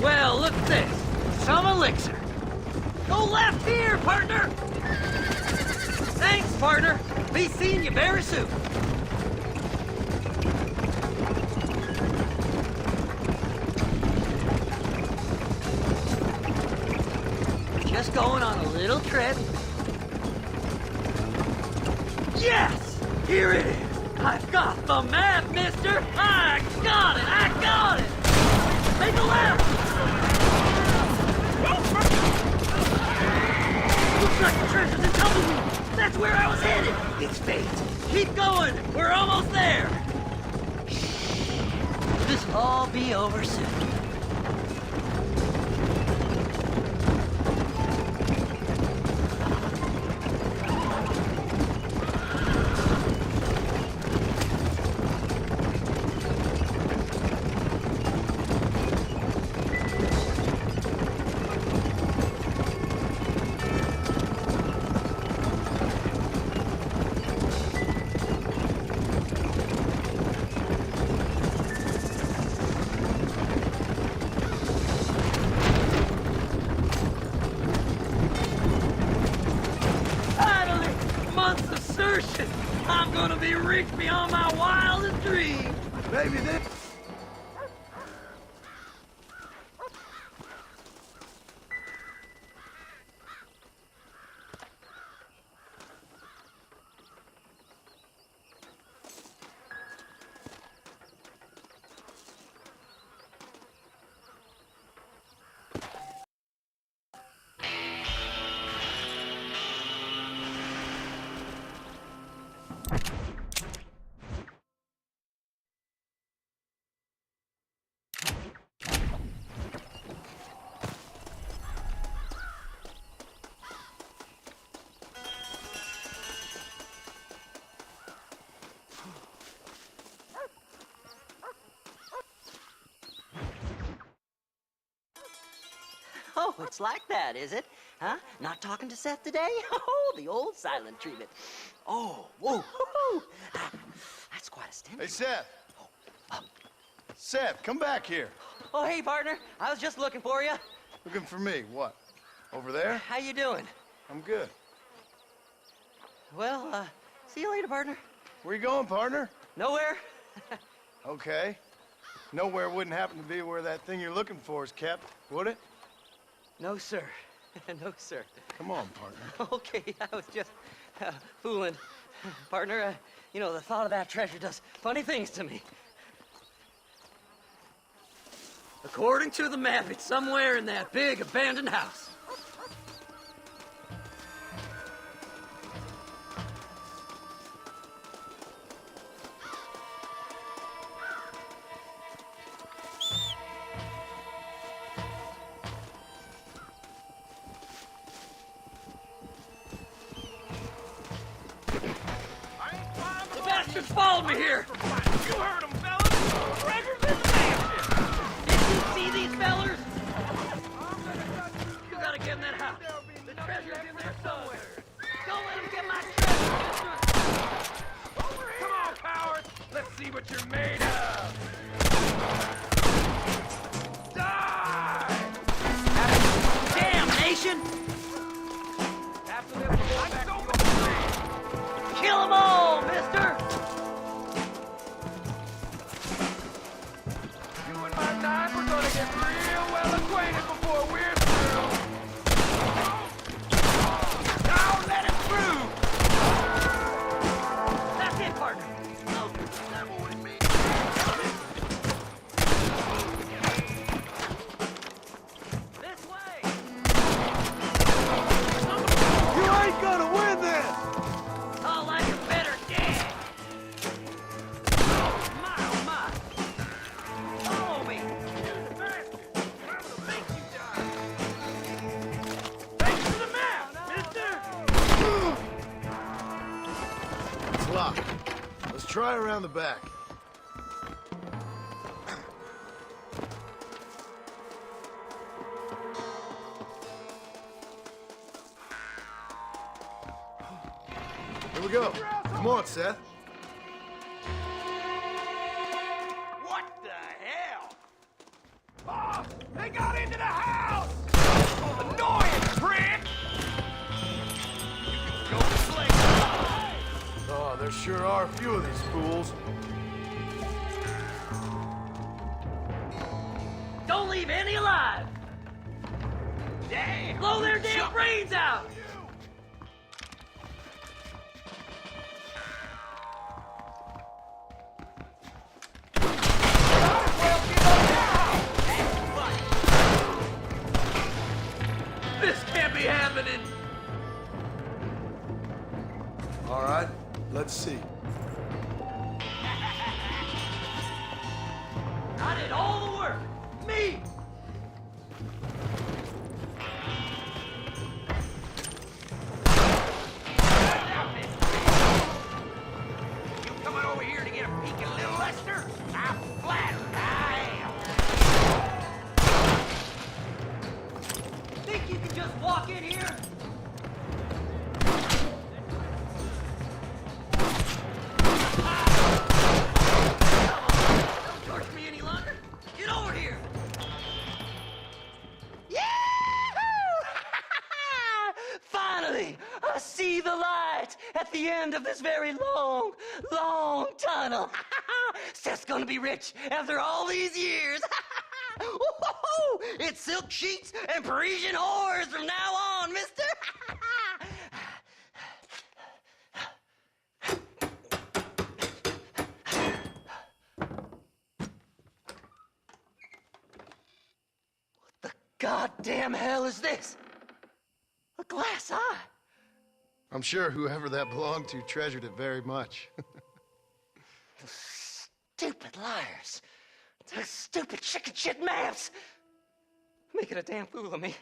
Well, look at this. Some elixir. Go left here, partner. Thanks, partner. Be seeing you very soon. Just going on a little trip. Yes! Here it is! I've got the map, mister! I got it! I got it! Make a left! Looks like the treasure's in Tumbleweed! That's where I was headed! It's fate! Keep going! We're almost there! Shh! This'll all be over soon. I'm gonna be rich beyond my wildest dreams. Maybe this. Oh, it's like that, is it? Huh? Not talking to Seth today? Oh, the old silent treatment. Oh, whoa, woo-hoo. That's quite a stimulus. Hey, Seth. Seth, come back here. Oh, hey, partner. I was just looking for you. Looking for me? What? Over there? How you doing? I'm good. Well, see you later, partner. Where you going, partner? Nowhere. Okay. Nowhere wouldn't happen to be where that thing you're looking for is kept, would it? No, sir. No, sir. Come on, partner. Okay, I was just fooling. Partner, you know, the thought of that treasure does funny things to me. According to the map, it's somewhere in that big abandoned house. The bastards followed me here! You heard them, fellas! Treasure's in the mansion! Did you see these fellers? You gotta get in that house. The treasure's in there somewhere. Don't let them get my treasure, mister! Come on, cowards! Let's see what you're made of! Die! Damnation! After this, we'll go back to your Kill them all, mister! You and my knife are gonna get real well acquainted before we're through. Now let it through! That's it, partner. Let's try around the back. Here we go. Come on, Seth. What the hell? Oh, they got into the house! Annoying prick! You can go play. Oh, there sure are a few of these fools. Don't leave any alive! Damn! Blow their damn brains out! This can't be happening! All right, let's see. I did all the work! Me! You coming over here to get a peek at little Lester? I'm flattered, I am. Think you can just walk in here? Don't torch me any longer. Get over here. Finally, I see the light at the end of this very long, long tunnel. Seth's gonna be rich after all these years. Woo-hoo-hoo! It's silk sheets and Parisian whores from now on, mister. What the goddamn hell is this? A glass eye. I'm sure whoever that belonged to treasured it very much. Stupid liars. Those stupid chicken shit maps. Making a damn fool of me.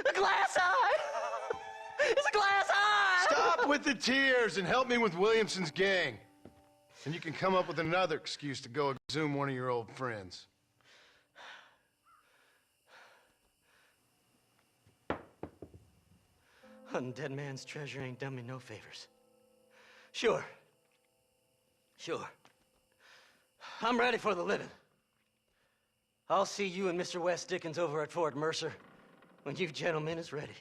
A glass eye! It's a glass eye! Stop with the tears and help me with Williamson's gang. And you can come up with another excuse to go exhume one of your old friends. Hunting dead man's treasure ain't done me no favors. Sure. I'm ready for the living. I'll see you and Mr. West Dickens over at Fort Mercer when you gentlemen is ready.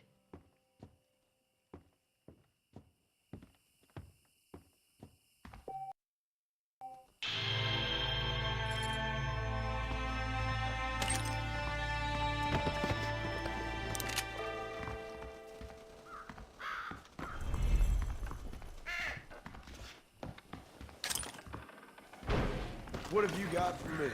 What have you got for me?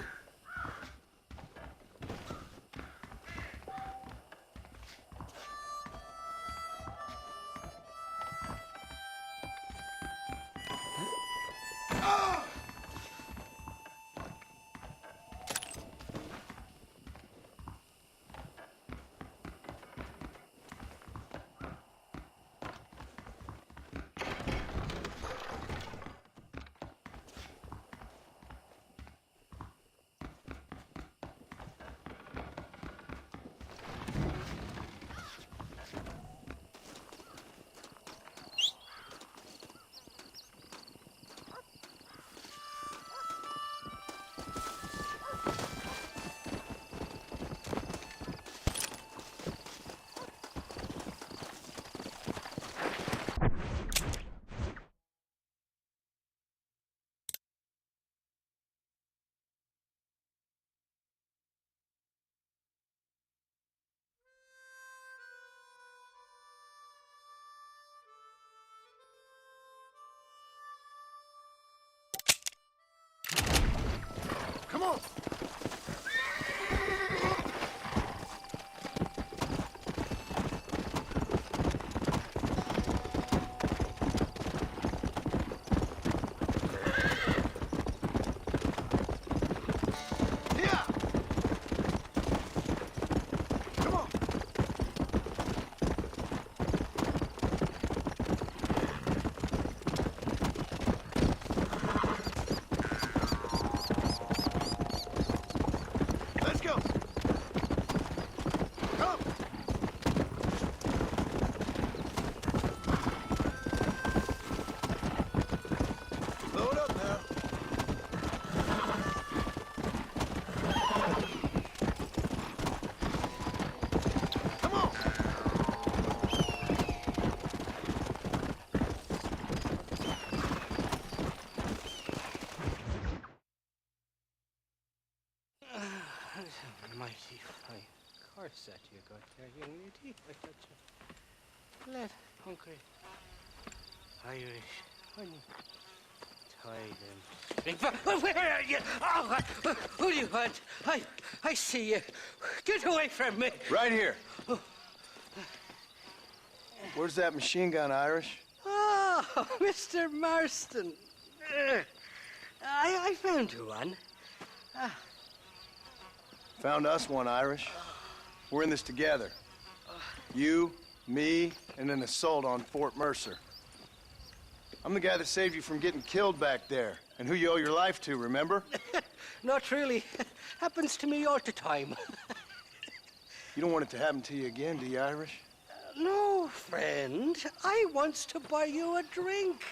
Come on! mighty fine course that you got there, young lady. I got you. Let hungry Irish honey. Tie them. Where are you? Oh, who do you want? I see you. Get away from me. Right here. Where's that machine gun, Irish? Oh, Mr. Marston. I found you one. Found us one, Irish. We're in this together. You, me, and an assault on Fort Mercer. I'm the guy that saved you from getting killed back there, and who you owe your life to, remember? Not really. Happens to me all the time. You don't want it to happen to you again, do you, Irish? No, friend. I wants to buy you a drink.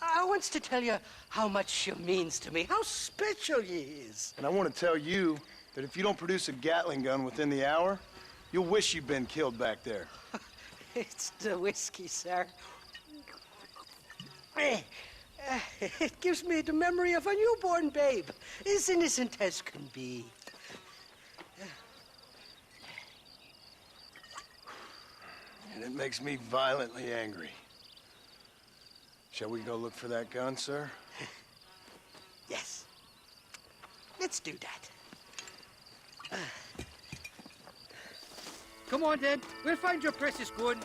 I wants to tell you how much she means to me, how special you is. And I want to tell you that if you don't produce a Gatling gun within the hour, you'll wish you'd been killed back there. It's the whiskey, sir. It gives me the memory of a newborn babe, as innocent as can be. And it makes me violently angry. Shall we go look for that gun, sir? Yes. Let's do that. Come on, then. We'll find your precious gun.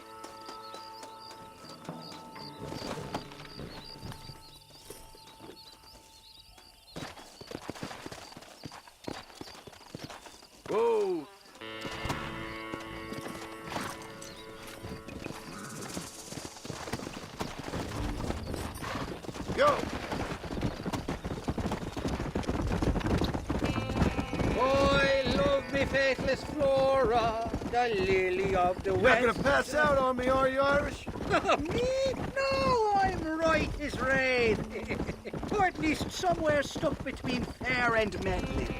Whoa! Go! I love me faithless Flora, the lily of the You're west. not gonna pass out on me, are you, Irish? Me? No, I'm right as rain. Or at least somewhere stuck between fair and meddling.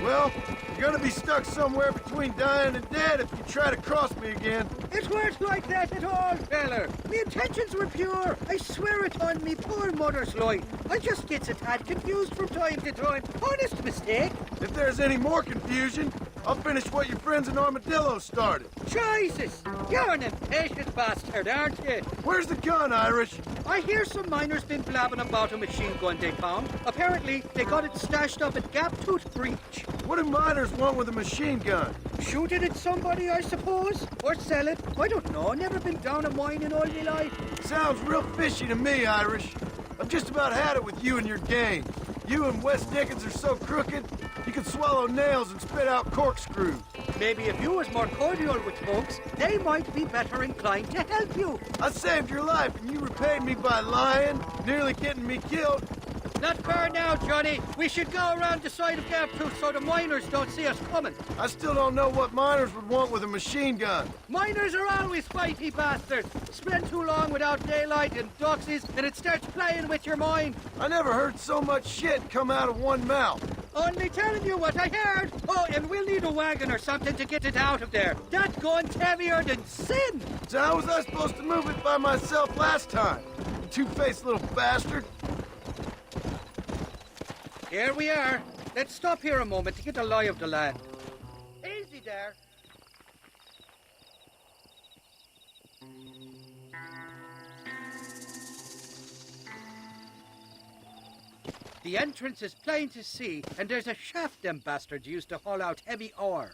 Well, you're gonna be stuck somewhere between dying and dead if you try to cross me again. It weren't like that at all, feller. Me intentions were pure. I swear it on me poor mother's life. I just gets a tad confused from time to time. Honest mistake. If there's any more confusion, I'll finish what your friends in Armadillo started. Jesus! You're an impatient bastard, aren't you? Where's the gun, Irish? I hear some miners been blabbing about a machine gun they found. Apparently, they got it stashed up at Gaptooth Breach. What do miners want with a machine gun? Shoot it at somebody, I suppose? Or sell it? I don't know. Never been down a mine in all my life. Sounds real fishy to me, Irish. I've just about had it with you and your gang. You and Wes Dickens are so crooked, you can swallow nails and spit out corkscrews. Maybe if you was more cordial with folks, they might be better inclined to help you. I saved your life, and you repaid me by lying, nearly getting me killed. Not far now, Johnny. We should go around the side of Gaptooth so the miners don't see us coming. I still don't know what miners would want with a machine gun. Miners are always fighty bastards. Spend too long without daylight and doxies, and it starts playing with your mind. I never heard so much shit come out of one mouth. Only telling you what I heard. Oh, and we'll need a wagon or something to get it out of there. That gun's heavier than sin. So how was I supposed to move it by myself last time? You two-faced little bastard. Here we are. Let's stop here a moment to get a lie of the land. Easy there. The entrance is plain to see, and there's a shaft them bastards used to haul out heavy ore.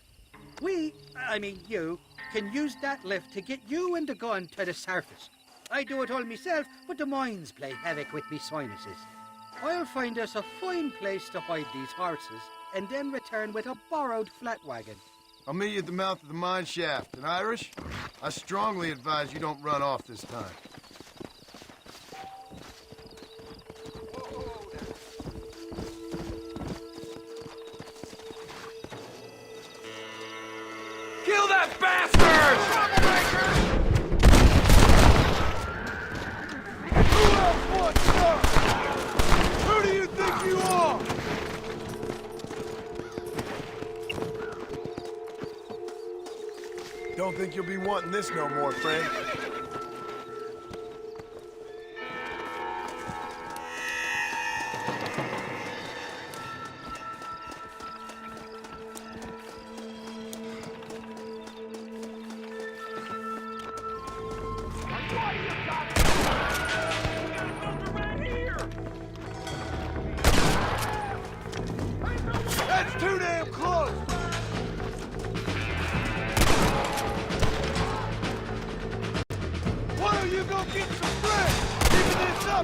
I mean you, can use that lift to get you and the gun to the surface. I do it all myself, but the mines play havoc with me sinuses. I'll find us a fine place to hide these horses, and then return with a borrowed flat wagon. I'll meet you at the mouth of the mine shaft. And Irish, I strongly advise you don't run off this time. Kill that bastard! Who else wants some? Who do you think you are? Don't think you'll be wanting this no more, friend.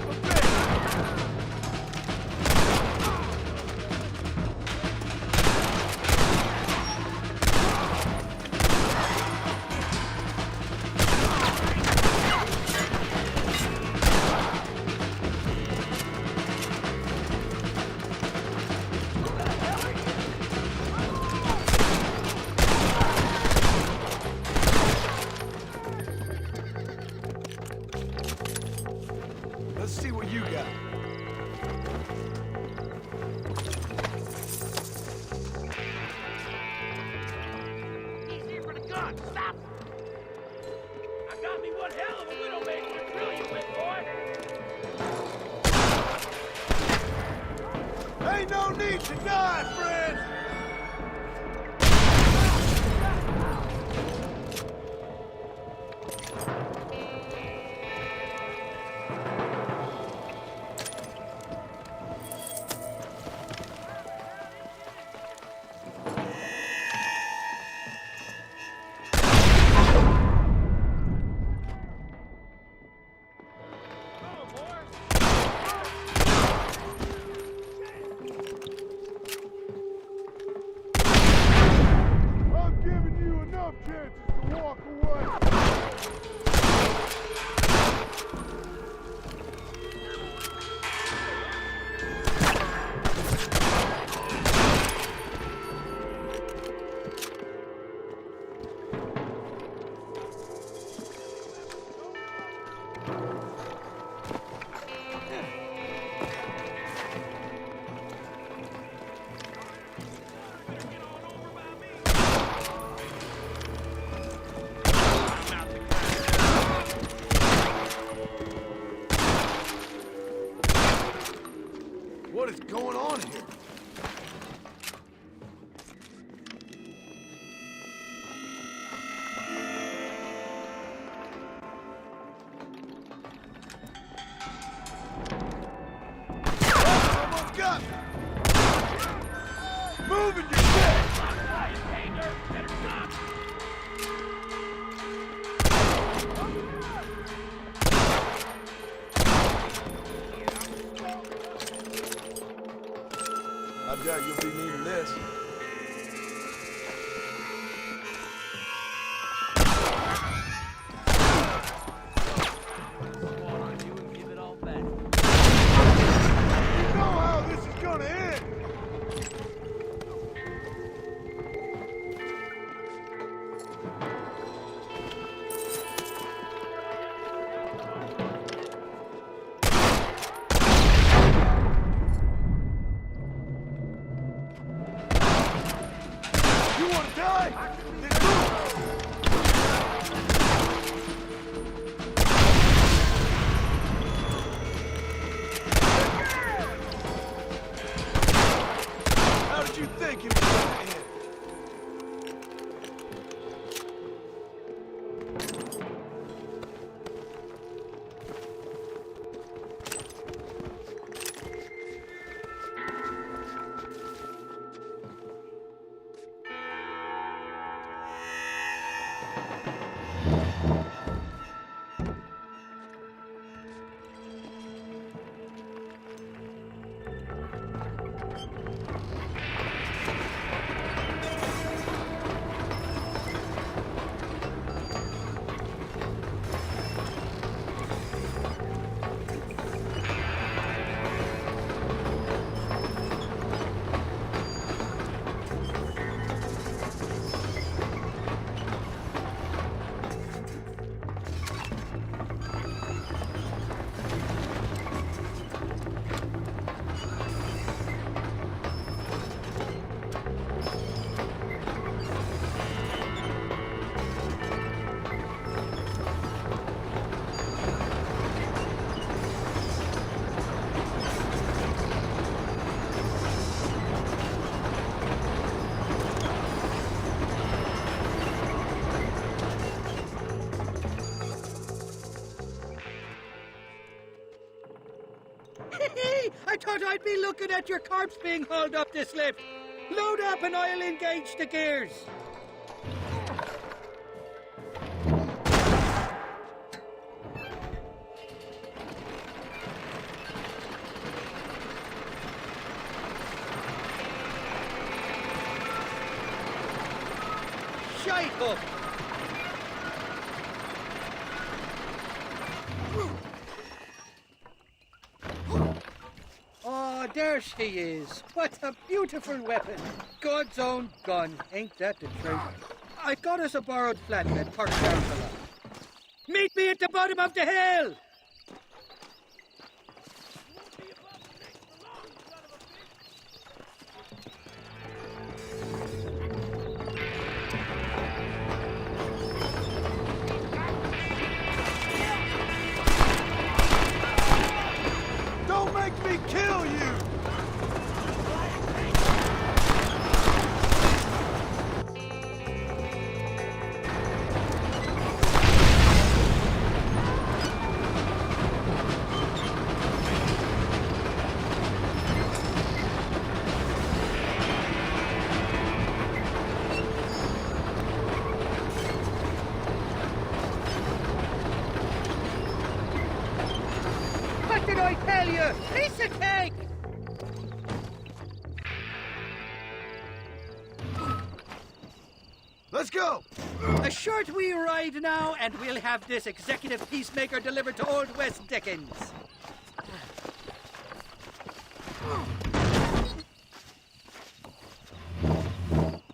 up a bit. Let's see what you got. Easier for the gun. Stop! I got me one hell of a widowmaker to drill you with, boy. Ain't no need to die, friend. I'm giving you enough chances to walk away. What is going on here? Almost got me. Moving your shit. I doubt you'll be needing this. You know how this is gonna end. You wanna die? Then how did you think it was gonna end? I thought I'd be looking at your corpse being hauled up this lift. Load up and I'll engage the gears. shite hook. Oh, there she is. What a beautiful weapon. God's own gun. Ain't that the truth? I got us a borrowed flatbed parked down below. Meet me at the bottom of the hill! Don't make me kill you! What did I tell you? Piece of cake! Let's go! A short wee ride now, and we'll have this executive peacemaker delivered to Old West Dickens.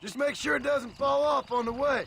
Just make sure it doesn't fall off on the way.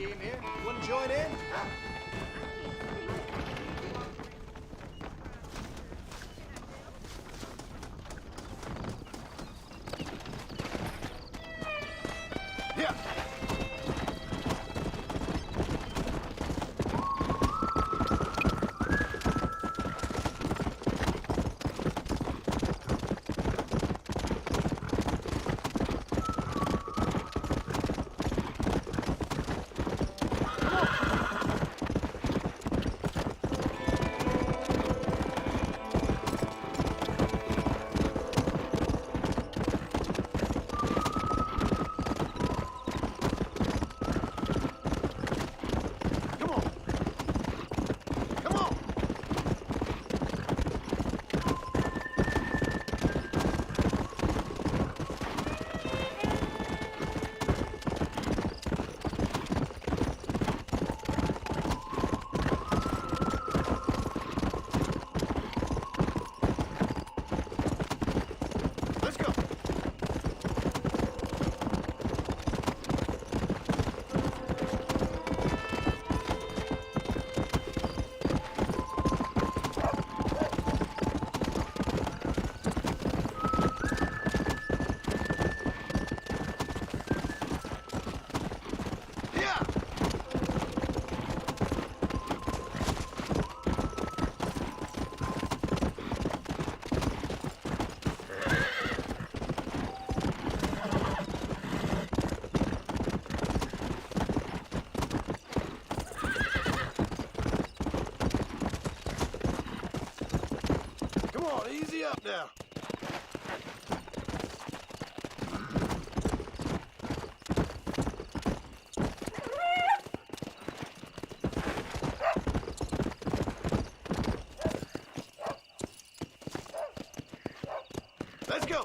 game here. Want to join in? Yeah. Come on, easy up now. Let's go.